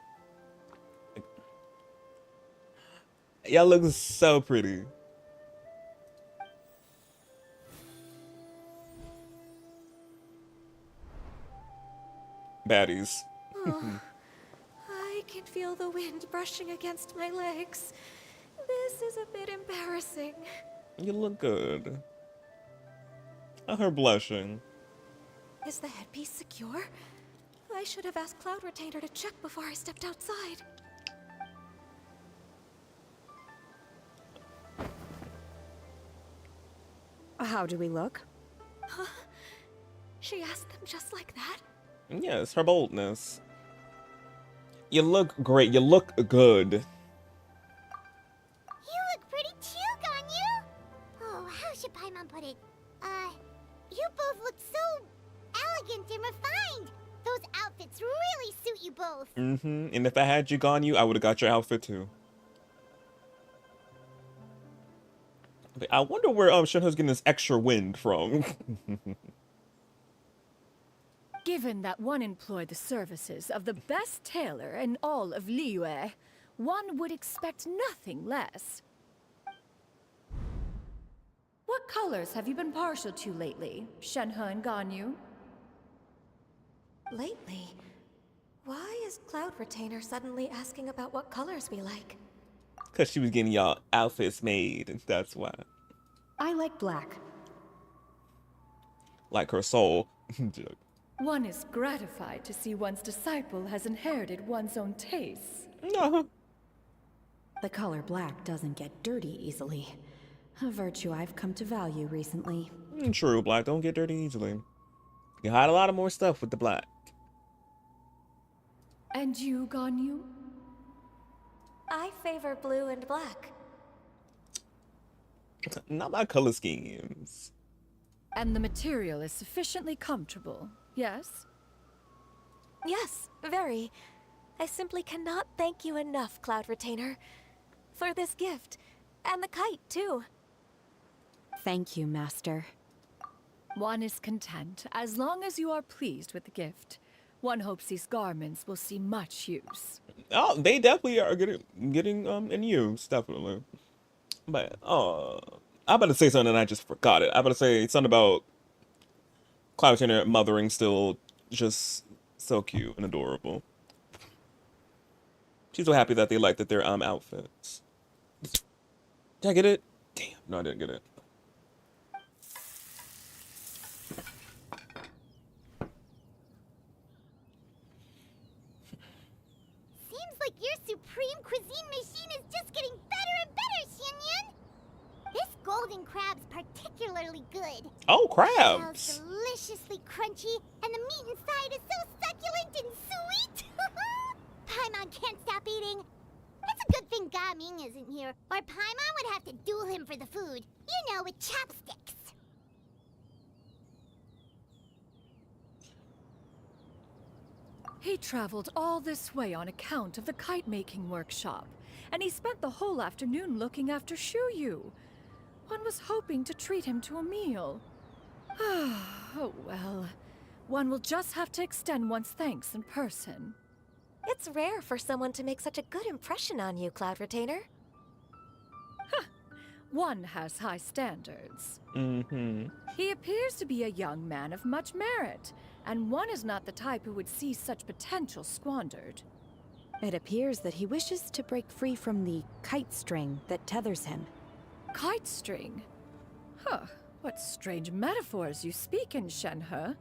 Y'all look so pretty. Baddies. Oh, I can feel the wind brushing against my legs. This is a bit embarrassing. You look good. Her blushing. Is the headpiece secure? I should have asked Cloud Retainer to check before I stepped outside. How do we look? Huh? She asked them just like that? Yes, her boldness. You look great. You look good. You look pretty too, Ganyu. Oh, how should Paimon put it? You both look so elegant and refined. Those outfits really suit you both. Mm-hmm. And if I had you Ganyu, I would have got your outfit too. Okay, I wonder where Shenhe's getting this extra wind from. Given that one employed the services of the best tailor in all of Liyue, one would expect nothing less. What colors have you been partial to lately, Shenhe and Ganyu? Lately? Why is Cloud Retainer suddenly asking about what colors we like? Because she was getting y'all outfits made, and that's why. I like black. Like her soul. One is gratified to see one's disciple has inherited one's own tastes. No. The color black doesn't get dirty easily. A virtue I've come to value recently. True, black don't get dirty easily. You can hide a lot of more stuff with the black. And you, Ganyu? I favor blue and black. Not my color schemes. And the material is sufficiently comfortable, yes? Yes, very. I simply cannot thank you enough, Cloud Retainer, for this gift. And the kite, too. Thank you, Master. One is content, as long as you are pleased with the gift. One hopes these garments will see much use. Oh, they definitely are getting in use, definitely. But I'm about to say something and I just forgot it. I'm about to say something about Cloud Retainer mothering still just so cute and adorable. She's so happy that they liked their outfits. Did I get it? Damn, no, I didn't get it. Seems like your supreme cuisine machine is just getting better and better, Xinyun. This golden crab's particularly good. Oh, crabs! It smells deliciously crunchy, and the Gaming isn't here, or Paimon would have to duel him for the food. You know, with chopsticks. He traveled all this way on account of the kite-making workshop, and he spent the whole afternoon looking after Shuyu. One was hoping to treat him to a meal. Oh well. One will just have to extend one's thanks in person. It's rare for someone to make such a good impression on you, Cloud Retainer. One has high standards. Mm-hmm. He appears to be a young man of much merit, and one is not the type who would see such potential squandered. It appears that he wishes to break free from the kite string that tethers him. Kite string? Huh, what strange metaphors you speak in, Shenhe.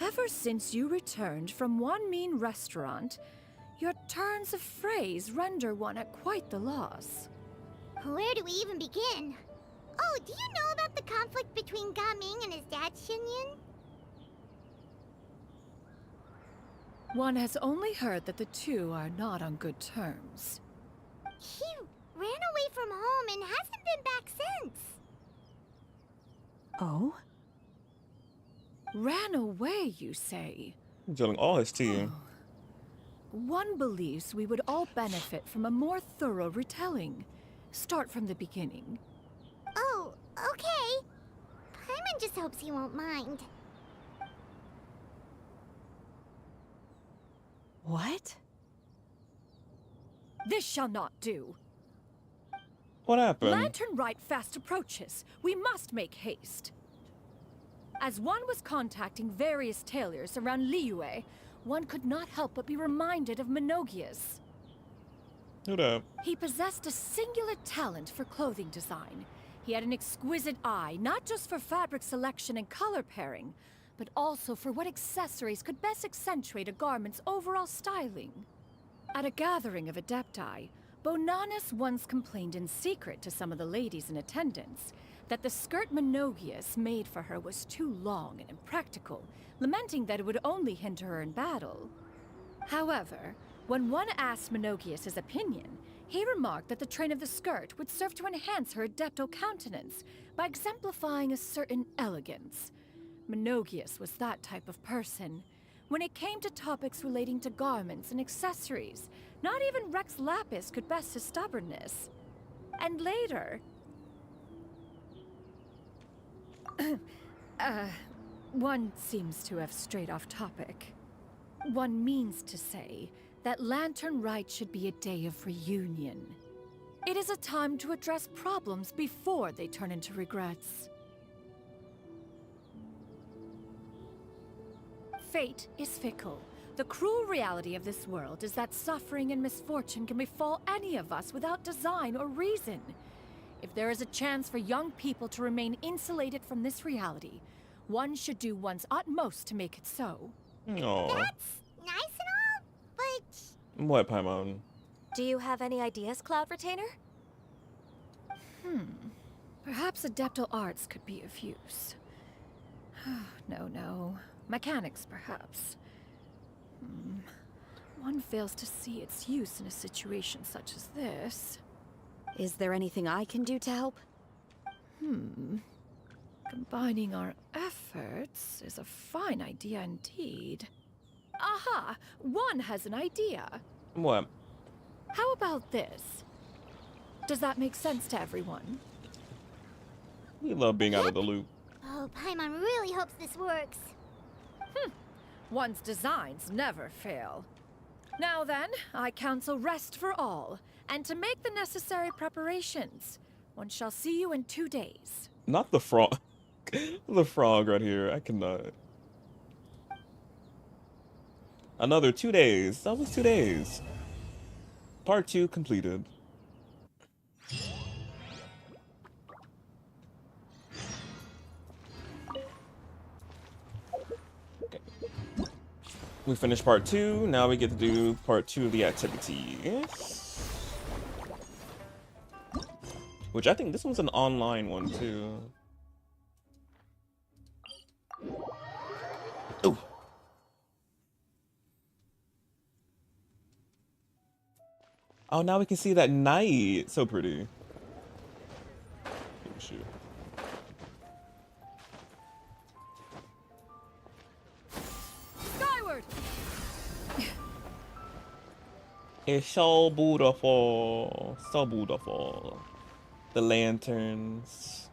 Ever since you returned from one mean restaurant, your turns of phrase render one at quite the loss. Where do we even begin? Oh, do you know about the conflict between Gaming and his dad, Xinyan? One has only heard that the two are not on good terms. He ran away from home and hasn't been back since. Oh? Ran away, you say? He's telling all his team. One believes we would all benefit from a more thorough retelling. Start from the beginning. Oh, okay. Paimon just hopes he won't mind. What? This shall not do. What happened? Lantern Rite fast approaches. We must make haste. As one was contacting various tailors around Liyue, one could not help but be reminded of Menogias. Who that? He possessed a singular talent for clothing design. He had an exquisite eye, not just for fabric selection and color pairing, but also for what accessories could best accentuate a garment's overall styling. At a gathering of Adepti, Bonanis once complained in secret to some of the ladies in attendance that the skirt Menogias made for her was too long and impractical, lamenting that it would only hinder her in battle. However, when one asked Menogias his opinion, he remarked that the train of the skirt would serve to enhance her adeptal countenance by exemplifying a certain elegance. Menogias was that type of person. When it came to topics relating to garments and accessories, not even Rex Lapis could best his stubbornness. And later... one seems to have strayed off topic. One means to say that Lantern Rite should be a day of reunion. It is a time to address problems before they turn into regrets. Fate is fickle. The cruel reality of this world is that suffering and misfortune can befall any of us without design or reason. If there is a chance for young people to remain insulated from this reality, one should do one's utmost to make it so. Aww. That's nice and all, but... What, Paimon? Do you have any ideas, Cloud Retainer? Perhaps adeptal arts could be of use. No. Mechanics, perhaps. One fails to see its use in a situation such as this. Is there anything I can do to help? Combining our efforts is a fine idea indeed. Aha! One has an idea. What? How about this? Does that make sense to everyone? We love being out of the loop. Oh, Paimon really hopes this works. One's designs never fail. Now then, I counsel rest for all, and to make the necessary preparations. One shall see you in 2 days. Not the frog. The frog right here. I cannot. Another 2 days. That was 2 days. Part 2 completed. We finished part 2. Now we get to do part 2 of the activities. Which I think this one's an online one too. Ooh. Oh, now we can see that night. So pretty. Oh, shoot. Skyward! It's so beautiful. So beautiful. The lanterns.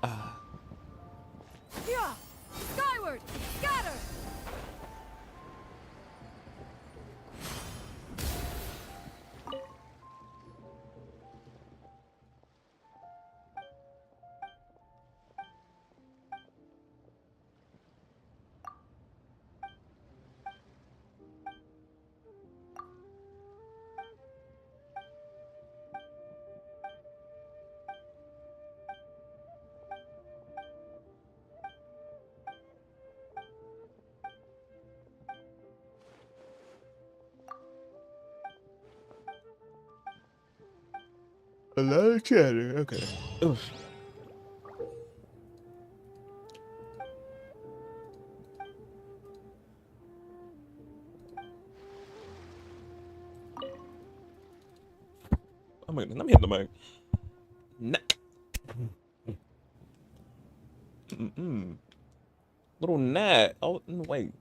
Ah. Yeah! Skyward! Scatter! A lot of chatter. Okay. Oof. Oh my god, let me hit the mic. Little gnat. Oh, wait.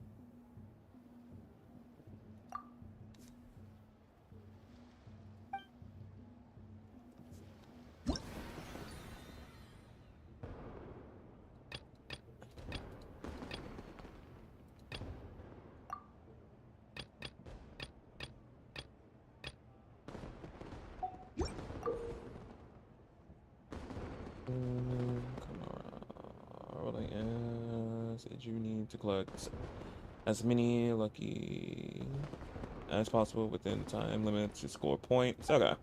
Said you need to collect as many lucky as possible within time limit to score points. Okay.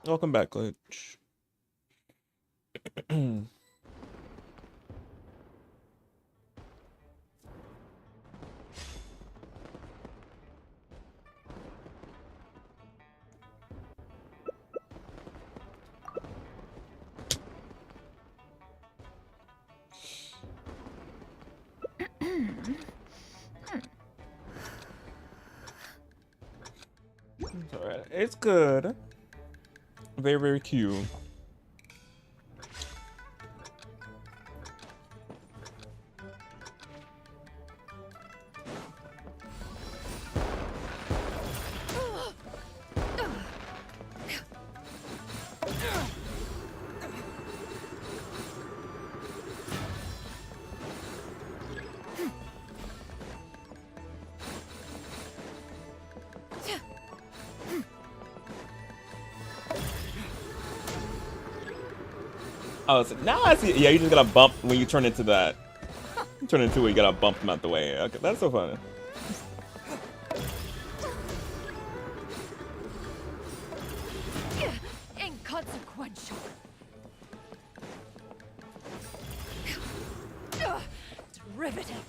Welcome back, Glitch. It's alright. It's good. Very, very cute. Oh, so now I see. Yeah, you just got a bump when you turn into that. You turn into it, you gotta bump them out the way. Okay, that's so funny. Inconsequential. Derivative.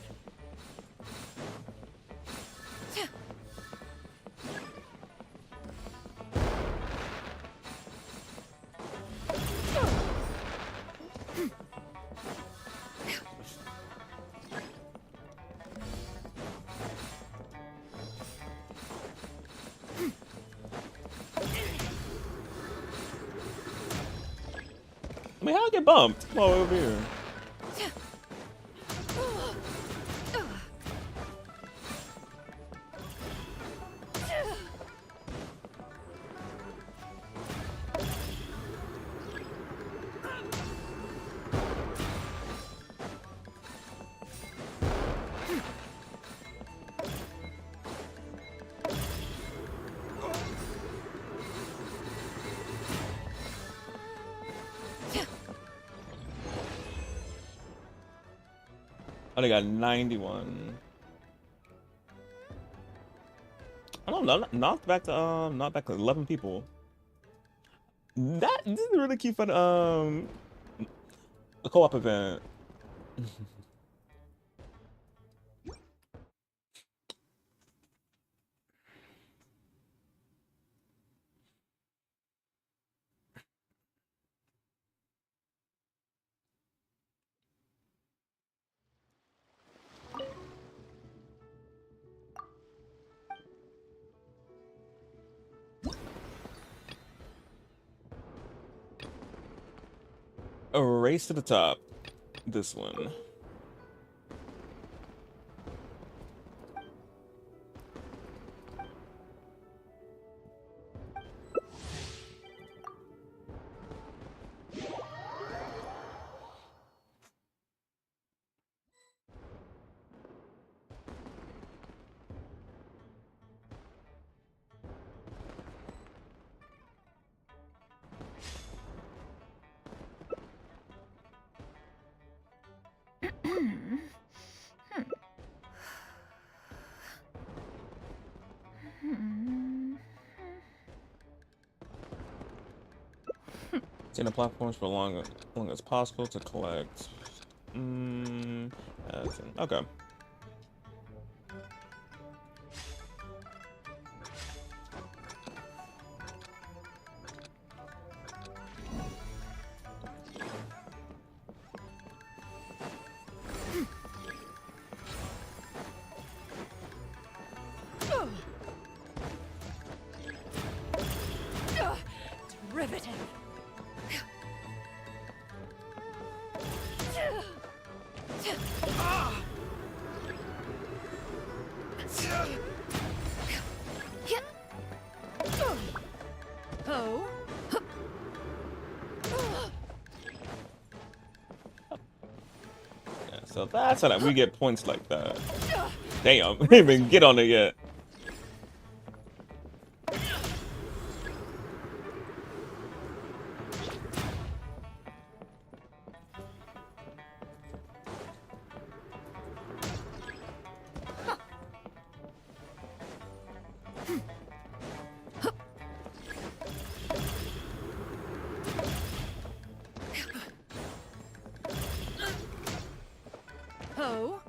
I mean, how I get bumped? Come on over here. Oh, they got 91. I don't know. Knocked back to not back to 11 people. This is a really cute fun a co-op event. a race to the top. This one. Stay on the platforms for long as possible to collect. Okay. Riveting. Oh. Yeah, so that's how we get points like that. Damn, we didn't even get on it yet. Oh.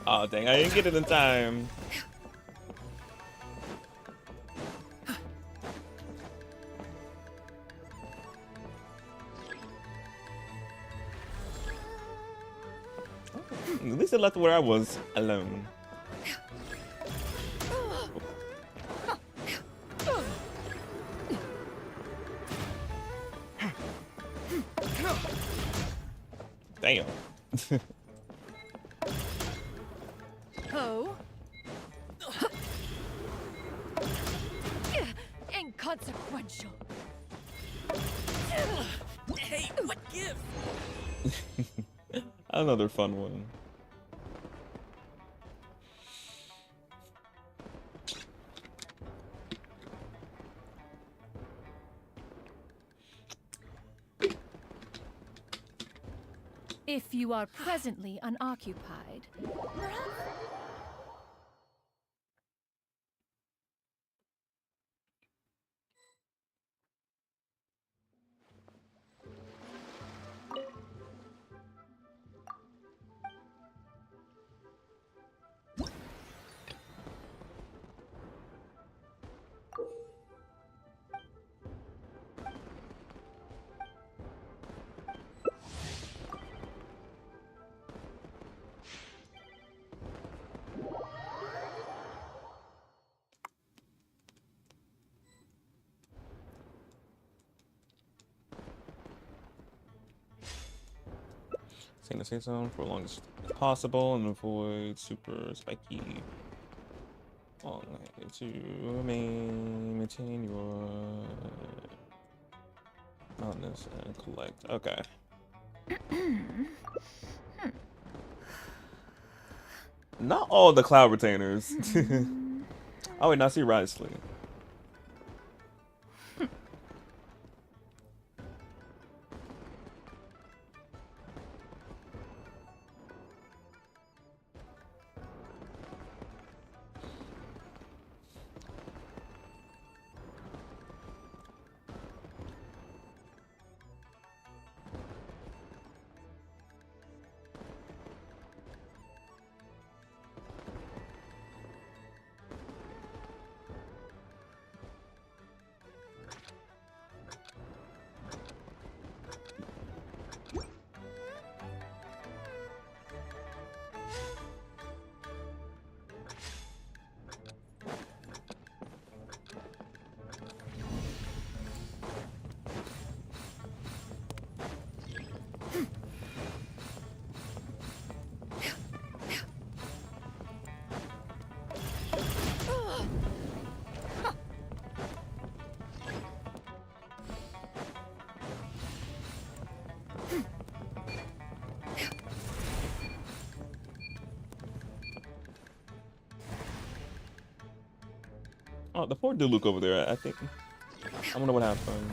Oh dang, I didn't get it in time. At least it left where I was alone. Damn. Oh. Inconsequential. Hey, what gift? Another fun one. If you are presently unoccupied, Stay in the safe zone for as long as possible and avoid super spiky. Long to maintain your mountains and collect. Okay. Not all the cloud retainers. Oh wait, now I see Risley. Oh, the poor Diluc over there. I think. I wonder what happened.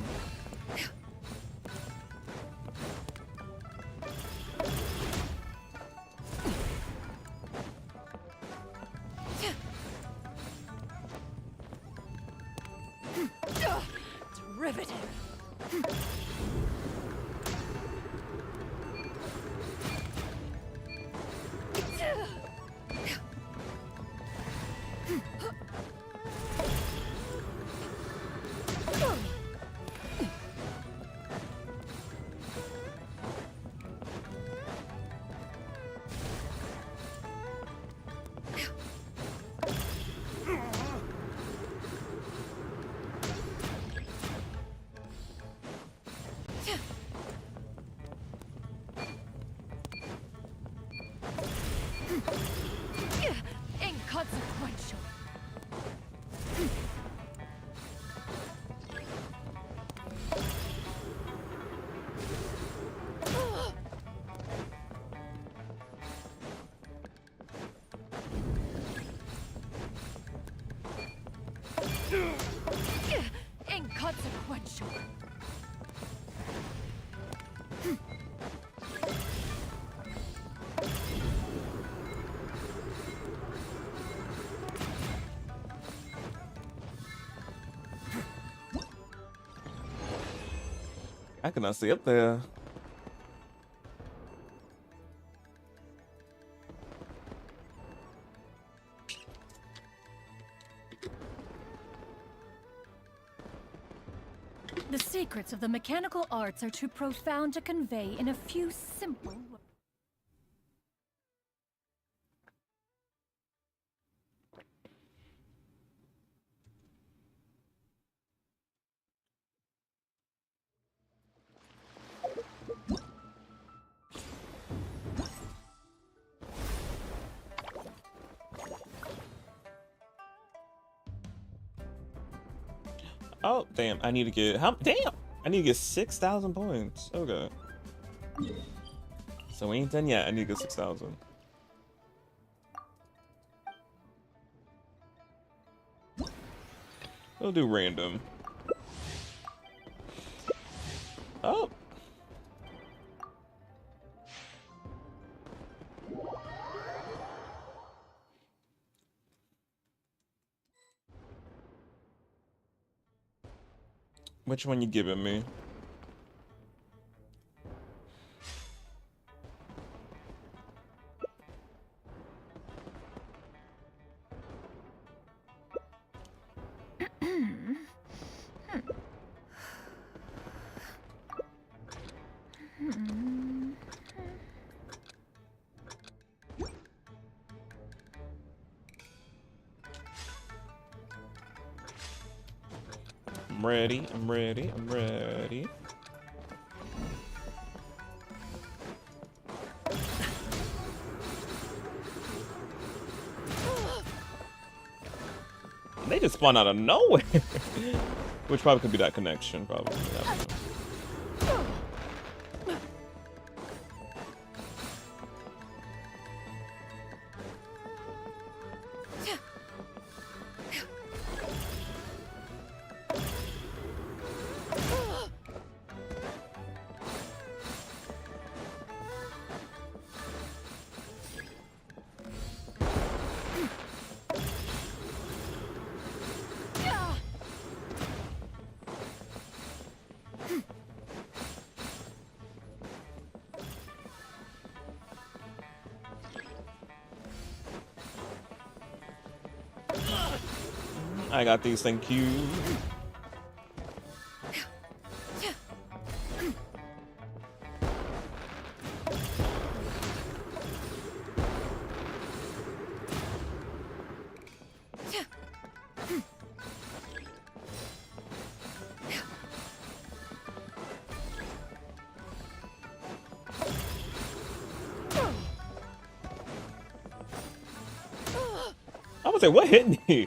Riveting. Inconsequential. Inconsequential. I cannot see up there. The secrets of the mechanical arts are too profound to convey in a few simple words. Oh damn! I need to get how? Damn! I need to get 6,000 points. Okay. So we ain't done yet. I need to get 6,000. We'll do random. Oh. Which one you giving me? I'm ready, I'm ready, I'm ready. They just spawn out of nowhere. Which probably could be that connection, probably. I got these, thank you. I was like, what hit me?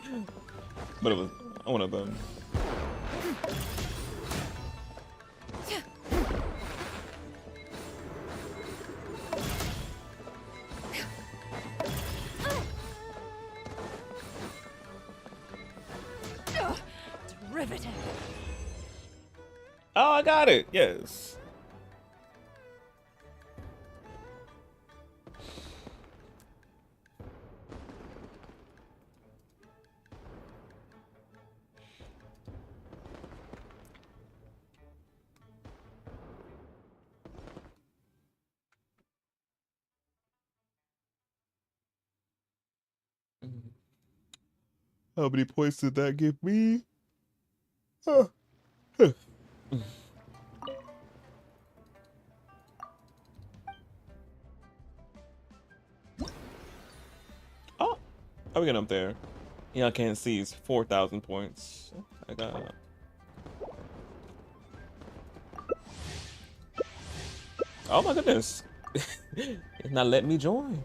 But it was one of them. riveting. Oh, I got it. Yes. How many points did that give me? Oh, how we getting up there? Yeah, I can't see. It's 4,000 points. I got. Oh my goodness! It's not letting me join.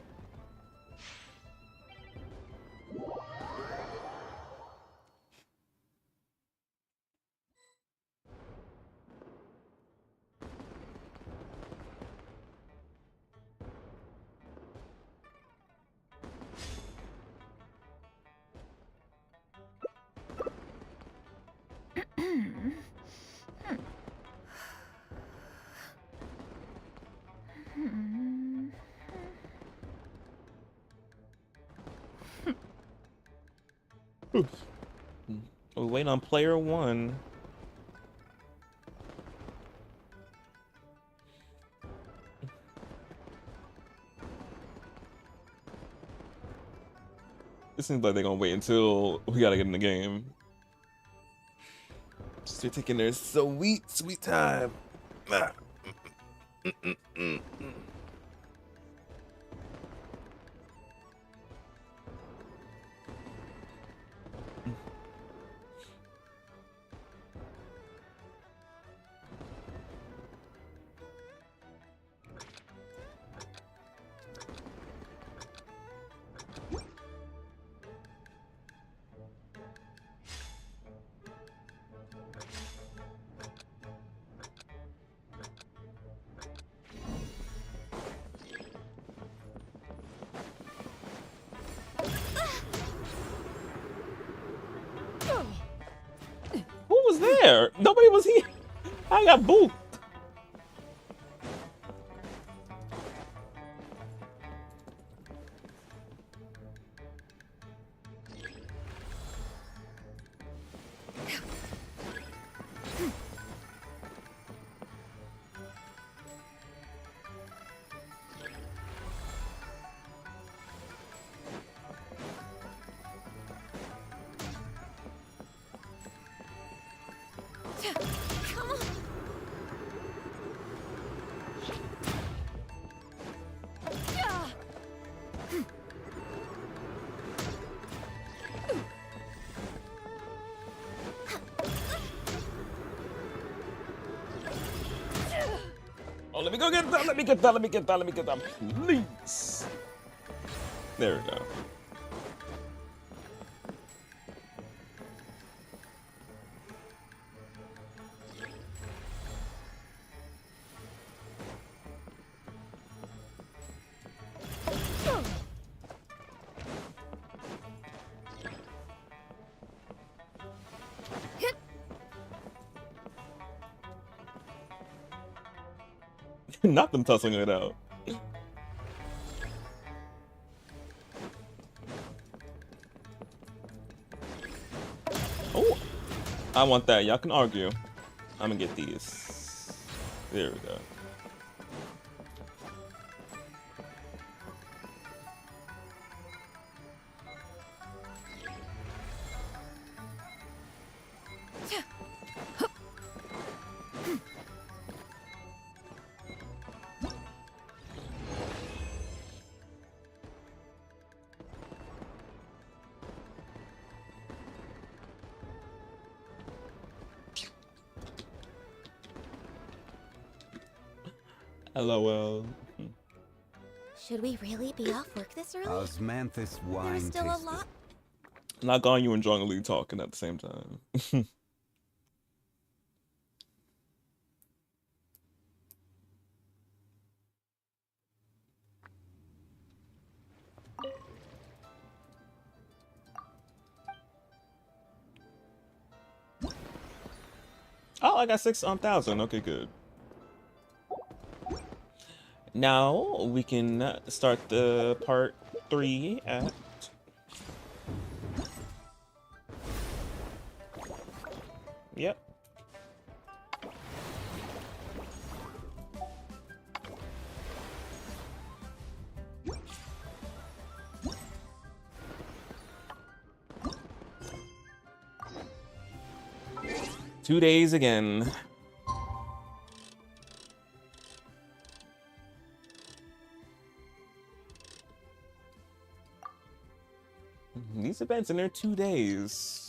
We're waiting on player one. It seems like they're gonna wait until we gotta get in the game. Just they're taking their sweet, sweet time. Who was there? Nobody was here. I got booped. Come on. Oh, let me go get that. Let me get that. Let me get that. Let me get that. Please. There we go. Not them tussling it out. Oh, I want that. Y'all can argue. I'm gonna get these. There we go. LOL. Should we really be off work this early? Osmanthus wine There's still a tasted. lot. Not gone you enjoying Lee talking at the same time. Oh, I got 6,000. Okay, good. Now we can start the part 3 at. Yep. Two days again. These events in there 2 days.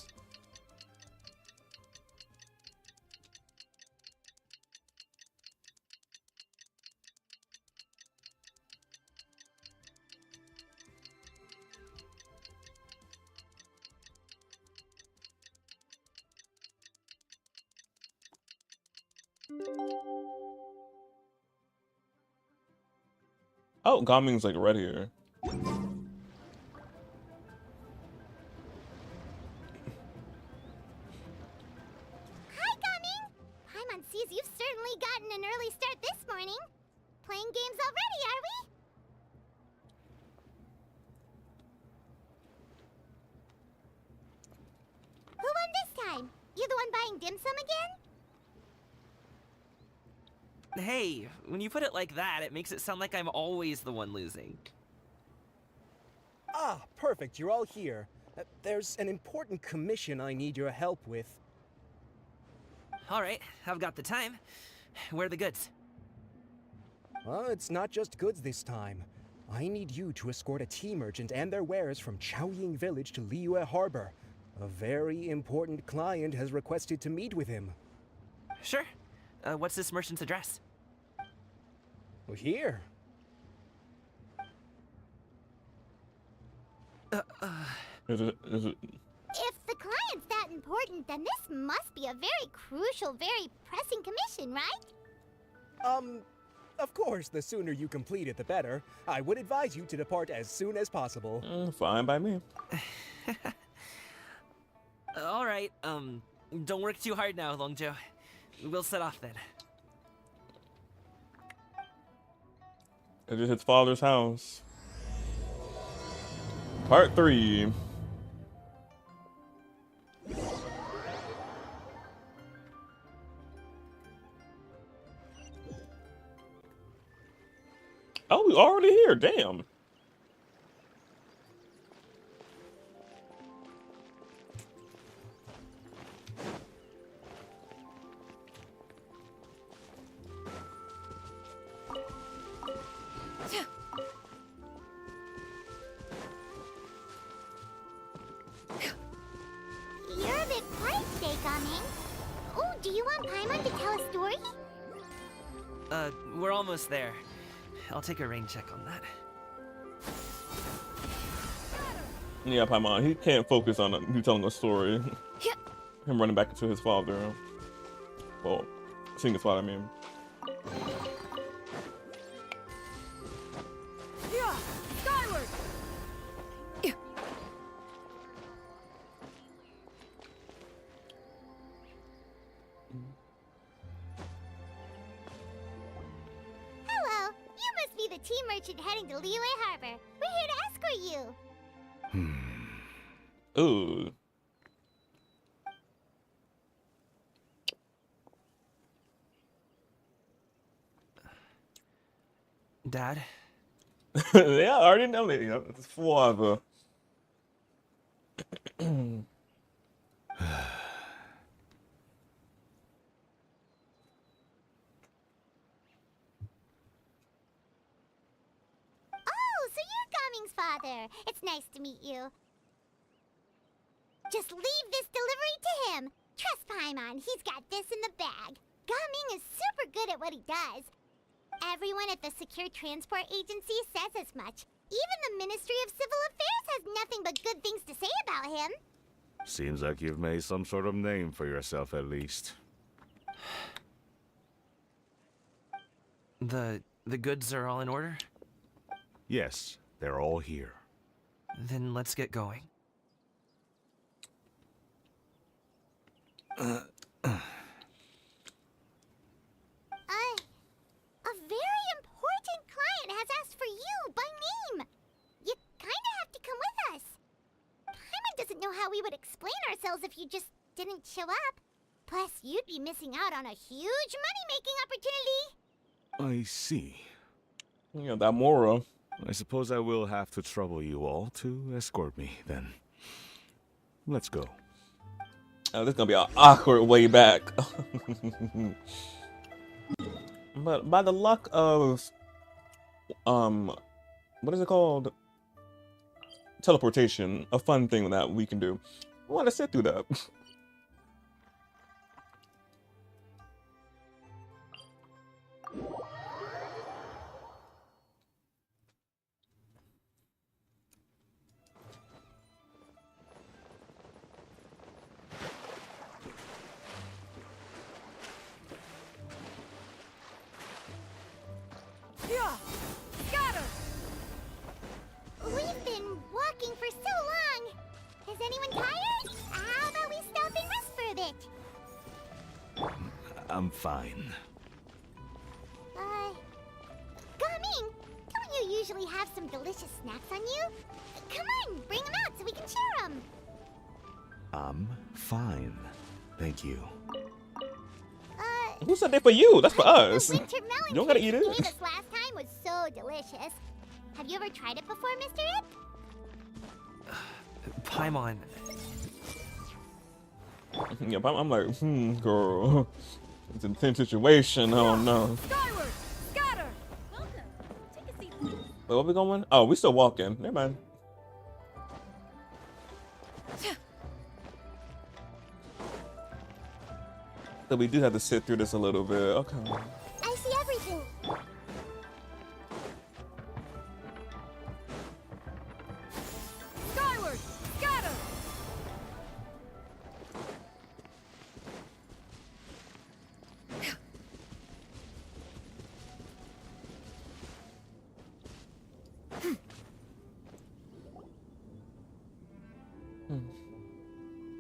Oh, Gaming's like right here. Hi, Gaming! Paimon sees you've certainly gotten an early start this morning. Playing games already, are we? Who won this time? You the one buying dim sum again? Hey, when you put it like that, it makes it sound like I'm always the one losing. Ah, perfect. You're all here. There's an important commission I need your help with. All right, I've got the time. Where are the goods? Well, it's not just goods this time. I need you to escort a tea merchant and their wares from Chaoying Village to Liyue Harbor. A very important client has requested to meet with him. Sure. What's this merchant's address? Well, here. Is it? If the client's that important, then this must be a very crucial, very pressing commission, right? Of course, the sooner you complete it, the better. I would advise you to depart as soon as possible. Fine by me. All right, don't work too hard now, Longjo. We'll set off then. It is his father's house. Part 3. Oh, we already here. Damn. You're a bit quiet today, Gaming. Oh, do you want Paimon to tell a story? We're almost there. I'll take a rain check on that. Yeah, Paimon, he can't focus on you telling a story. Him running back to his father. Well, seeing his father, I mean. Yeah, skyward. Hello, you must be the tea merchant heading to Liyue Harbor. We're here to escort you. Ooh. Dad? Yeah, I already know that. You know, it's father. Oh, so you're Gaming's father. It's nice to meet you. Just leave this delivery to him. Trust Paimon, he's got this in the bag. Gaming is super good at what he does. Everyone at the Secure Transport Agency says as much. Even the Ministry of Civil Affairs has nothing but good things to say about him. Seems like you've made some sort of name for yourself at least. The goods are all in order? Yes, they're all here. Then let's get going. how we would explain ourselves if you just didn't show up. Plus, you'd be missing out on a huge money-making opportunity. I see. Yeah, that Mora. I suppose I will have to trouble you all to escort me, then. Let's go. Oh, this is gonna be an awkward way back. But by the luck of, what is it called? Teleportation, a fun thing that we can do. I want to sit through that. We've been walking for so long. Is anyone tired? How about we stop and rest for a bit? I'm fine. Gaming, don't you usually have some delicious snacks on you? Come on, bring them out so we can share them. I'm fine. Thank you. Who said that for you? That's for us. The winter melon You don't gotta cake eat you it. gave us last time was so delicious. Have you ever tried it before, Mr. Ip? Paimon. Yeah, but I'm like, girl. It's an intense situation. I don't know. Skyward! Scatter! Wait, where we going? Oh, we still walking. Never mind. So we do have to sit through this a little bit. Okay. I see everything. Skyward! Scatter!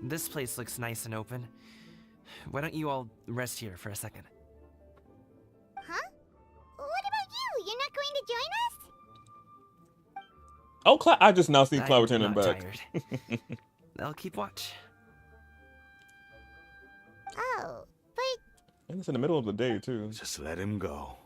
This place looks nice and open. Why don't you all rest here for a second? Huh? What about you? You're not going to join us? Oh, I just now see I'm Cloud returning not back. tired. I'll keep watch. Oh, but And it's in the middle of the day too. Just let him go.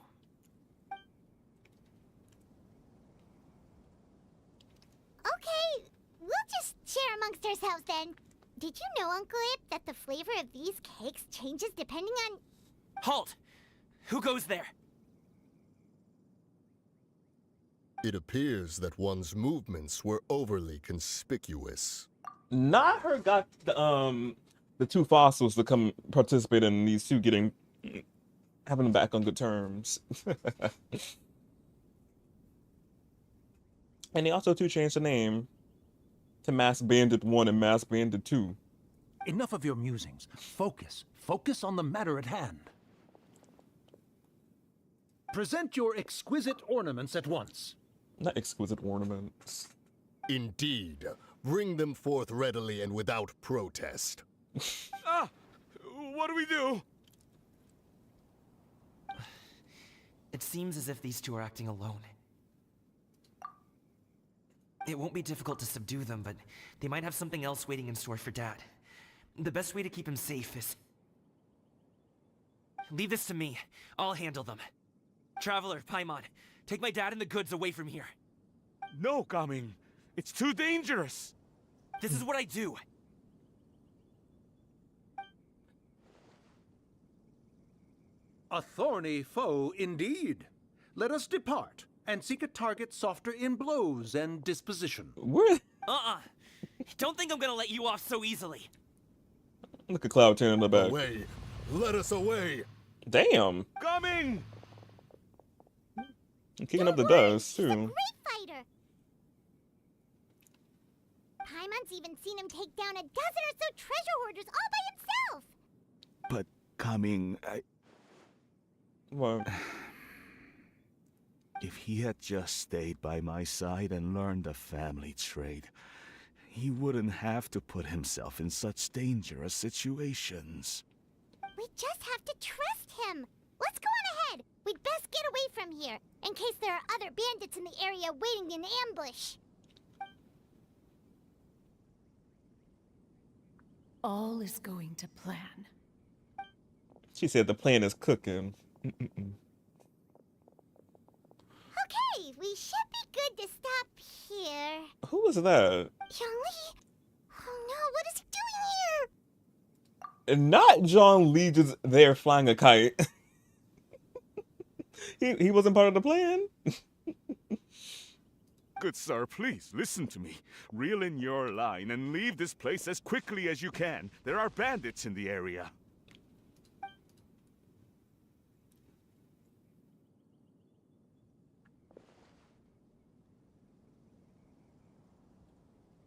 okay, we'll just share amongst ourselves then. Did you know, Uncle Ip, that the flavor of these cakes changes depending on... Halt! Who goes there? It appears that one's movements were overly conspicuous. Not her got the two fossils to come participate in these two having them back on good terms. And they also too changed the name to Mass Bandit 1 and Mass Bandit 2. Enough of your musings. Focus. Focus on the matter at hand. Present your exquisite ornaments at once. Not exquisite ornaments. Indeed. Bring them forth readily and without protest. What do we do? It seems as if these two are acting alone. It won't be difficult to subdue them, but they might have something else waiting in store for Dad. The best way to keep him safe is... Leave this to me. I'll handle them. Traveler, Paimon, take my dad and the goods away from here. No, Gaming. It's too dangerous. This is what I do. A thorny foe indeed. Let us depart and seek a target softer in blows and disposition. What? Don't think I'm gonna let you off so easily. Look at Cloud 10 in the back. Away. Let us away. Damn. Coming. Kicking up the dust too. Great fighter. Paimon's even seen him take down a dozen or so treasure hoarders all by himself. But Gaming, What? If he had just stayed by my side and learned the family trade, he wouldn't have to put himself in such dangerous situations. We just have to trust him. Let's go on ahead. We'd best get away from here, in case there are other bandits in the area waiting in ambush. all is going to plan. She said the plan is cooking. Okay, we should be good to stop here. Who was that? Youngly? Oh no, what is he doing here? And not John Lee just there flying a kite. he wasn't part of the plan. Good sir, please listen to me. Reel in your line and leave this place as quickly as you can. There are bandits in the area.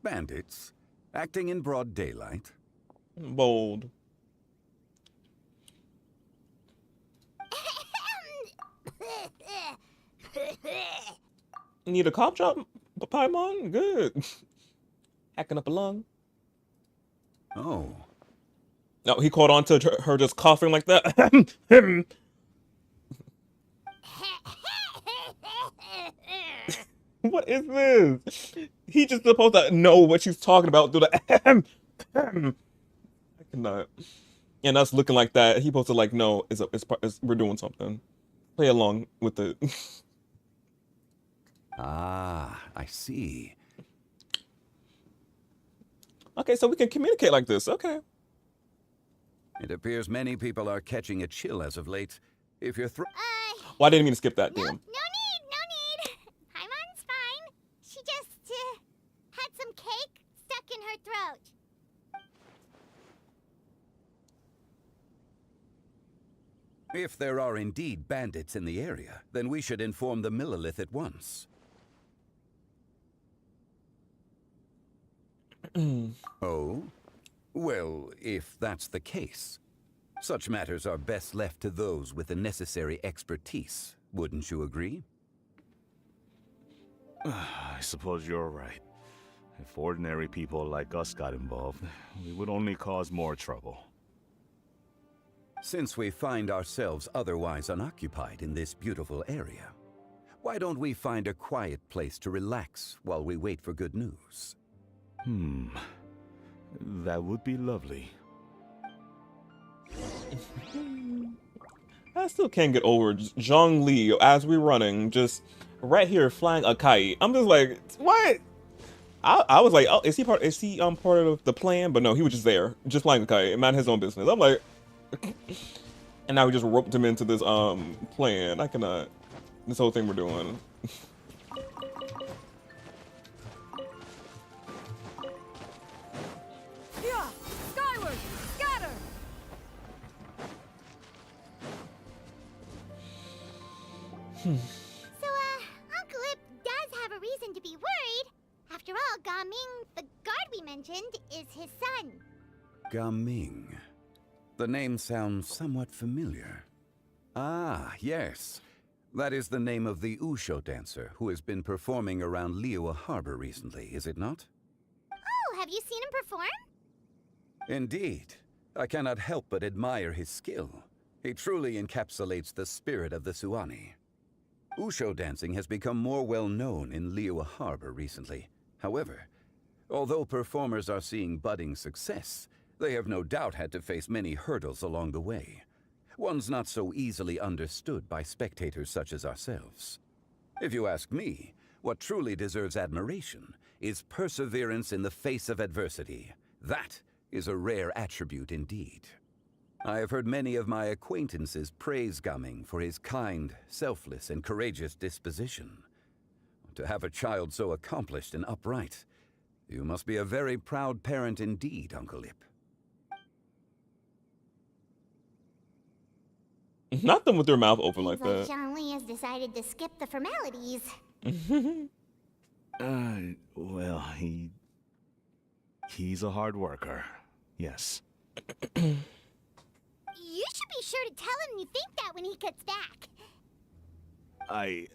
Bandits? Acting in broad daylight? Bold. Need a cough drop, Paimon? Good. Hacking up a lung. Oh. No, he caught on to her just coughing like that. What is this? He just supposed to know what she's talking about through the I cannot. And us looking like that, he supposed to like know it's we're doing something. Play along with it. Ah, I see. Okay, so we can communicate like this. Okay. It appears many people are catching a chill as of late. If you're Well, I didn't mean to skip that, damn. No need. Paimon's fine. She just had some cake stuck in her throat. If there are indeed bandits in the area, then we should inform the Millilith at once. Oh? Well, if that's the case, such matters are best left to those with the necessary expertise, wouldn't you agree? I suppose you're right. If ordinary people like us got involved, we would only cause more trouble. Since we find ourselves otherwise unoccupied in this beautiful area, why don't we find a quiet place to relax while we wait for good news? That would be lovely. I still can't get over Zhang Li as we're running, just right here flying a kite. I'm just like, what? I was like, oh, is he part of the plan? But no, he was just there, just flying a kite, mind his own business. I'm like, and now we just roped him into this plan. I cannot. This whole thing we're doing. Yeah, skyward, scatter. So, Uncle Ip does have a reason to be worried. After all, Gaming, the guard we mentioned, is his son. Gaming. The name sounds somewhat familiar. Ah, yes. That is the name of the Usho dancer who has been performing around Liyue Harbor recently, is it not? Oh, have you seen him perform? Indeed. I cannot help but admire his skill. He truly encapsulates the spirit of the Suani. Usho dancing has become more well known in Liyue Harbor recently. However, although performers are seeing budding success, they have no doubt had to face many hurdles along the way. One's not so easily understood by spectators such as ourselves. If you ask me, what truly deserves admiration is perseverance in the face of adversity. That is a rare attribute indeed. I have heard many of my acquaintances praise Gaming for his kind, selfless, and courageous disposition. To have a child so accomplished and upright, you must be a very proud parent indeed, Uncle Ip. Not them with their mouth open like But that. Zhang has decided to skip the formalities. Well, he's a hard worker. Yes. You should be sure to tell him you think that when he gets back. I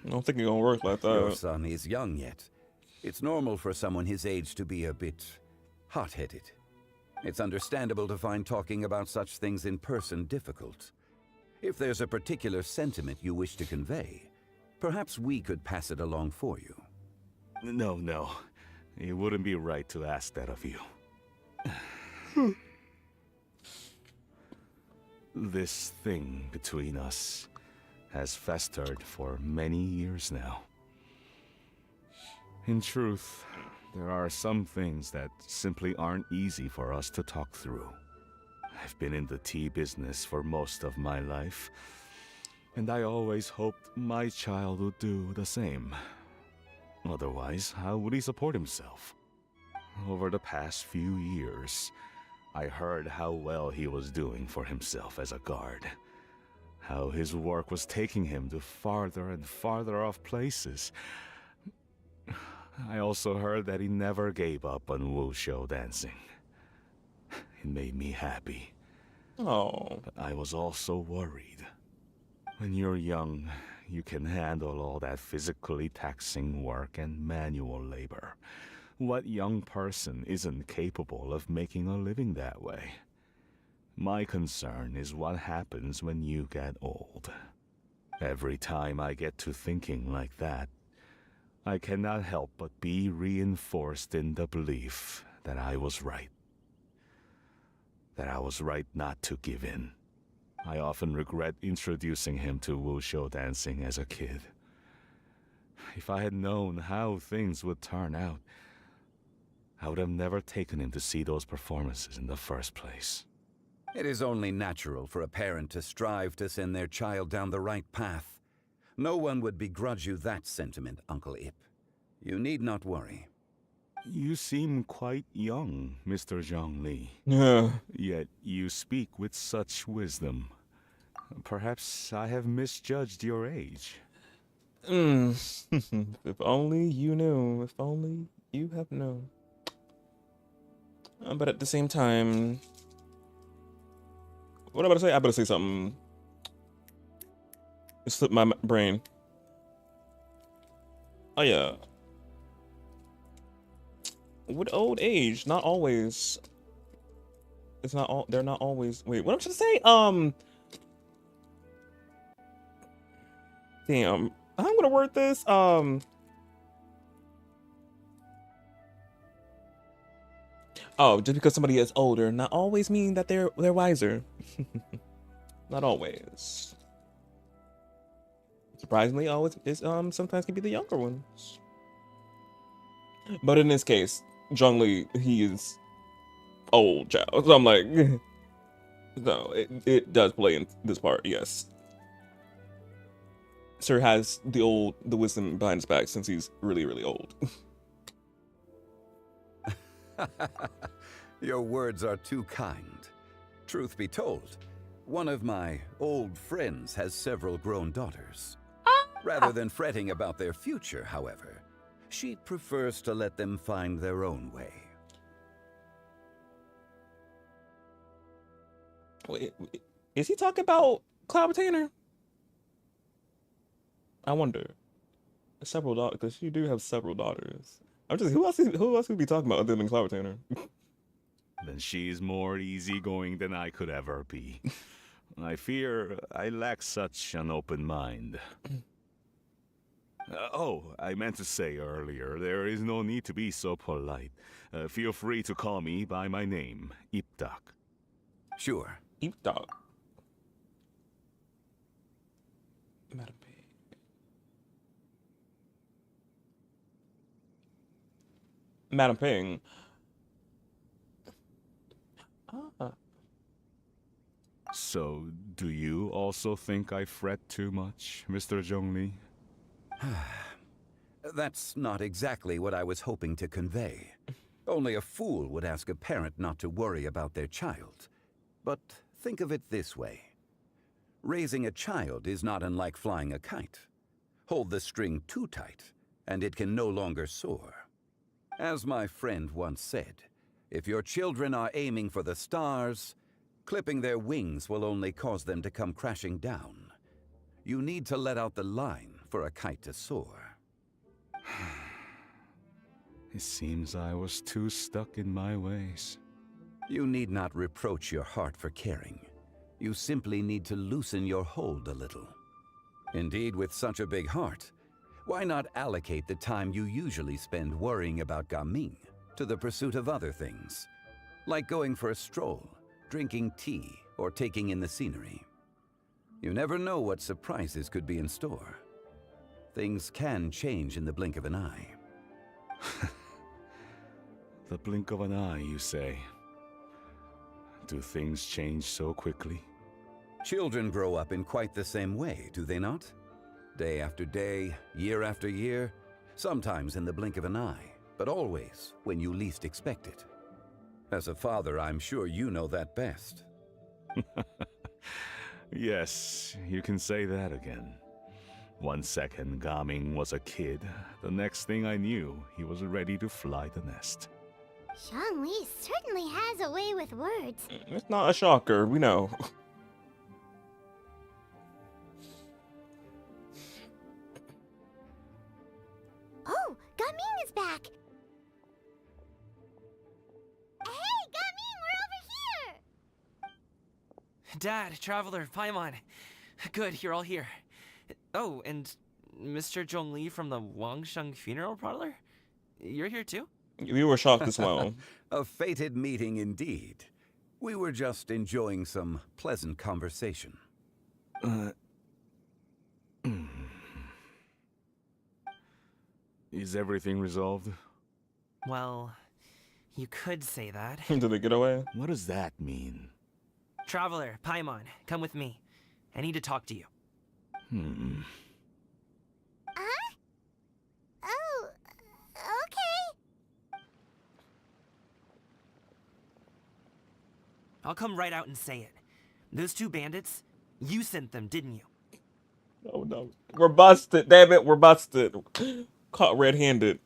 don't think it's gonna work like that. Your son is young yet. It's normal for someone his age to be a bit hot-headed. It's understandable to find talking about such things in person difficult. If there's a particular sentiment you wish to convey, perhaps we could pass it along for you. No. It wouldn't be right to ask that of you. This thing between us has festered for many years now. In truth, there are some things that simply aren't easy for us to talk through. I've been in the tea business for most of my life, and I always hoped my child would do the same. Otherwise, how would he support himself? Over the past few years, I heard how well he was doing for himself as a guard. How his work was taking him to farther and farther off places. I also heard that he never gave up on wushou dancing. It made me happy. Oh. But I was also worried. When you're young, you can handle all that physically taxing work and manual labor. What young person isn't capable of making a living that way? My concern is what happens when you get old. Every time I get to thinking like that, I cannot help but be reinforced in the belief that I was right. That I was right not to give in. I often regret introducing him to wushou dancing as a kid. If I had known how things would turn out, I would have never taken him to see those performances in the first place. It is only natural for a parent to strive to send their child down the right path. No one would begrudge you that sentiment, Uncle Ip. You need not worry. You seem quite young, Mr. Zhongli. Yeah. Yet you speak with such wisdom. Perhaps I have misjudged your age. If only you knew. If only you have known. But at the same time, what am I about to say? I better say something. It slipped my brain. Oh yeah. With old age, not always. It's not all. They're not always. Wait, what am I trying to say? Damn. I'm gonna word this. Oh, just because somebody is older, not always mean that they're wiser. Not always. Surprisingly, always is sometimes can be the younger ones. But in this case, Zhongli, he is old child. So I'm like, no, it does play in this part, yes. Sir has the wisdom behind his back since he's really, really old. Your words are too kind. Truth be told, one of my old friends has several grown daughters. Rather than fretting about their future, however, she prefers to let them find their own way. Wait, is he talking about Cloud Retainer? I wonder. Several daughters, because you do have several daughters. I'm just who else would be talking about other than Cloud Retainer? Then she's more easygoing than I could ever be. I fear I lack such an open mind. I meant to say earlier, there is no need to be so polite. Feel free to call me by my name, Ipdak. Sure. Ipdak. Madam P. Madam Ping. So, do you also think I fret too much, Mr. Zhongli? That's not exactly what I was hoping to convey. Only a fool would ask a parent not to worry about their child. But think of it this way. Raising a child is not unlike flying a kite. Hold the string too tight, and it can no longer soar. As my friend once said, if your children are aiming for the stars, clipping their wings will only cause them to come crashing down. You need to let out the line for a kite to soar. It seems I was too stuck in my ways. You need not reproach your heart for caring. You simply need to loosen your hold a little. Indeed, with such a big heart, why not allocate the time you usually spend worrying about Gaming to the pursuit of other things, like going for a stroll, drinking tea, or taking in the scenery. You never know what surprises could be in store. Things can change in the blink of an eye. The blink of an eye, you say? Do things change so quickly? Children grow up in quite the same way, do they not? Day after day, year after year, sometimes in the blink of an eye, but always when you least expect it. As a father, I'm sure you know that best. Yes, you can say that again. 1 second Gaming was a kid, the next thing I knew, he was ready to fly the nest. Zhongli certainly has a way with words. It's not a shocker, we know. Oh, Gaming is back! Hey, Gaming, we're over here! Dad, Traveler, Paimon. Good, you're all here. Oh, and Mr. Zhongli from the Wangsheng Funeral Parlor? You're here too? We were shocked as well. A fated meeting indeed. We were just enjoying some pleasant conversation. Is everything resolved? Well, you could say that. Did they get away? What does that mean? Traveler, Paimon, come with me. I need to talk to you. Huh? Oh, okay. I'll come right out and say it. Those two bandits, you sent them, didn't you? Oh no. We're busted, damn it, we're busted. Caught red-handed.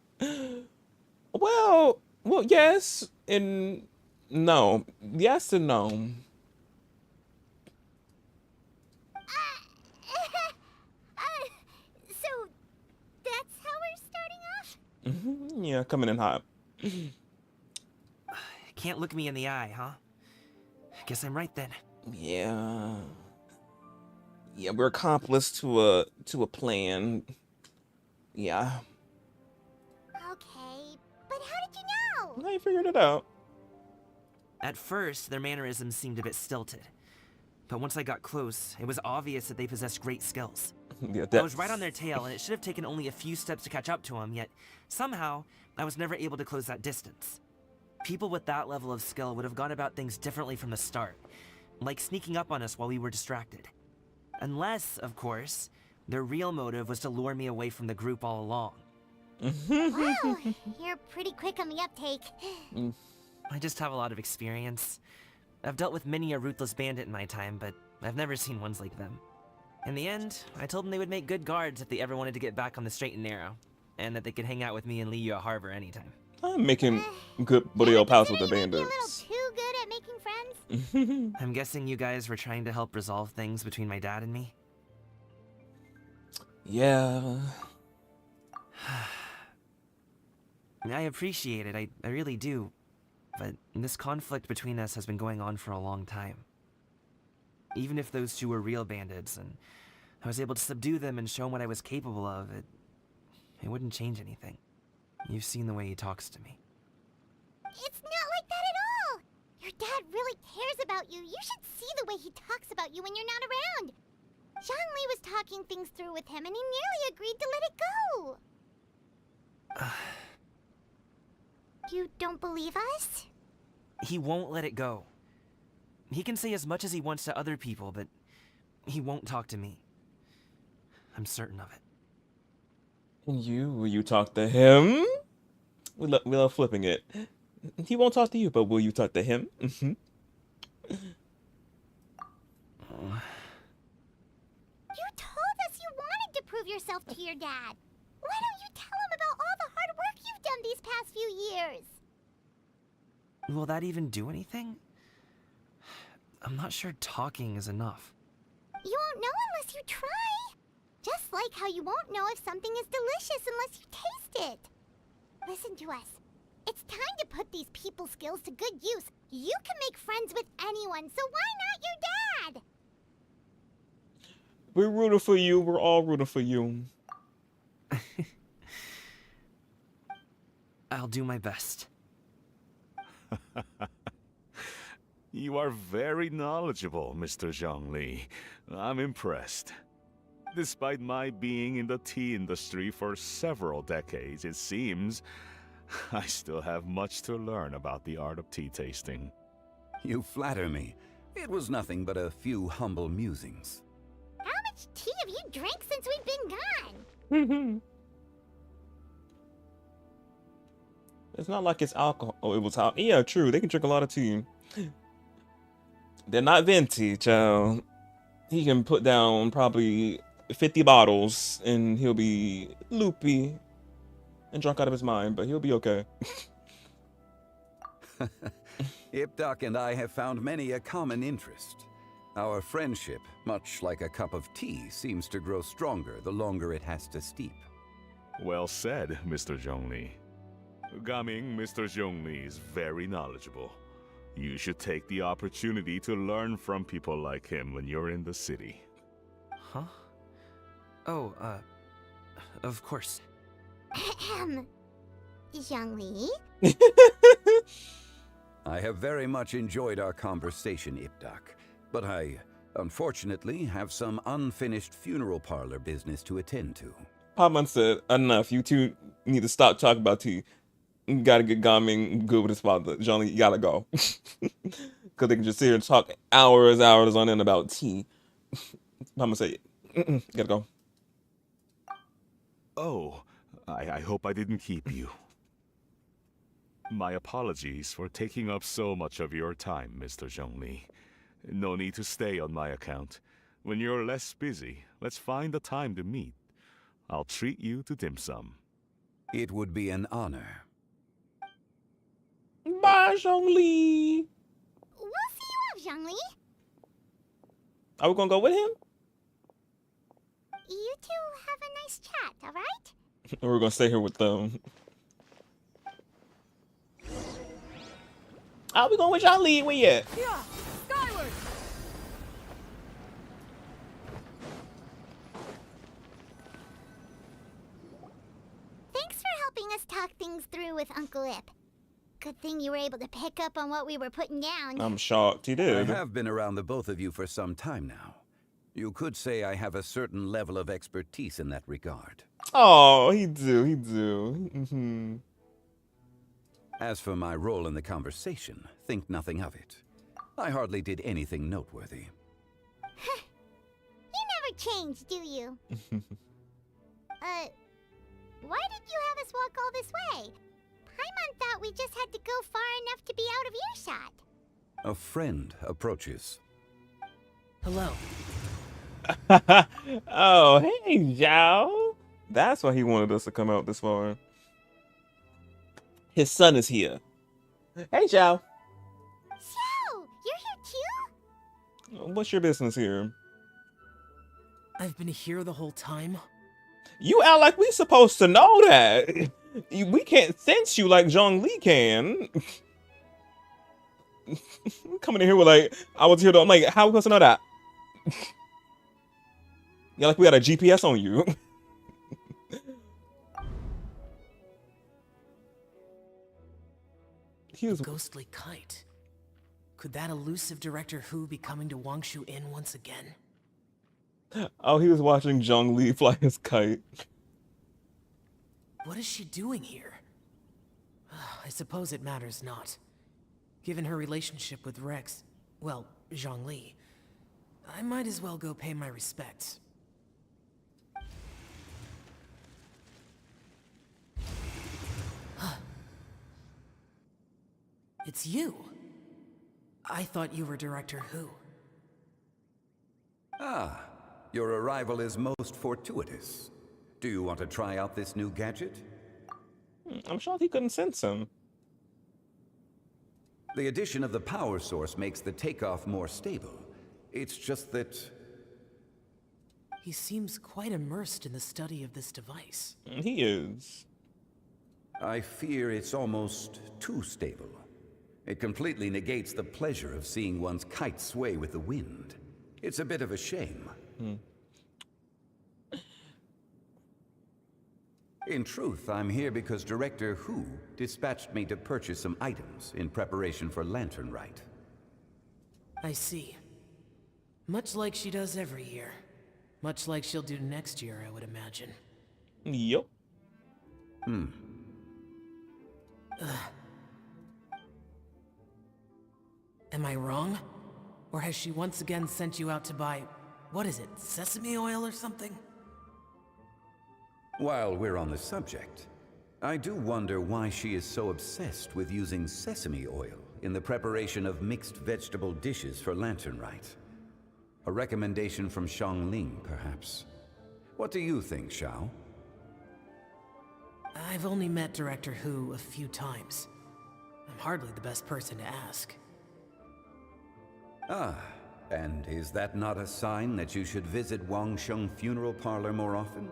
Well, yes and no. Yes and no. So, that's how we're starting off? Yeah, coming in hot. Can't look me in the eye, huh? Guess I'm right then. Yeah. Yeah, we're accomplice to a plan. Yeah. Okay, but how did you know? I figured it out. At first, their mannerisms seemed a bit stilted. But once I got close, it was obvious that they possessed great skills. Yeah, I was right on their tail, and it should have taken only a few steps to catch up to them, yet somehow, I was never able to close that distance. People with that level of skill would have gone about things differently from the start, like sneaking up on us while we were distracted. Unless, of course, their real motive was to lure me away from the group all along. Wow, you're pretty quick on the uptake. I just have a lot of experience. I've dealt with many a ruthless bandit in my time, but I've never seen ones like them. In the end, I told them they would make good guards if they ever wanted to get back on the straight and narrow, and that they could hang out with me in Liyue Harbor anytime. I'm making good buddy old pals with the A little bandits. too good at making friends? I'm guessing you guys were trying to help resolve things between my dad and me? Yeah. I appreciate it, I really do. But this conflict between us has been going on for a long time. Even if those two were real bandits, and I was able to subdue them and show them what I was capable of, it wouldn't change anything. You've seen the way he talks to me. It's not like that at all! Your dad really cares about you. You should see the way he talks about you when you're not around. Zhongli was talking things through with him, and he nearly agreed to let it go. You don't believe us? He won't let it go. He can say as much as he wants to other people, but he won't talk to me. I'm certain of it. Will you talk to him? We love flipping it. He won't talk to you, but will you talk to him? You told us you wanted to prove yourself to your dad. Why don't you tell him about all the hard work you've done these past few years? Will that even do anything? I'm not sure talking is enough. You won't know unless you try. Just like how you won't know if something is delicious unless you taste it. Listen to us. It's time to put these people skills to good use. You can make friends with anyone, so why not your dad? We're rooting for you. We're all rooting for you. I'll do my best. You are very knowledgeable, Mr. Zhongli. I'm impressed. Despite my being in the tea industry for several decades, it seems I still have much to learn about the art of tea tasting. You flatter me. It was nothing but a few humble musings. How much tea have you drank since we've been gone? It's not like it's alcohol. Oh, it was hot. Yeah, true. They can drink a lot of tea. They're not venti, child. He can put down probably 50 bottles and he'll be loopy and drunk out of his mind, but he'll be okay. Ipdak and I have found many a common interest. Our friendship, much like a cup of tea, seems to grow stronger the longer it has to steep. Well said, Mr. Zhongli. Gaming, Mr. Zhongli is very knowledgeable. You should take the opportunity to learn from people like him when you're in the city. Huh? Oh, of course. Zhongli? I have very much enjoyed our conversation, Ipdak, but I, unfortunately, have some unfinished funeral parlor business to attend to. Paimon said, enough. You two need to stop talking about tea. You gotta get Gaming good with his father. Johnny, you gotta go. Because they can just sit here and talk hours on end about tea. Paimon said, gotta go. Oh, I hope I didn't keep you. My apologies for taking up so much of your time, Mr. Zhongli. No need to stay on my account. When you're less busy, let's find a time to meet. I'll treat you to dim sum. It would be an honor. Bye, Zhongli. We'll see you off, Zhongli. Are we gonna go with him? You two have a nice chat, alright? Or we're gonna stay here with them. Are we going with Zhongli? Where you at? Yeah, skyward. Thanks for helping us talk things through with Uncle Ip. Good thing you were able to pick up on what we were putting down. I'm shocked he did. I have been around the both of you for some time now. You could say I have a certain level of expertise in that regard. Oh, he do. As for my role in the conversation, think nothing of it. I hardly did anything noteworthy. You never change, do you? Why did you have us walk all this way? Paimon thought we just had to go far enough to be out of earshot. A friend approaches. Hello. Oh, hey, Zhao. That's why he wanted us to come out this far. His son is here. Hey, Zhao. Zhao, you're here too? What's your business here? I've been here the whole time. You act like we supposed to know that. We can't sense you like Zhongli can. Coming in here with like, I was here though. I'm like, how are we supposed to know that? Yeah, like we got a GPS on you. He was a ghostly kite. Could that elusive Director Who be coming to Wangshu Inn once again? Oh, he was watching Zhongli fly his kite. What is she doing here? I suppose it matters not. Given her relationship with Rex, well, Zhongli, I might as well go pay my respects. It's you. I thought you were Director Who. Ah, your arrival is most fortuitous. Do you want to try out this new gadget? I'm shocked he couldn't sense him. The addition of the power source makes the takeoff more stable. It's just that... He seems quite immersed in the study of this device. He is. I fear it's almost too stable. It completely negates the pleasure of seeing one's kite sway with the wind. It's a bit of a shame. In truth, I'm here because Director Who dispatched me to purchase some items in preparation for Lantern Rite. I see. Much like she does every year. Much like she'll do next year, I would imagine. Yup. Am I wrong? Or has she once again sent you out to buy, what is it, sesame oil or something? While we're on the subject, I do wonder why she is so obsessed with using sesame oil in the preparation of mixed vegetable dishes for Lantern Rite. A recommendation from Xiangling, perhaps. What do you think, Xiao? I've only met Director Hu a few times. I'm hardly the best person to ask. Ah, and is that not a sign that you should visit Wangsheng Funeral Parlor more often?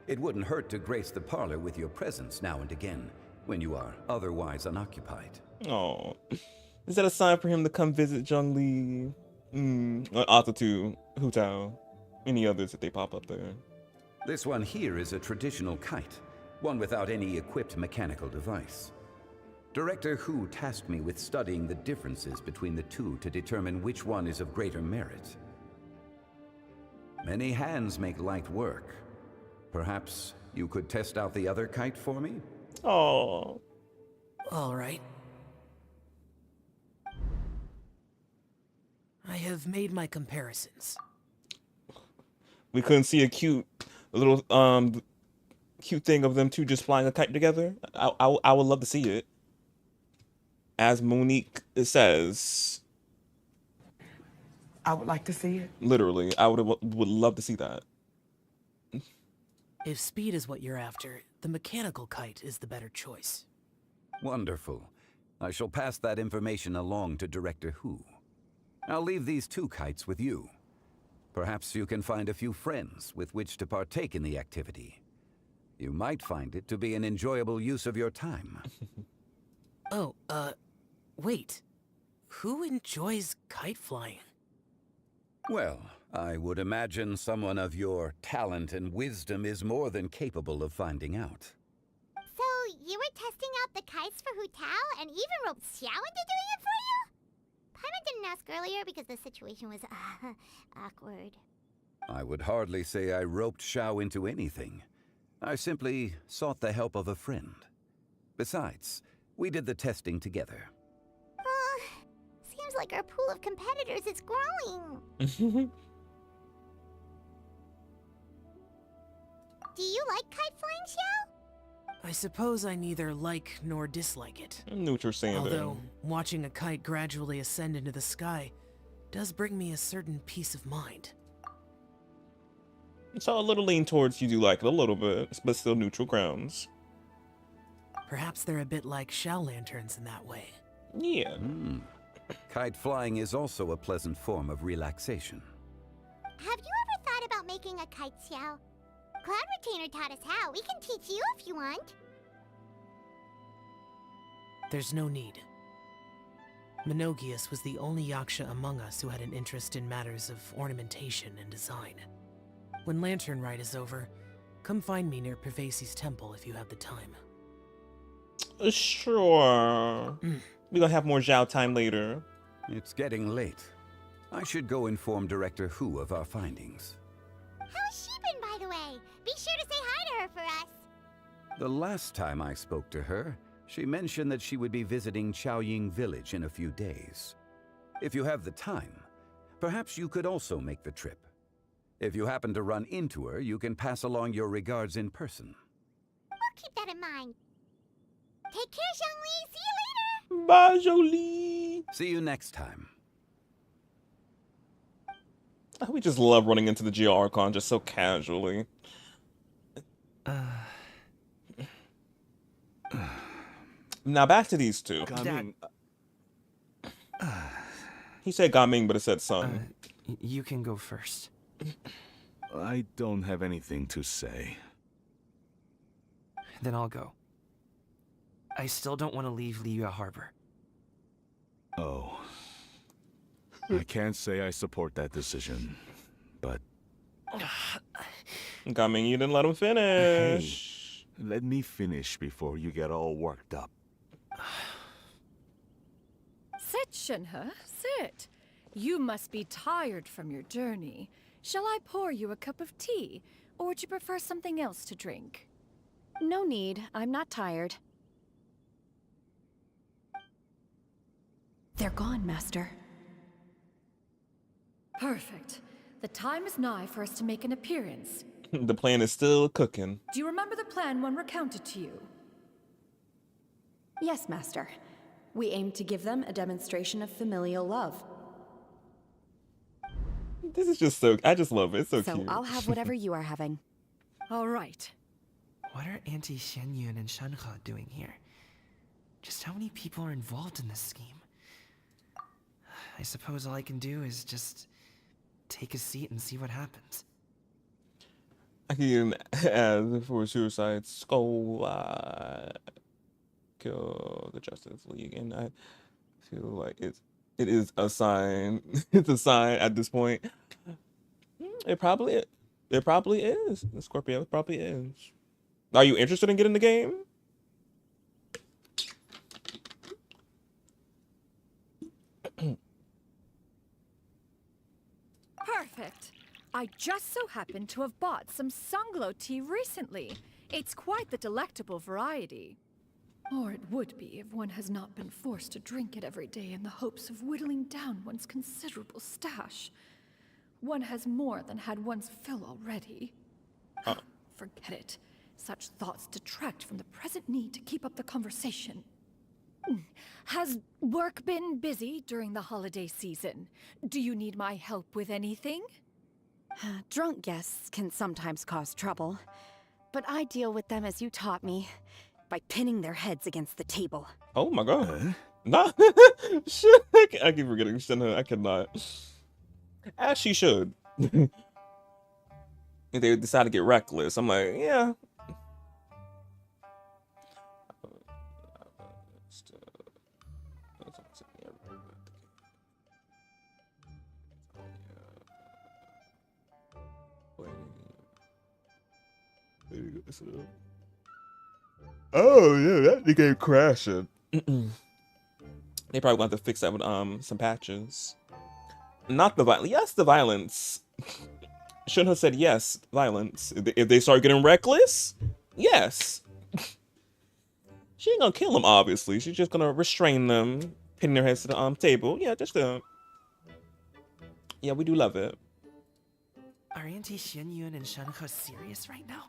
It wouldn't hurt to grace the parlor with your presence now and again, when you are otherwise unoccupied. Oh, is that a sign for him to come visit Zhongli? Altitude, Hutao, any others that they pop up there? This one here is a traditional kite, one without any equipped mechanical device. Director Hu tasked me with studying the differences between the two to determine which one is of greater merit. Many hands make light work. Perhaps you could test out the other kite for me? Oh. All right. I have made my comparisons. We couldn't see a cute little cute thing of them two just flying a kite together. I would love to see it. As Monique says, I would like to see it. Literally, I would love to see that. If speed is what you're after, the mechanical kite is the better choice. Wonderful. I shall pass that information along to Director Hu. I'll leave these two kites with you. Perhaps you can find a few friends with which to partake in the activity. You might find it to be an enjoyable use of your time. Oh, wait. Who enjoys kite flying? Well, I would imagine someone of your talent and wisdom is more than capable of finding out. So, you were testing out the kites for Hu Tao and even roped Xiao into doing it for you? Paimon didn't ask earlier because the situation was, awkward. I would hardly say I roped Xiao into anything. I simply sought the help of a friend. Besides, we did the testing together. Seems like our pool of competitors is growing. Do you like kite flying, Xiao? I suppose I neither like nor dislike it. I knew what you were saying there. Although, watching a kite gradually ascend into the sky does bring me a certain peace of mind. So a little lean towards you do like it a little bit, but still neutral grounds. Perhaps they're a bit like shell lanterns in that way. Yeah. Kite flying is also a pleasant form of relaxation. Have you ever thought about making a kite, Xiao? Cloud Retainer taught us how. We can teach you if you want. There's no need. Menogius was the only Yaksha among us who had an interest in matters of ornamentation and design. When Lantern Rite is over, come find me near Pervasi's temple if you have the time. Sure. We're gonna have more Zhao time later. It's getting late. I should go inform Director Hu of our findings. How's she been, by the way? Be sure to say hi to her for us. The last time I spoke to her, she mentioned that she would be visiting Chaoying Village in a few days. If you have the time, perhaps you could also make the trip. If you happen to run into her, you can pass along your regards in person. We'll keep that in mind. Take care, Zhongli. See you later. Bye, Jolie. See you next time. We just love running into the GR Archon just so casually. Now back to these two. Gaming. He said Gaming, but it said Sun. You can go first. I don't have anything to say. Then I'll go. I still don't want to leave Liyue Harbor. Oh. I can't say I support that decision, but... Gaming, you didn't let him finish. Hey, let me finish before you get all worked up. Sit, Shinhe, sit. You must be tired from your journey. Shall I pour you a cup of tea, or would you prefer something else to drink? No need. I'm not tired. They're gone, Master. Perfect. The time is nigh for us to make an appearance. The plan is still cooking. Do you remember the plan one recounted to you? Yes, Master. We aim to give them a demonstration of familial love. This is just so, I just love it. It's so So cute. I'll have whatever you are having. All right. What are Auntie Xianyun and Shenhe doing here? Just how many people are involved in this scheme? I suppose all I can do is just take a seat and see what happens. I can add for Suicide Squad, kill the Justice League, and I feel like it is a sign. It's a sign at this point. It probably is. The Scorpio probably is. Are you interested in getting the game? Perfect. I just so happen to have bought some Sunglow tea recently. It's quite the delectable variety. Or it would be if one has not been forced to drink it every day in the hopes of whittling down one's considerable stash. One has more than had one's fill already. Forget it. Such thoughts detract from the present need to keep up the conversation. Has work been busy during the holiday season? Do you need my help with anything? Drunk guests can sometimes cause trouble, but I deal with them as you taught me, by pinning their heads against the table. Oh my god. Nah. Shit. I keep forgetting Shenhe. I cannot. As she should. If they decide to get reckless, I'm like, yeah. Oh yeah, that game crashing. They probably want to fix that with some patches. Not the violence. Yes, the violence. Shouldn't have said yes, violence. If they start getting reckless, yes. She ain't gonna kill them, obviously. She's just gonna restrain them, pinning their heads to the table. Yeah, just yeah, we do love it. Are Auntie Xianyun and Shenhe serious right now?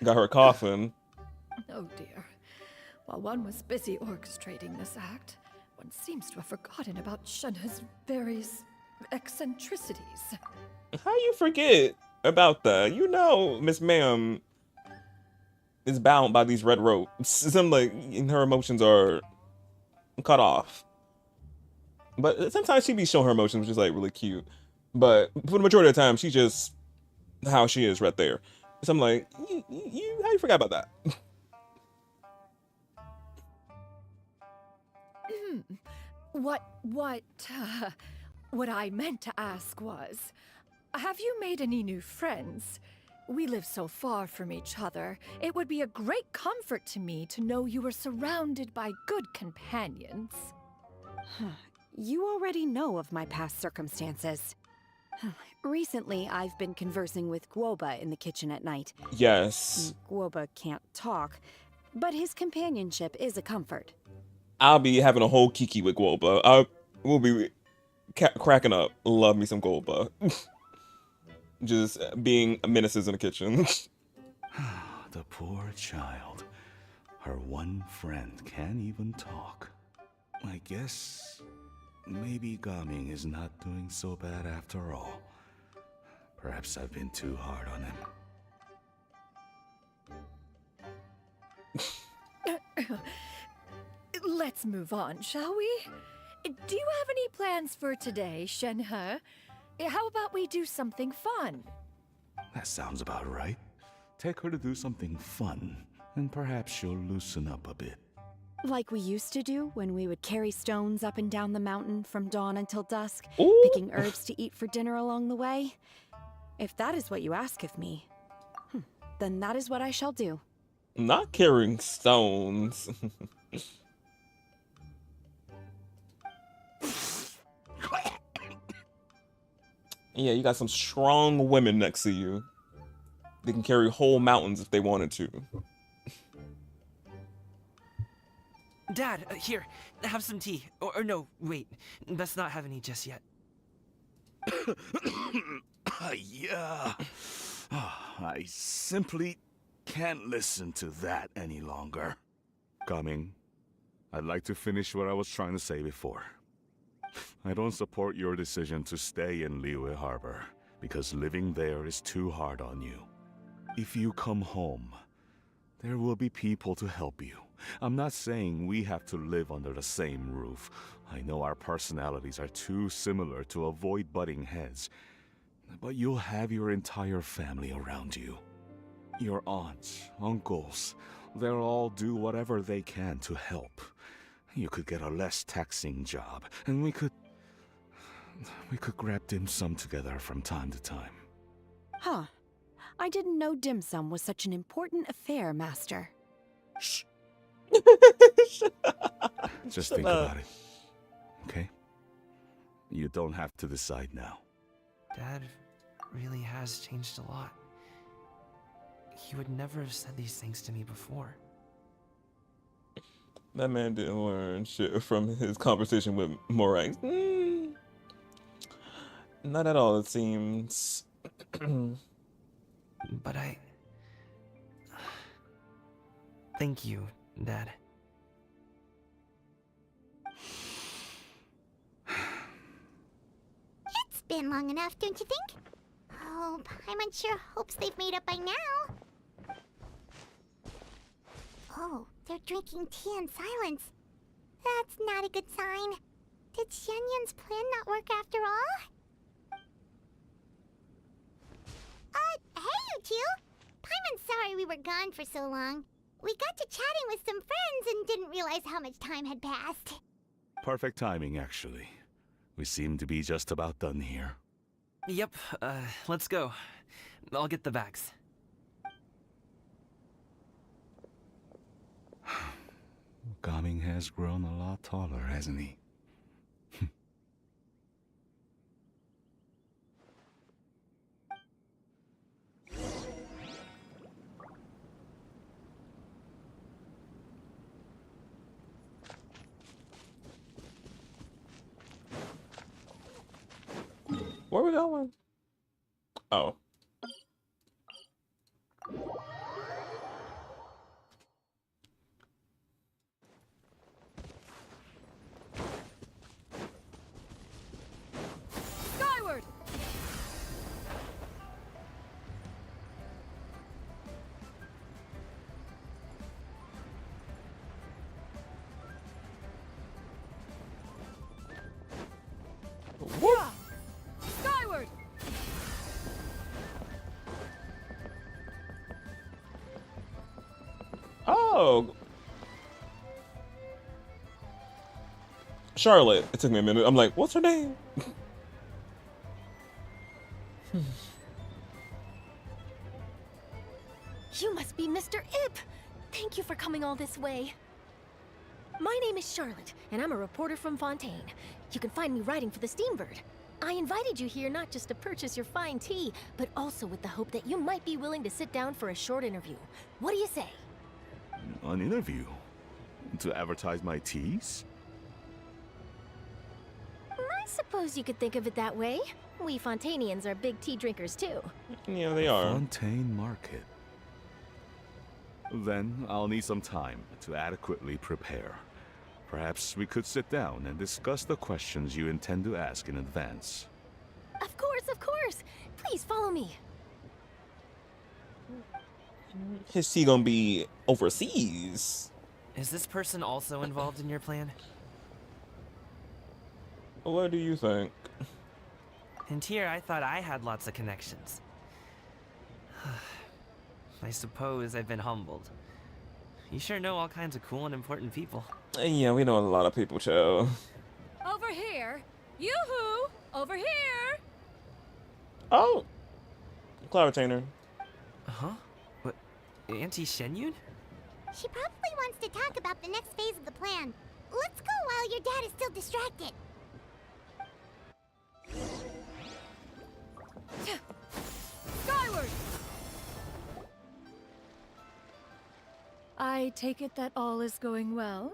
Got her coughing. Oh dear. While one was busy orchestrating this act, one seems to have forgotten about Shenhe's various eccentricities. How you forget about that? You know, Miss Ma'am is bound by these red ropes. Some like her emotions are cut off. But sometimes she be showing her emotions, which is like really cute. But for the majority of the time, she's just how she is right there. So I'm like, you how you forgot about that? What I meant to ask was, have you made any new friends? We live so far from each other. It would be a great comfort to me to know you were surrounded by good companions. You already know of my past circumstances. Recently, I've been conversing with Guoba in the kitchen at night. Yes. Guoba can't talk, but his companionship is a comfort. I'll be having a whole kiki with Guoba. I will be cracking up. Love me some Guoba. Just being menaces in the kitchen. The poor child. Her one friend can't even talk. I guess maybe Gaming is not doing so bad after all. Perhaps I've been too hard on him. Let's move on, shall we? Do you have any plans for today, Shenhe? How about we do something fun? That sounds about right. Take her to do something fun, and perhaps she'll loosen up a bit. Like we used to do when we would carry stones up and down the mountain from dawn until dusk, Ooh. picking herbs to eat for dinner along the way. If that is what you ask of me, then that is what I shall do. Not carrying stones. Yeah, you got some strong women next to you. They can carry whole mountains if they wanted to. Dad, here, have some tea. Or no, wait, best not have any just yet. Yeah. I simply can't listen to that any longer. Coming, I'd like to finish what I was trying to say before. I don't support your decision to stay in Liyue Harbor, because living there is too hard on you. If you come home, there will be people to help you. I'm not saying we have to live under the same roof. I know our personalities are too similar to avoid butting heads. But you'll have your entire family around you. Your aunts, uncles, they'll all do whatever they can to help. You could get a less taxing job, and we could grab dim sum together from time to time. Huh. I didn't know dim sum was such an important affair, Master. Shh. Just think about it. Okay? You don't have to decide now. Dad really has changed a lot. He would never have said these things to me before. That man didn't learn shit from his conversation with Morax. Not at all, it seems. But thank you, Dad. It's been long enough, don't you think? Oh, Paimon sure hopes they've made up by now. Oh, they're drinking tea in silence. That's not a good sign. Did Xianyun's plan not work after all? Hey, you two! Paimon's sorry we were gone for so long. We got to chatting with some friends and didn't realize how much time had passed. Perfect timing, actually. We seem to be just about done here. Yep, let's go. I'll get the bags. Gaming has grown a lot taller, hasn't he? Where are we going? Oh. Skyward! What? Skyward! Oh. Charlotte. It took me a minute. I'm like, what's her name? You must be Mr. Ip! Thank you for coming all this way. My name is Charlotte, and I'm a reporter from Fontaine. You can find me writing for the Steambird. I invited you here not just to purchase your fine tea, but also with the hope that you might be willing to sit down for a short interview. What do you say? An interview? To advertise my teas? I suppose you could think of it that way. We Fontainians are big tea drinkers too. Yeah, they are. Fontaine Market. Then I'll need some time to adequately prepare. Perhaps we could sit down and discuss the questions you intend to ask in advance. Of course, of course. Please follow me. His tea gonna be overseas. Is this person also involved in your plan? What do you think? And here I thought I had lots of connections. I suppose I've been humbled. You sure know all kinds of cool and important people. Yeah, we know a lot of people, Joe. Over here! Yoo-hoo! Over here! Oh! Cloud Retainer. Huh? What? Auntie Shenyun? She probably wants to talk about the next phase of the plan. Let's go while your dad is still distracted. Skyward! I take it that all is going well?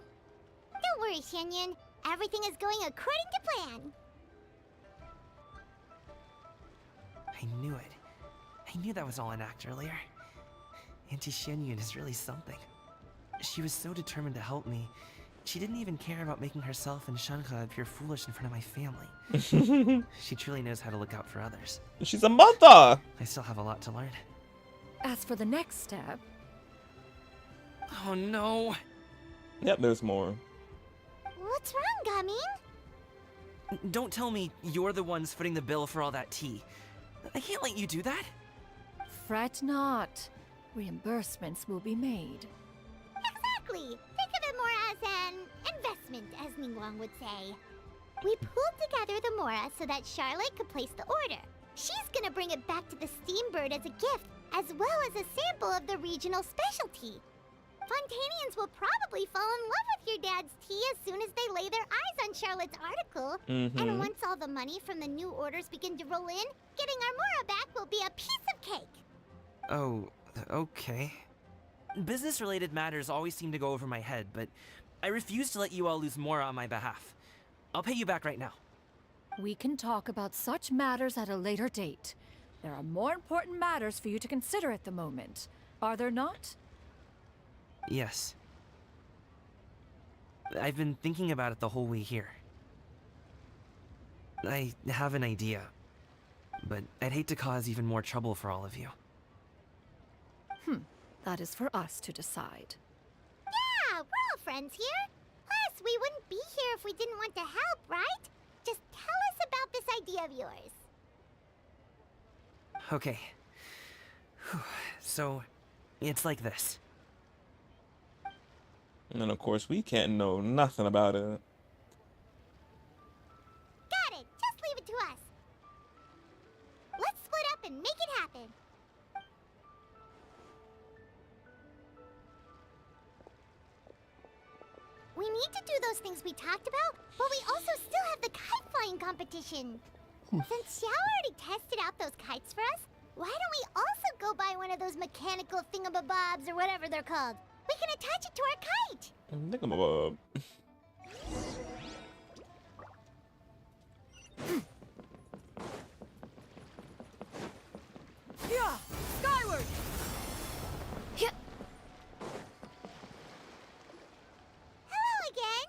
Don't worry, Xianyun. Everything is going according to plan. I knew it. I knew that was all an act earlier. Auntie Xianyun is really something. She was so determined to help me. She didn't even care about making herself and Shanhe appear foolish in front of my family. She truly knows how to look out for others. She's a mother! I still have a lot to learn. As for the next step... Oh no! Yep, there's more. What's wrong, Gaming? Don't tell me you're the ones footing the bill for all that tea. I can't let you do that. Fret not. Reimbursements will be made. Exactly. Think of it more as an investment, as Ningguang would say. We pulled together the Mora so that Charlotte could place the order. She's gonna bring it back to the Steambird as a gift, as well as a sample of the regional specialty. Fontanians will probably fall in love with your dad's tea as soon as they lay their eyes on Charlotte's article. And once all the money from the new orders begin to roll in, getting our Mora back will be a piece of cake. Oh, okay. Business-related matters always seem to go over my head, but I refuse to let you all lose more on my behalf. I'll pay you back right now. We can talk about such matters at a later date. There are more important matters for you to consider at the moment, are there not? Yes. I've been thinking about it the whole way here. I have an idea, but I'd hate to cause even more trouble for all of you. That is for us to decide. Yeah, we're all friends here. Plus, we wouldn't be here if we didn't want to help, right? Just tell us about this idea of yours. Okay. So, it's like this. And of course, we can't know nothing about it. Got it. Just leave it to us. Let's split up and make it happen. We need to do those things we talked about, but we also still have the kite flying competition. Since Xiao already tested out those kites for us, why don't we also go buy one of those mechanical thingamabobs or whatever they're called? We can attach it to our kite. Thingamabob. Yeah, skyward! Hello again.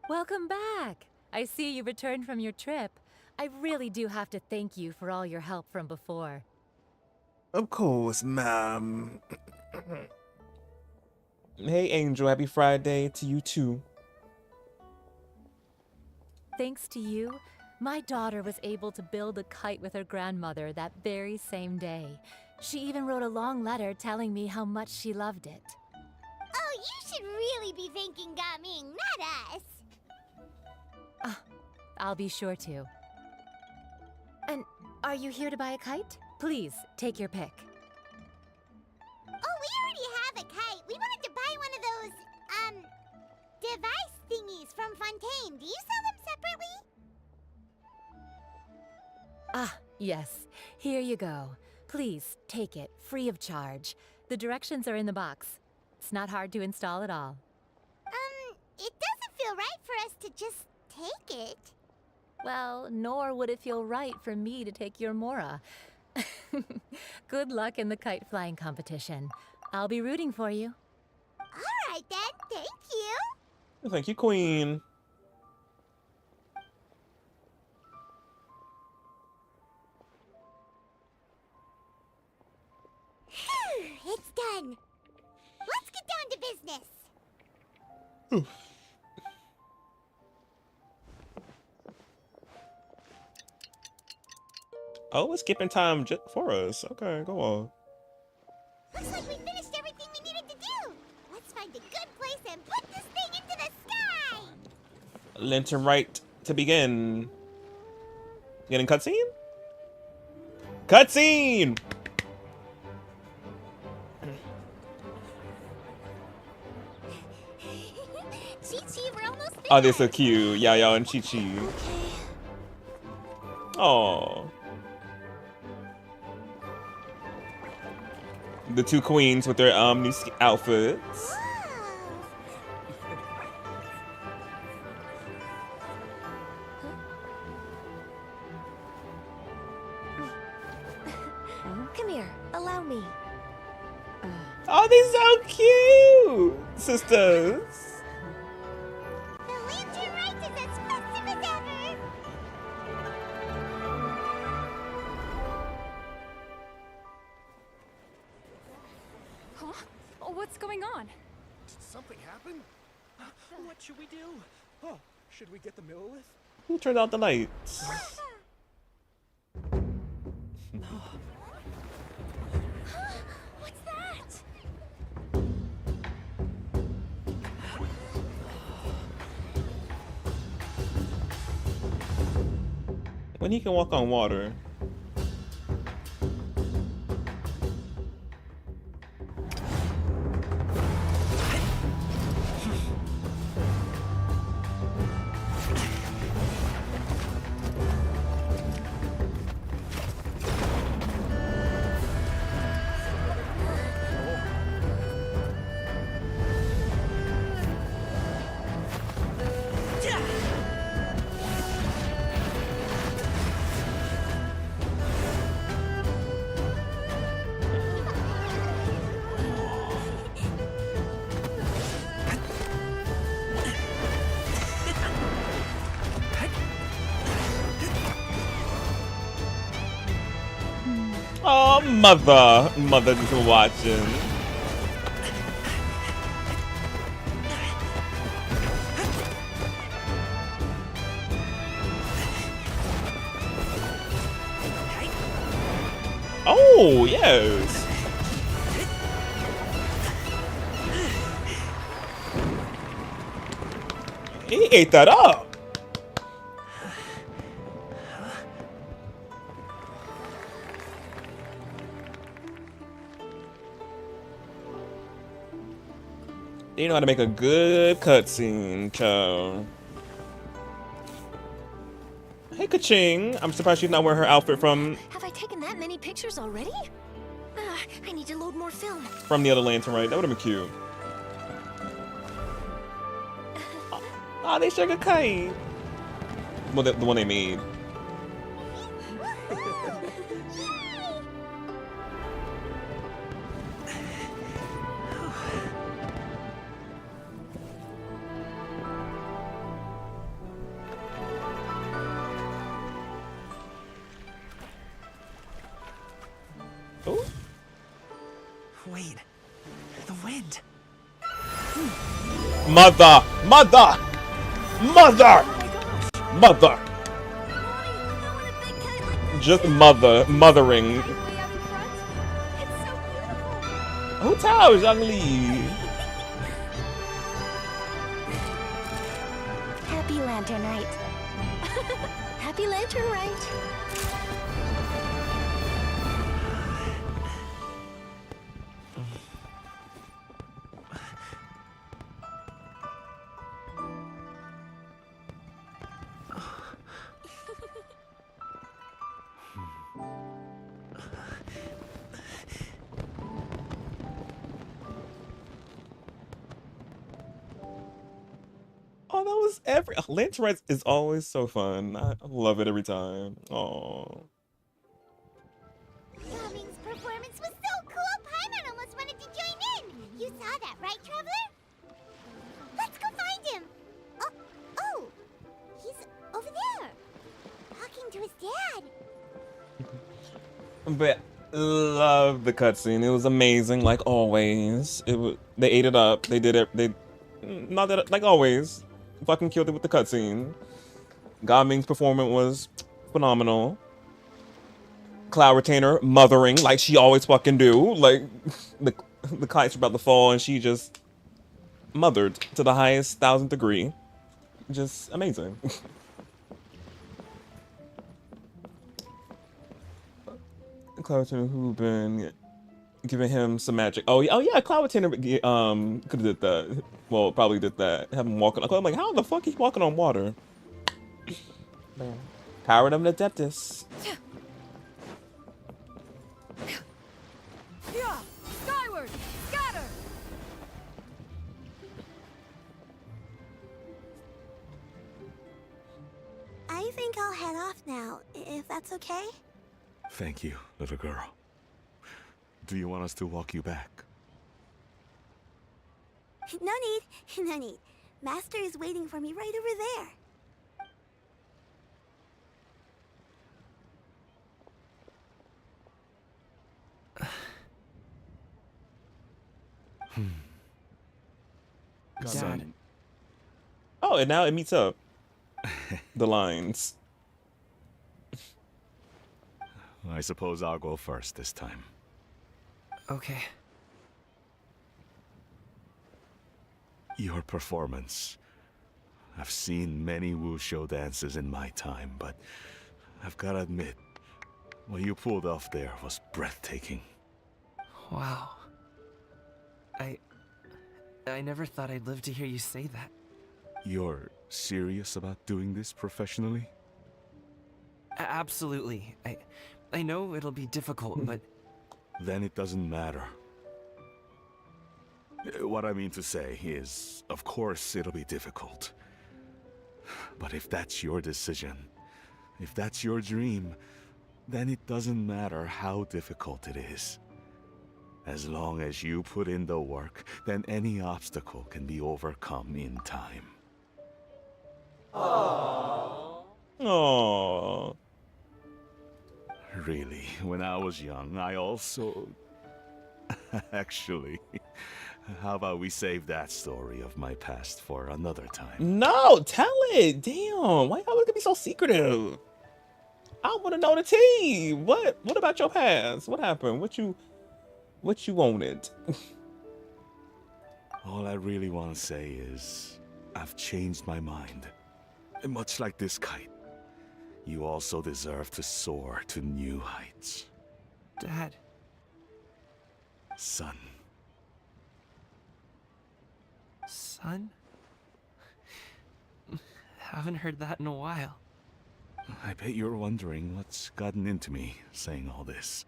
Welcome back. I see you returned from your trip. I really do have to thank you for all your help from before. Of course, ma'am. Hey, Angel. Happy Friday to you, too. Thanks to you, my daughter was able to build a kite with her grandmother that very same day. She even wrote a long letter telling me how much she loved it. Oh, you should really be thanking Gaming, not us. I'll be sure to. And are you here to buy a kite? Please, take your pick. Oh, we already have a kite. We wanted to buy one of those, device thingies from Fontaine. Do you sell them separately? Ah, yes. Here you go. Please, take it, free of charge. The directions are in the box. It's not hard to install at all. It doesn't feel right for us to just take it. Well, nor would it feel right for me to take your Mora. Good luck in the kite flying competition. I'll be rooting for you. All right then, thank you. Thank you, Queen. It's done. Let's get down to business. Oh, it's skipping time just for us. Okay, go on. Looks like we finished everything we needed to do. Let's find a good place and put this thing into the sky. Lantern right to begin. Getting cutscene? Cutscene! Oh, they're so cute. Yao Yao and Chi Chi. Oh. The two queens with their new outfits. Come here, allow me. Oh, they're so cute, sisters. The lantern rite is as festive as ever. Huh? Oh, what's going on? Did something happen? What should we do? Oh, should we get the mill lift? Who turned out the lights? What's that? When he can walk on water. Oh, mother just watching. Oh, yes. He ate that up. You know how to make a good cutscene, child. Hey, Kaching. I'm surprised she's not wearing her outfit from Have I taken that many pictures already? I need to load more film. the other lantern, right? That would have been cute. Oh, they shook a kite. Well, the one they made. Oh. Wait, the wind. Mother! Just mothering. Who tells Young Lee? Happy Lantern Rite. Happy Lantern Rite. Oh, that was Lantern Rite is always so fun. I love it every time. Oh. Gaming's performance was so cool, Paimon almost wanted to join in. You saw that, right, Traveler? Let's go find him. Oh, he's over there, talking to his dad. But love the cutscene. It was amazing, like always. They ate it up. They did it. They not that like always. Fucking killed it with the cutscene. Gaming's performance was phenomenal. Cloud Retainer mothering like she always fucking do. Like the kites were about to fall and she just mothered to the highest 1000th degree. Just amazing. Cloud Retainer who been giving him some magic. Oh yeah, Cloud Retainer could have did that. Well, probably did that. Have him walking. I'm like, how the fuck he walking on water? Power of the Adeptus. Yeah, skyward, scatter. I think I'll head off now, if that's okay. Thank you, little girl. Do you want us to walk you back? No need, no need. Master is waiting for me right over there. Dad. Oh, and now it meets up. The lines. I suppose I'll go first this time. Okay. Your performance. I've seen many wuxia dances in my time, but I've gotta admit, what you pulled off there was breathtaking. Wow. I never thought I'd live to hear you say that. You're serious about doing this professionally? Absolutely. I know it'll be difficult, but... Then it doesn't matter. What I mean to say is, of course it'll be difficult. But if that's your decision, if that's your dream, then it doesn't matter how difficult it is. As long as you put in the work, then any obstacle can be overcome in time. Aww. Aww. Really, when I was young, I also... Actually, how about we save that story of my past for another time? No, tell it. Damn, why y'all gonna be so secretive? I want to know the tea. What about your past? What happened? What you wanted? All I really want to say is, I've changed my mind. Much like this kite, you also deserve to soar to new heights. Dad. Son. Son? Haven't heard that in a while. I bet you're wondering what's gotten into me saying all this.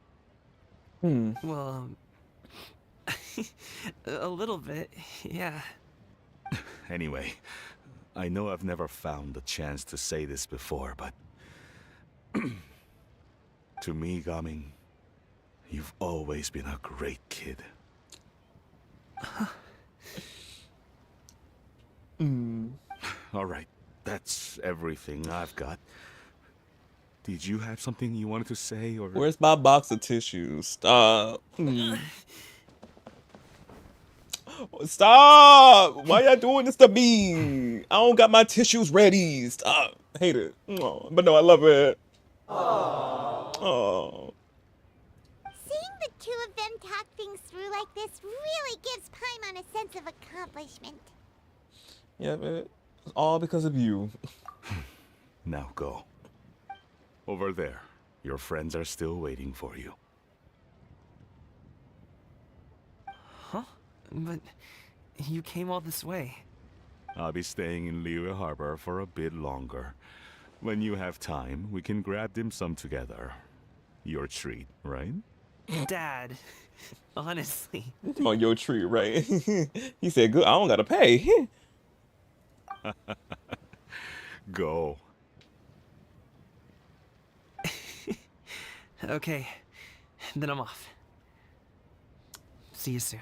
Well, a little bit, yeah. Anyway, I know I've never found the chance to say this before, but... to me, Gaming, you've always been a great kid. Alright, that's everything I've got. Did you have something you wanted to say, or... Where's my box of tissues? Stop. Stop! Why y'all doing this to me? I don't got my tissues ready. Stop. I hate it. Oh, but no, I love it. Oh. Seeing the two of them talk things through like this really gives Paimon a sense of accomplishment. Yeah, man. It's all because of you. Now go. Over there. Your friends are still waiting for you. Huh? But you came all this way. I'll be staying in Liyue Harbor for a bit longer. When you have time, we can grab dim sum together. Your treat, right? Dad, honestly. I'm on your treat, right? He said, good, I don't gotta pay. Go. Okay, then I'm off. See you soon.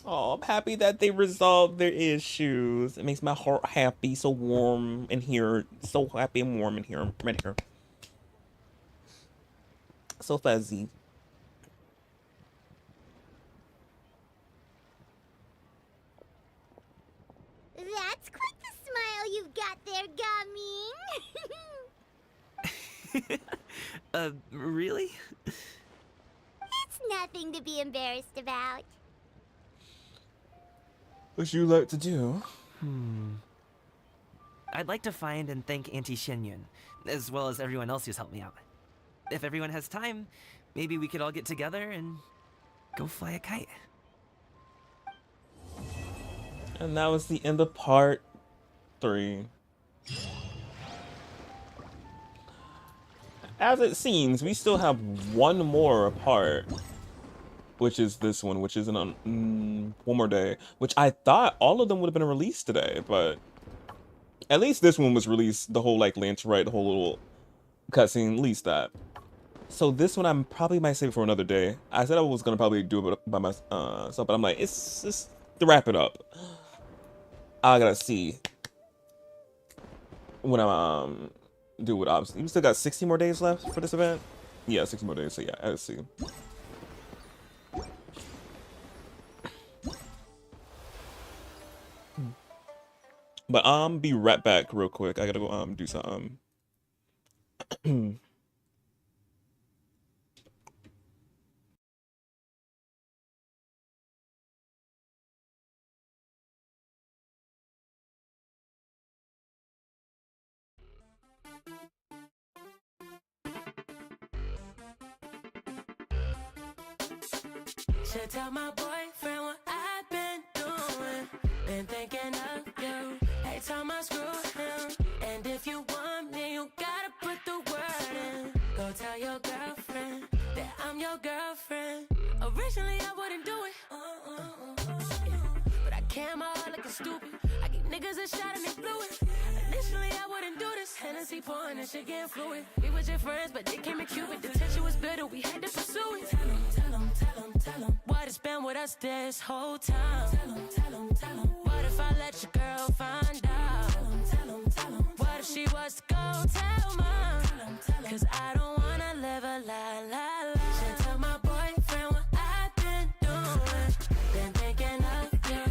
Oh, I'm happy that they resolved their issues. It makes my heart happy, so warm in here. So happy and warm in here, right here. So fuzzy. That's quite the smile you've got there, Gaming. Really? It's nothing to be embarrassed about. What you like to do? I'd like to find and thank Auntie Shenyun, as well as everyone else who's helped me out. If everyone has time, maybe we could all get together and go fly a kite. And that was the end of part 3. As it seems, we still have one more part, which is this one, which is one more day, which I thought all of them would have been released today, but at least this one was released, the whole like Lance Wright, the whole little cutscene, at least that. So this one I probably might save for another day. I said I was gonna probably do it by myself, but I'm like, it's just to wrap it up. I gotta see when I do it. Obviously, we still got 60 more days left for this event. Yeah, 60 more days. So yeah, I gotta see. But be right back real quick. I gotta go do something. Should tell my boyfriend what I've been doing. Been thinking of you. Every time I screw him. And if you want me, you gotta put the word in. Go tell your girlfriend that I'm your girlfriend. Originally I wouldn't do it. But I came out looking stupid. I give niggas a shot and they blew it. Initially I wouldn't do this. Hennessy pouring and shit getting fluid. We was your friends, but they came in Cuban. The tension was bitter, we had to pursue it. Tell him, tell him, tell him, tell him. What has been with us this whole time? Tell him, tell him, tell him. What if I let your girl find out? Tell him, tell him, tell him. What if she was to go tell mom? Tell him, tell him. Cause I don't wanna live a lie, lie, lie. Should tell my boyfriend what I've been doing. Been thinking of you.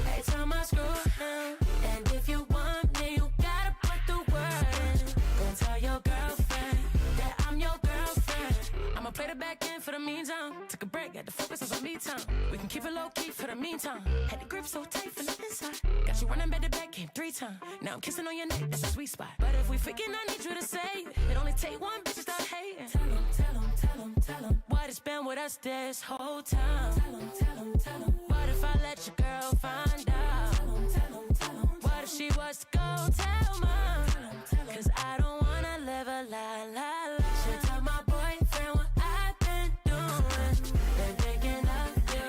Every time I screw him. And if you want me, you gotta put the word in. Go tell your girlfriend that I'm your girlfriend. I'ma play the back end for the meantime. Took a break, had to focus on some me time. We can keep it low key for the meantime. Had the grip so tight from the inside. Got you running back to back, came 3 times. Now I'm kissing on your neck, that's a sweet spot. But if we freaking, I need you to say it. It only take one bitch to start hating. Tell him, tell him, tell him, tell him. What has been with us this whole time? Tell him, tell him, tell him. What if I let your girl find out? Tell him, tell him, tell him. What if she was to go tell mom? Cause I don't wanna live a lie, lie, lie. Should tell my boyfriend what I've been doing. Been thinking of you.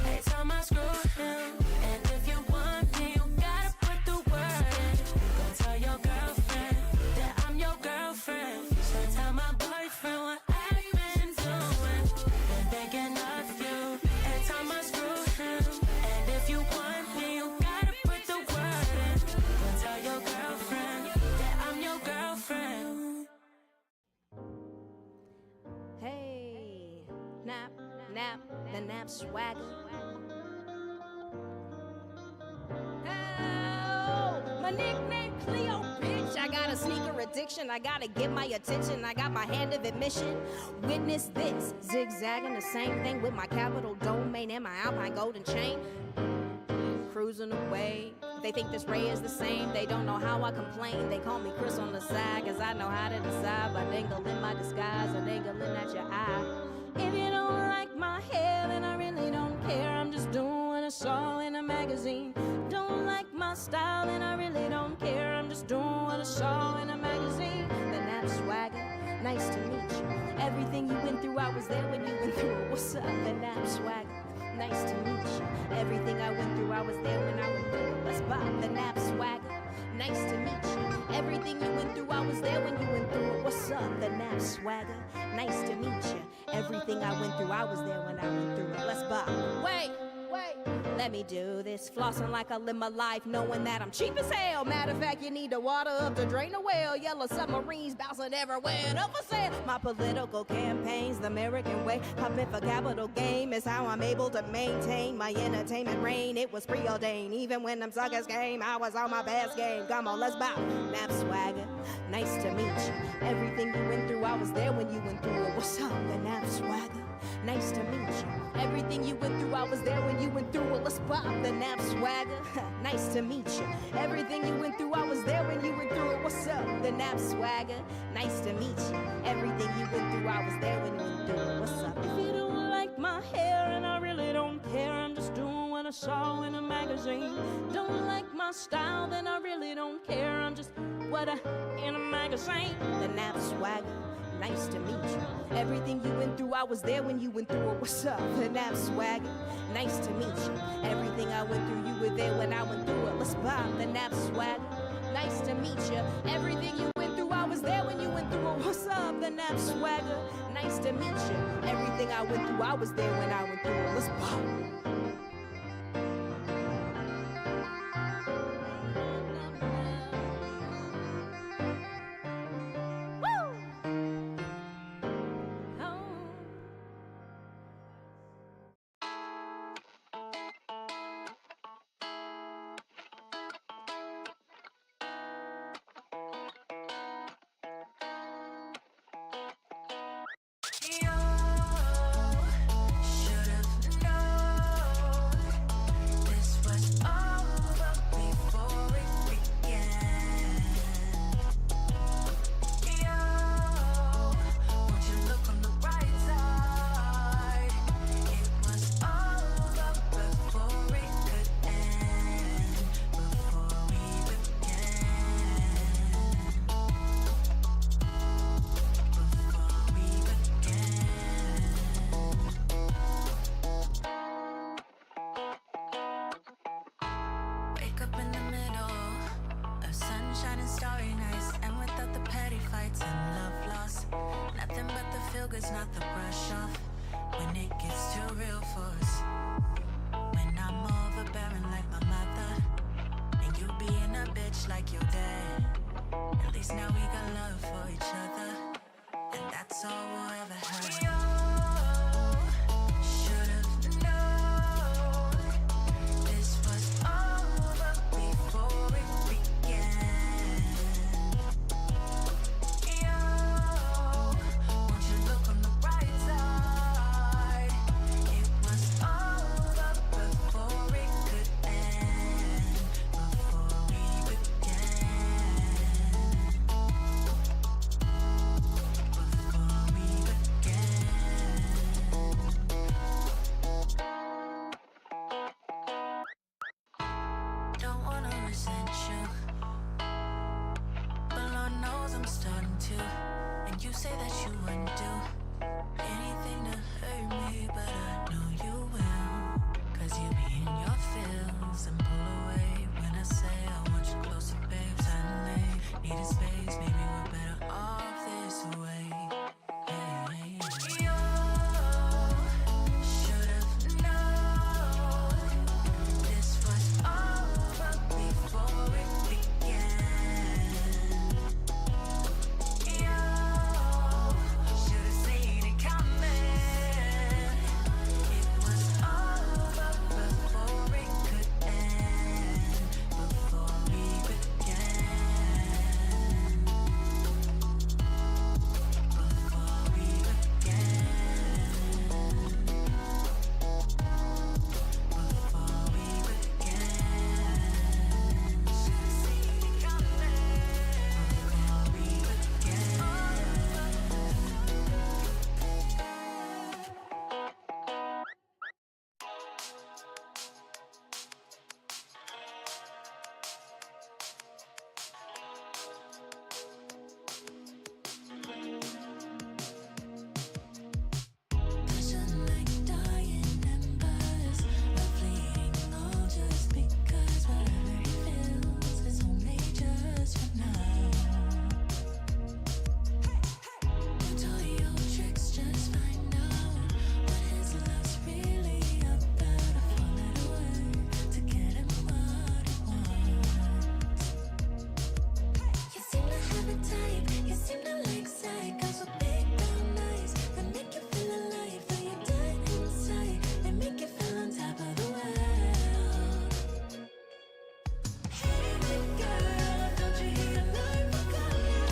Every time I screw him. And if you want me, you gotta put the word in. Go tell your girlfriend that I'm your girlfriend. Should tell my boyfriend what I've been doing. Been thinking of you. Every time I screw him. And if you want me, you gotta put the word in. Go tell your girlfriend that I'm your girlfriend. Hey, nap, nap, the nap swagger. Oh, my nickname Cleo, bitch. I got a sneaker addiction. I gotta get my attention. I got my hand of admission. Witness this, zigzagging the same thing with my capital domain and my Alpine golden chain. Cruising away. They think this Ray is the same. They don't know how I complain. They call me Chris on the side, cause I know how to decide by dangling my disguise or dangling at your eye. If you don't like my hair, then I really don't care. I'm just doing what I saw in a magazine. Don't like my style, then I really don't care. I'm just doing what I saw in a magazine. The nap swagger, nice to meet you. Everything you went through, I was there when you went through it. What's up, the nap swagger? Nice to meet you. Everything I went through, I was there when I went through it. Let's pop the nap swagger. Nice to meet you. Everything you went through, I was there when you went through it. What's up, the nap swagger? Nice to meet you. Everything I went through, I was there when I went through it. Let's pop. Wait. Let me do this, flossing like I live my life, knowing that I'm cheap as hell. Matter of fact, you need the water up to drain the well. Yellow submarines bouncing everywhere and up for sale. My political campaigns, the American way, pumping for capital game is how I'm able to maintain my entertainment reign. It was preordained, even when them suckers came, I was on my best game. Come on, let's bow. Nap swagger, nice to meet you. Everything you went through, I was there when you went through it. What's up, the nap swagger? Nice to meet you. Everything you went through, I was there when you went through it. Let's pop the nap swagger. Nice to meet you. Everything you went through, I was there when you went through it. What's up, the nap swagger? Nice to meet you. Everything you went through, I was there when you went through it. What's up? If you don't like my hair, and I really don't care, I'm just doing what I saw in a magazine. magazine. Don't like my style, then I really don't care. I'm just what in a magazine. The nap swagger, nice to meet you. Everything you went through, I was there when you went through it. What's up? The nap swagger, nice to meet you. Everything I went through, you were there when I went through it. Let's pop the nap swagger, nice to meet you. Everything you went through, I was there when you went through it. What's up? The nap swagger, nice to meet you. Everything I went through, I was there when I went through it. Let's pop. Not the brush off when it gets too real for us. When I'm overbearing like my mother, and you being a bitch like your dad. At least now we got love for each other, and that's all we'll ever have. Should've known this was over before it began. You say that you wouldn't do anything to hurt me, but I know you will. Cause you be in your feels and pull away when I say I want you closer, babe. Suddenly, need a space, maybe we're better off this way. Hey, hey, hey. Should've known this was over before it began.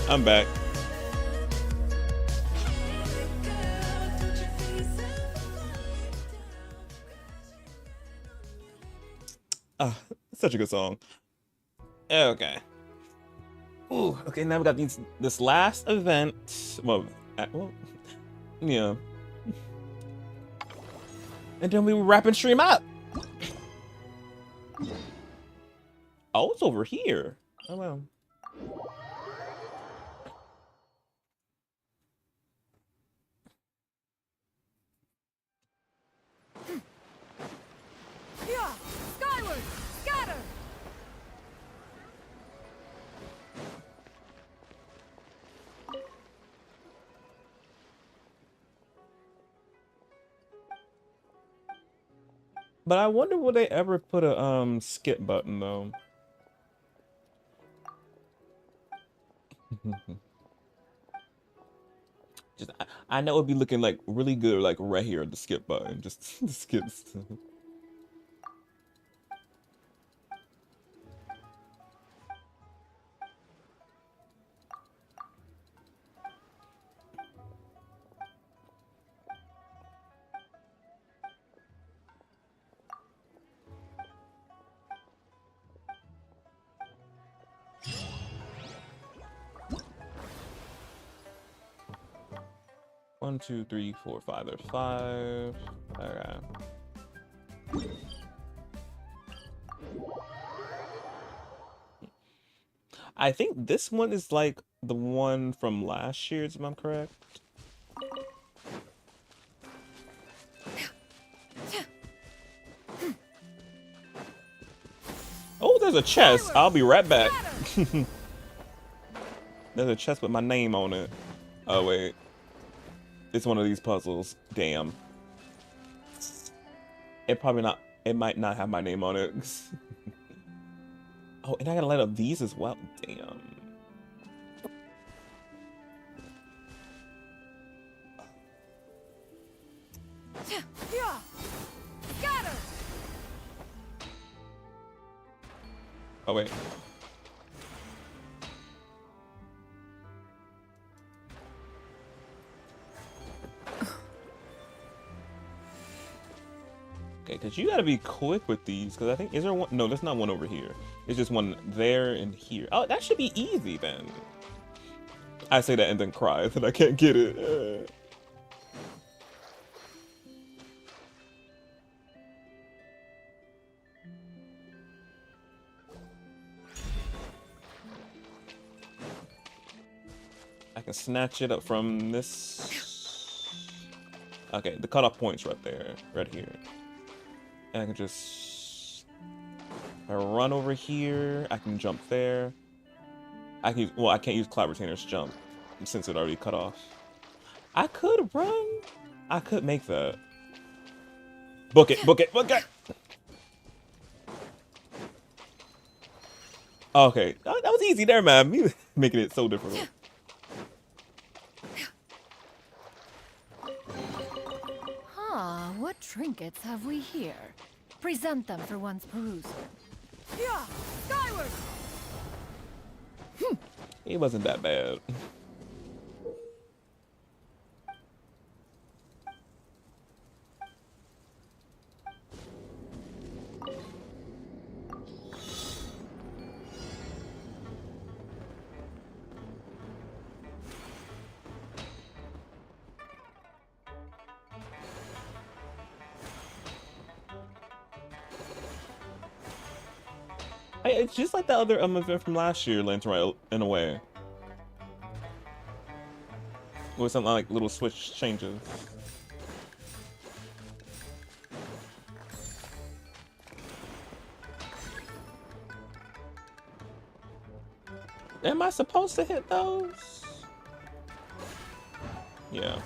I'm back. Ah, such a good song. Okay. Ooh, okay, now we got this last event. Well, yeah. And then we wrap and stream up. Oh, it's over here. Oh well. Yeah, skyward, scatter. But I wonder will they ever put a skip button though. Just I know it'd be looking like really good like right here at the skip button. Just the skips. 1, 2, 3, 4, 5. There's 5. Okay. I think this one is like the one from last year's, if I'm correct. Oh, there's a chest. I'll be right back. There's a chest with my name on it. Oh, wait. It's one of these puzzles. Damn. It might not have my name on it. Oh, and I gotta light up these as well. Damn. Yeah, scatter. Oh, wait. Okay, because you gotta be quick with these, because I think, is there one? No, there's not one over here. It's just one there and here. Oh, that should be easy then. I say that and then cry that I can't get it. I can snatch it up from this. Okay, the cutoff point's right there, right here. And I can just, if I run over here, I can jump there. I can use, well, I can't use Cloud Retainer's jump since it already cut off. I could run. I could make that. Book it, book it, book it. Okay, that was easy there, man. Me making it so difficult. Ah, what trinkets have we here? Present them for one's perusal. Yeah, skyward. It wasn't that bad. It's just like the other event from last year, Lantern, right, in a way. With something like little switch changes. Am I supposed to hit those? Yeah.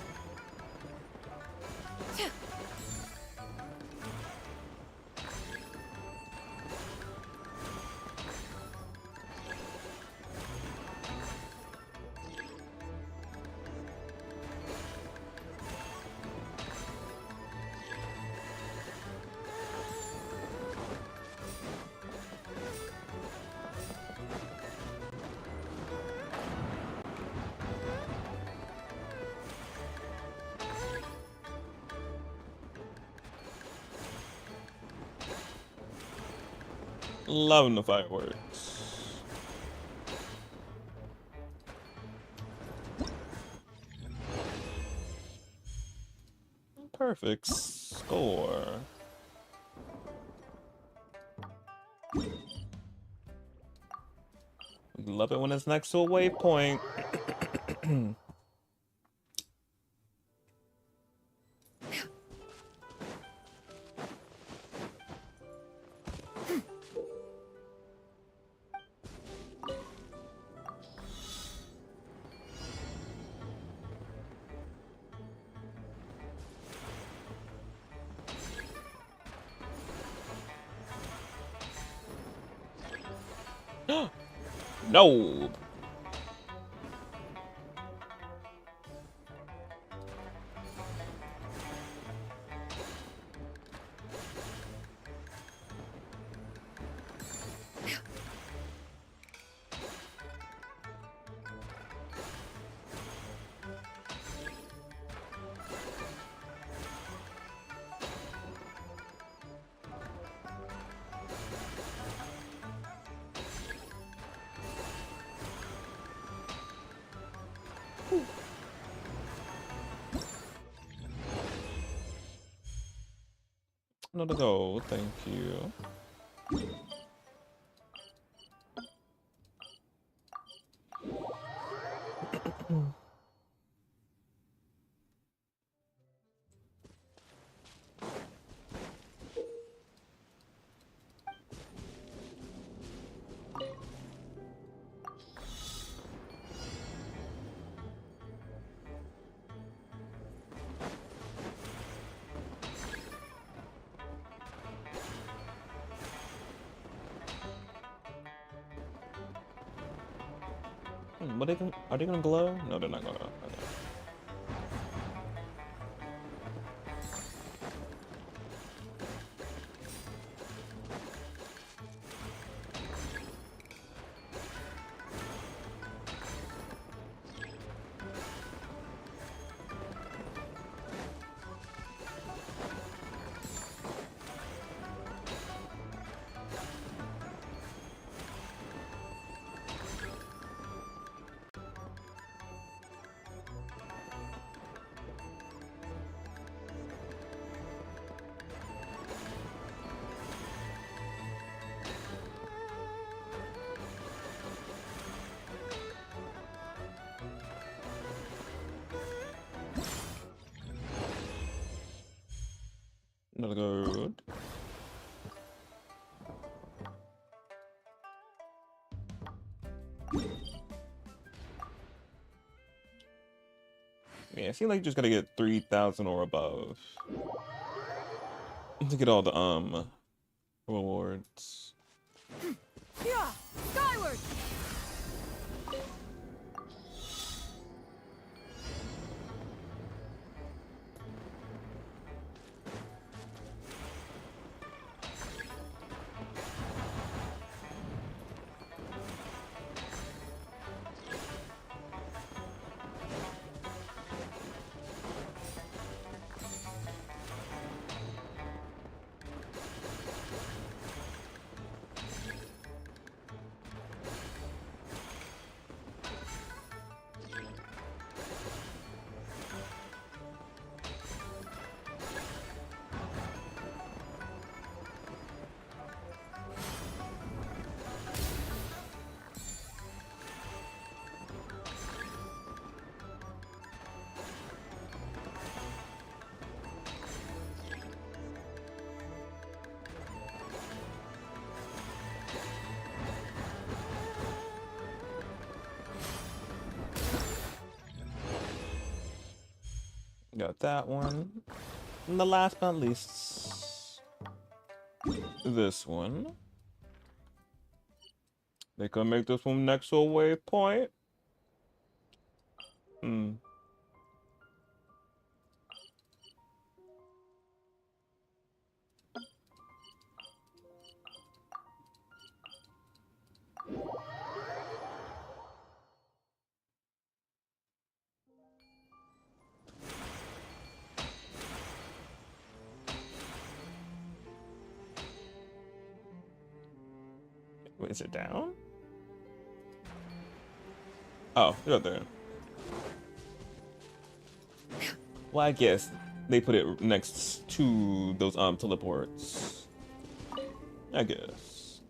Loving the fireworks. Perfect score. Love it when it's next to a waypoint. No. Another goal, thank you. Are they gonna glow? No, they're not gonna. Okay. Another good. Yeah, I feel like you just gotta get 3,000 or above to get all the rewards. Yeah, skyward. Got that one. And the last but not least, this one. They could make this one next to a waypoint. Wait, is it down? Oh, you're up there. Well, I guess they put it next to those teleports. I guess.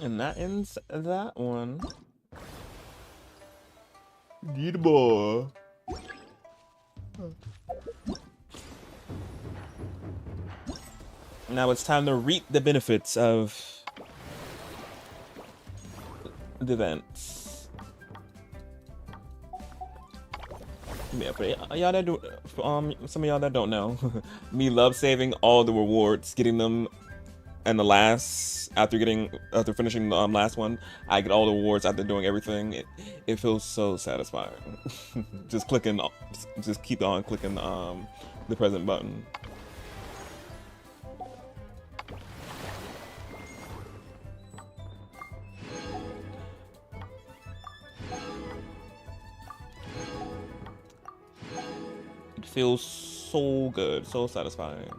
And that ends that one. Need more. Now it's time to reap the benefits of the events. Yeah, but y'all that do, some of y'all that don't know, me love saving all the rewards, getting them, and the last after finishing the last one, I get all the rewards after doing everything. It feels so satisfying. just keep on clicking the present button. It feels so good, so satisfying.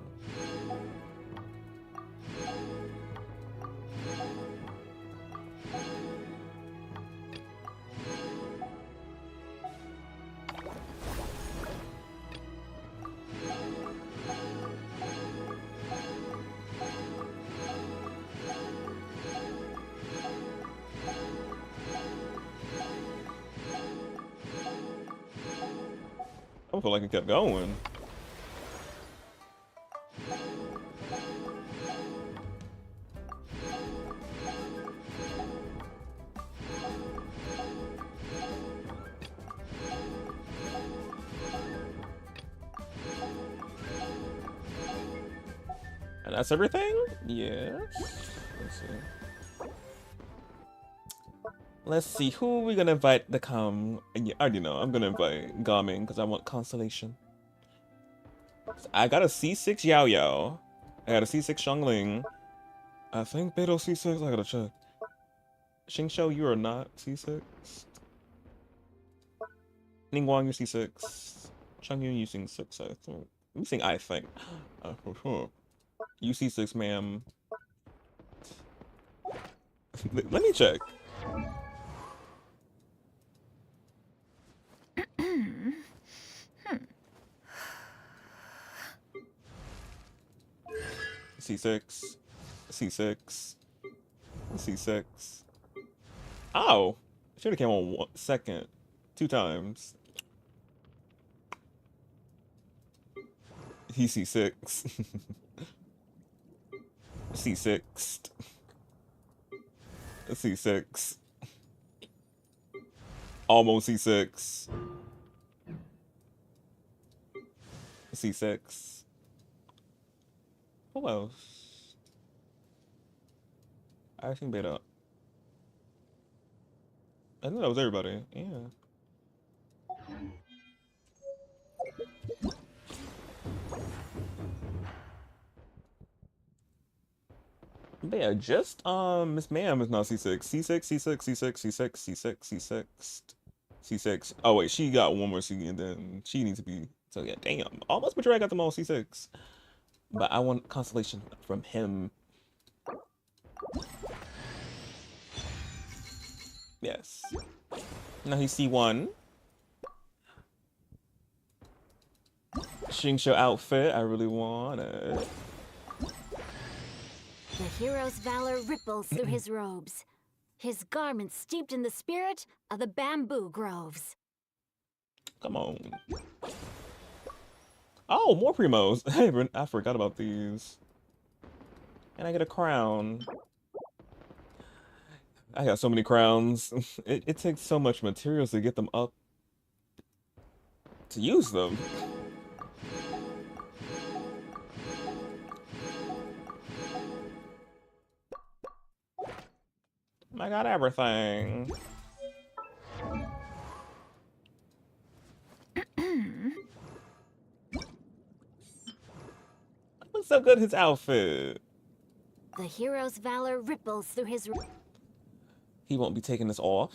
I feel like it kept going. And that's everything? Yes. Let's see. Let's see, who are we gonna invite to come? And yeah, I already know, I'm gonna invite Gaming because I want constellation. I got a C6 Yao Yao. I got a C6 Xiangling. I think Beto C6, I gotta check. Xingqiu, you are not C6. Ningguang, you're C6. Changyun, you sing 6, I think. I'm saying I think. For sure. You C6, ma'am. Let me check. C6, C6, C6. Oh, should have came on 1 second, 2 times. He C6, C6, C6, almost C6, C6. Who else? I think Beta. I think that was everybody. Yeah. But yeah, just Miss Ma'am is now C6. C6, C6, C6, C6, C6, C6, C6. Oh wait, she got one more C and then she needs to be. So yeah, damn. Almost Madrid got them all C6. But I want constellation from him. Yes. Now he's C1. Xingqiu outfit, I really want it. The hero's valor ripples through his robes, his garments steeped in the spirit of the bamboo groves. Come on. Oh, more primos. Hey, I forgot about these. And I get a crown. I got so many crowns. It takes so much materials to get them up to use them. I got everything. Looks so good, his outfit. The hero's valor ripples through his... He won't be taking this off.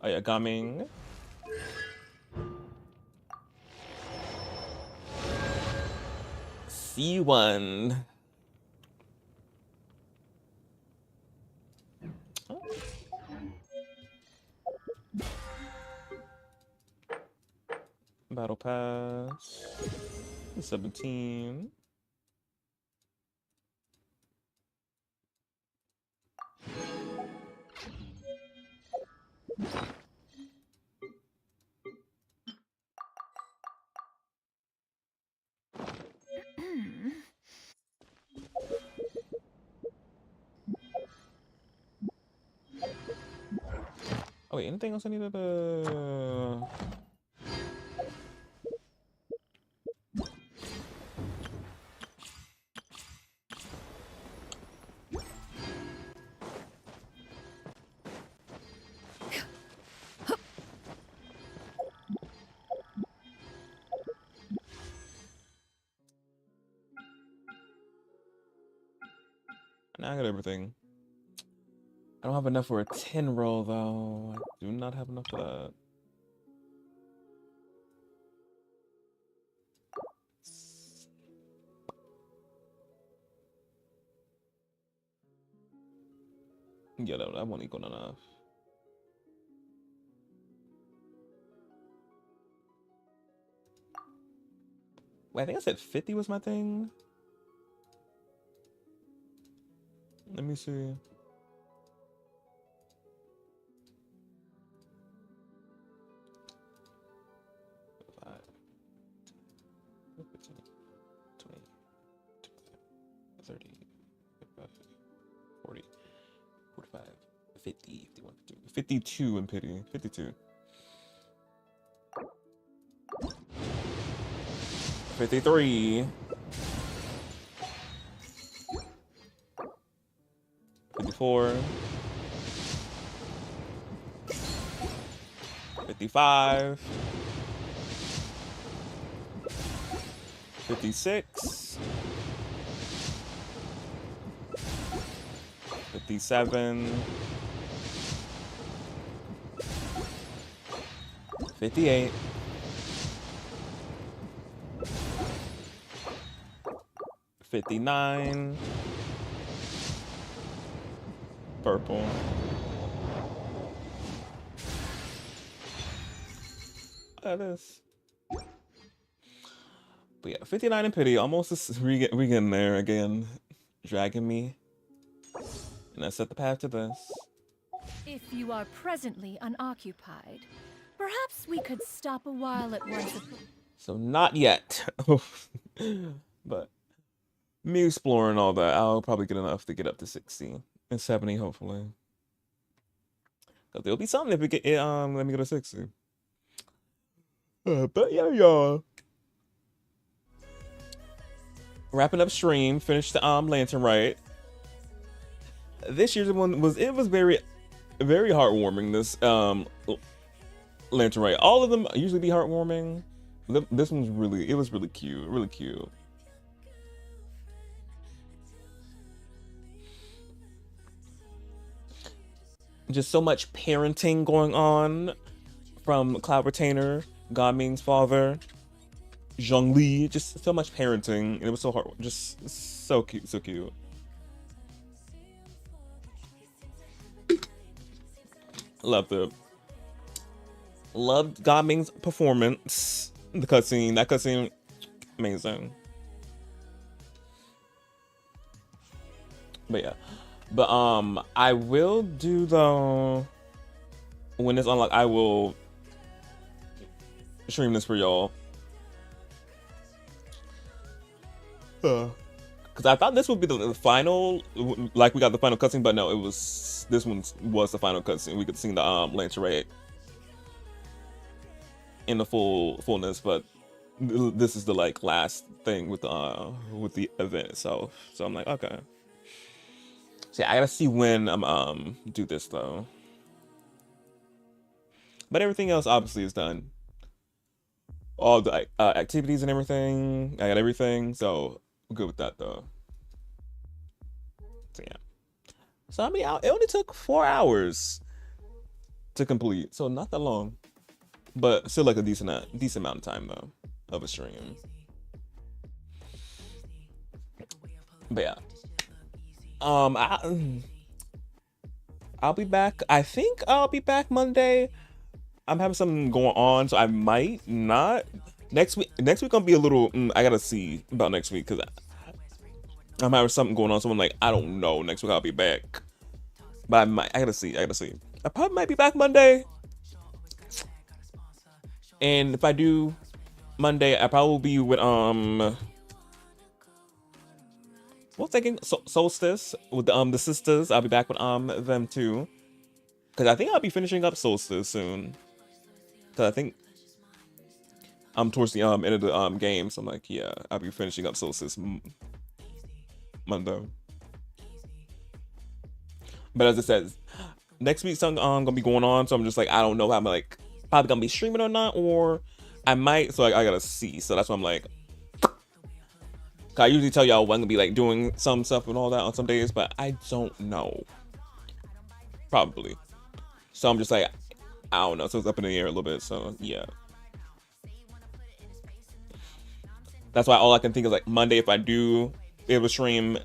Oh yeah, coming. C1. Oh. Battle Pass. 17. Oh wait, anything else I needed to? Now I got everything. I don't have enough for a 10 roll though. I do not have enough for that. Yeah, that won't equal enough. Wait, I think I said 50 was my thing. Let me see. Five, 15, 20, 30, 35, 40, 45, 50, 51, 52 in pity. 52. 53. 54. 55. 56. 57. 58. 59. Purple. That is. But yeah, 59 in pity. Almost we getting there again. Dragging me. And I set the path to this. If you are presently unoccupied, perhaps we could stop a while at once. So not yet. But me exploring all that, I'll probably get enough to get up to 60 and 70 hopefully. Cause there'll be something if we get let me get to 60. But yeah, y'all. Wrapping up stream, finished the lantern Rite. This year's one was very heartwarming. This lantern Rite. All of them usually be heartwarming. This one's really cute, really cute. Just so much parenting going on from Cloud Retainer, Gaming's father, Zhongli. Just so much parenting, and it was so hard. Just so cute, so cute. Loved Gaming's performance. The cutscene, that cutscene, amazing. But yeah. But I will do though, when it's unlocked, I will stream this for y'all. Cause I thought this would be the final, like we got the final cutscene, but no, this one was the final cutscene. We could see the Lantern Rite in the fullness, but this is the like last thing with the event itself. So I'm like, okay. So yeah, I gotta see when I'm do this though. But everything else obviously is done. All the activities and everything, I got everything, so we're good with that though. So yeah. So I mean, it only took 4 hours to complete, so not that long, but still like a decent amount of time though of a stream. But yeah. I'll be back. I think I'll be back Monday. I'm having something going on, so I might not Next week gonna be a little. I gotta see about next week because I'm having something going on. So I'm like, I don't know. Next week I'll be back, but I gotta see. I probably might be back Monday. And if I do Monday, I probably will be with what's thinking Solstice with the sisters. I'll be back with them too, because I think I'll be finishing up Solstice soon. Because I think I'm towards the end of the game, so I'm like, yeah, I'll be finishing up Solstice Monday. But as I said, next week's gonna be going on, so I'm just like, I don't know how I'm like probably gonna be streaming or not, or I might. So I gotta see. So that's why I'm like, I usually tell y'all when I'm gonna be like doing some stuff and all that on some days, but I don't know. Probably. So I'm just like, I don't know. So it's up in the air a little bit. So yeah. That's why all I can think is like Monday, if I do able to stream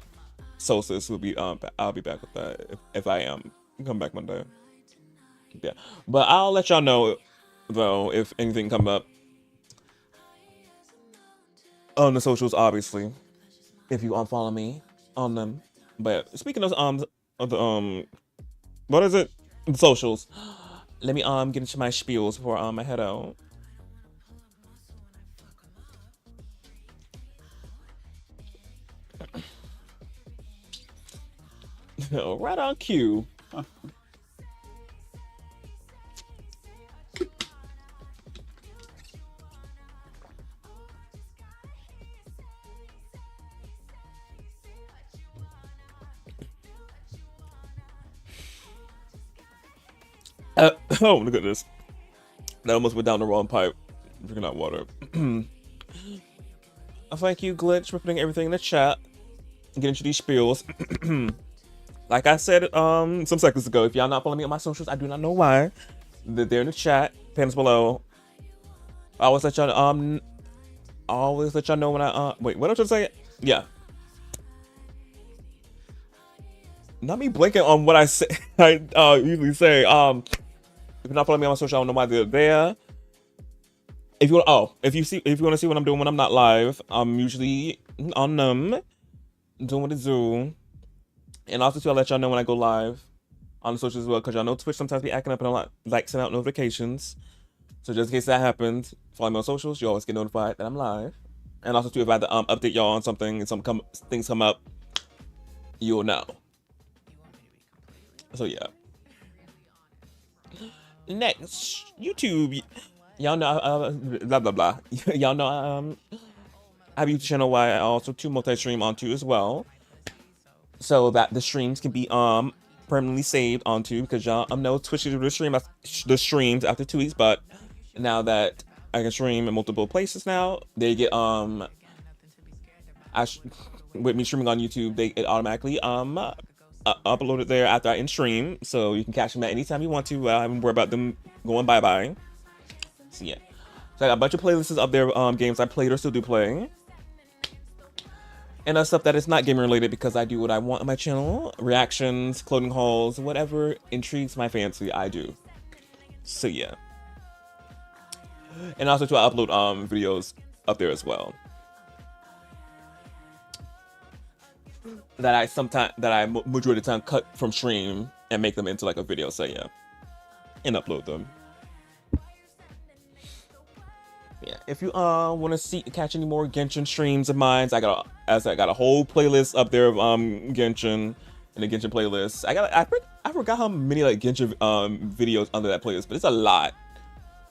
Solstice, will be I'll be back with that if I come back Monday. Yeah, but I'll let y'all know though if anything come up on the socials, obviously, if you unfollow me on them. But speaking of the what is it? The socials. Let me get into my spiels before I head out. Right on cue. Oh, look at this. That almost went down the wrong pipe. Drinking out water. Thank you, Glitch, for putting everything in the chat. Get into these spiels. Like I said some seconds ago, if y'all not following me on my socials, I do not know why. They're in the chat, panels below. I always let y'all know when I wait, what else did I say? Yeah. Not me blinking on what I say. I usually say. If you're not following me on my social, I don't know why they're there. If you want, if you want to see what I'm doing when I'm not live, I'm usually on them, doing what I do. And also too, I'll let y'all know when I go live on the socials as well, because y'all know Twitch sometimes be acting up and I like send out notifications. So just in case that happens, follow me on socials. You always get notified that I'm live. And also too, if I have to update y'all on something and things come up, you'll know. So yeah. Next, YouTube. Y'all know blah blah blah. Y'all know I have a YouTube channel where I also multi-stream onto as well, so that the streams can be permanently saved onto, because y'all know Twitch is the streams after 2 weeks, but now that I can stream in multiple places now, they get with me streaming on YouTube, it automatically uploaded there after I stream, so you can catch them at any time you want to. I haven't worried about them going bye-bye. So yeah, so I got a bunch of playlists up there, games I played or still do play, and stuff that is not gaming related, because I do what I want on my channel: reactions, clothing hauls, whatever intrigues my fancy, I do. So yeah, and also to upload videos up there as well. That I majority of the time cut from stream and make them into like a video, so yeah, and upload them. Yeah, if you want to catch any more Genshin streams of mine, I got a whole playlist up there of Genshin, and the Genshin playlist. I forgot how many like Genshin videos under that playlist, but it's a lot.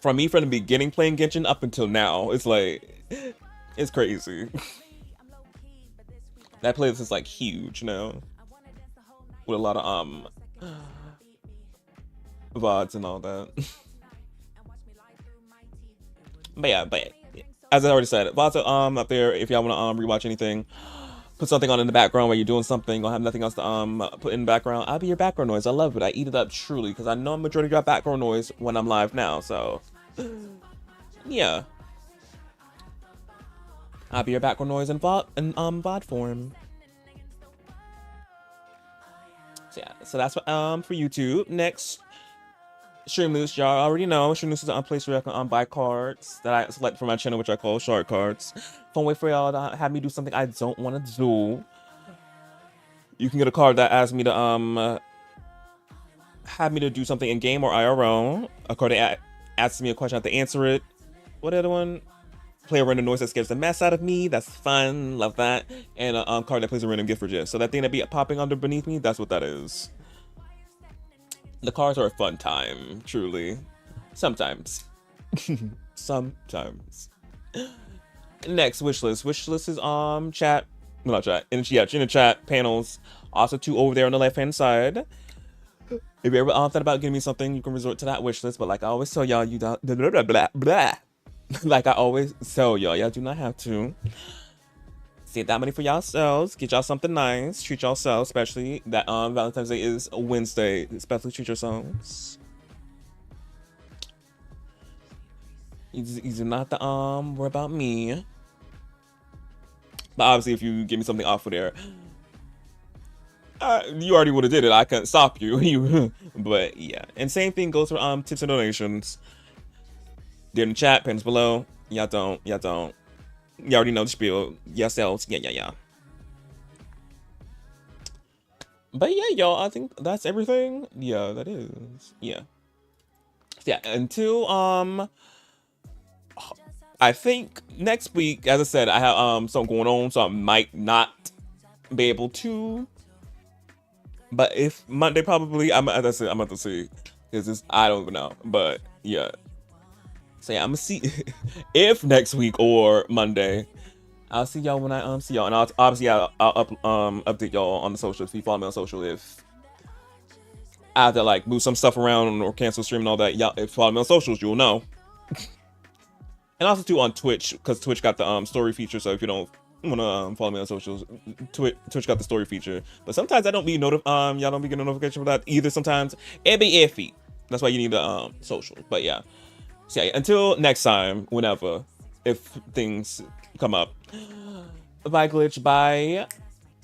From the beginning playing Genshin up until now, it's like, it's crazy. That playlist is like huge, you know, with a lot of VODs and all that. But yeah, as I already said, VODs are up there if y'all want to rewatch anything. Put something on in the background while you're doing something, or have nothing else to put in the background. I'll be your background noise. I love it. I eat it up truly, because I know majority of your background noise when I'm live now. So yeah, I'll be your background noise in VOD form. So yeah, so that's what for YouTube. Next, Stream Loose, y'all already know. Stream Loose is a place where I can buy cards that I select for my channel, which I call shard cards. Fun way for y'all to have me do something I don't want to do. You can get a card that asks me to have me to do something in game or IRL. A card that asks me a question, I have to answer it. What other one? Play a random noise that scares the mess out of me. That's fun. Love that. And a card that plays a random gift for gist. So that thing that be popping under beneath me, that's what that is. The cards are a fun time, truly. Sometimes. Sometimes. Next, wishlist. Wishlist is chat. No, not chat. In the chat panels. Also two over there on the left-hand side. If you ever thought about getting me something, you can resort to that wish list. But like I always tell y'all, you don't blah, blah, blah, blah. Like I always tell y'all do not have to save that money for yourselves. Get y'all something nice. Treat yourselves, especially that Valentine's Day is a Wednesday. Especially treat yourselves. You do not the worry about me. But obviously, if you give me something off of there, you already would have did it. I couldn't stop you. But yeah, and same thing goes for tips and donations. They're in the chat, pins below. Y'all don't. You already know the spiel. Yourselves. Yeah. But yeah, y'all, I think that's everything. Yeah, that is. Yeah. Yeah, until I think next week, as I said, I have something going on, so I might not be able to. But if Monday, probably I'm about to see, because I don't even know. But yeah, so yeah, I'm gonna see if next week or Monday. I'll see y'all when I see y'all, and I'll update y'all on the socials. If you follow me on social, if I have to like move some stuff around or cancel stream and all that, y'all if you follow me on socials, you'll know. And also too on Twitch, because Twitch got the story feature. So if you don't wanna follow me on socials, Twitch got the story feature. But sometimes I don't be y'all don't be getting a notification for that either. Sometimes it be iffy. That's why you need the social. But yeah. So yeah, until next time, whenever, if things come up. Bye Glitch, bye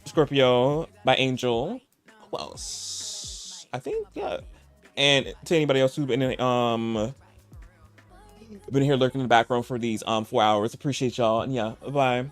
Scorpio, bye Angel. Who else? I think yeah. And to anybody else who's been here lurking in the background for these 4 hours, appreciate y'all. And yeah, bye.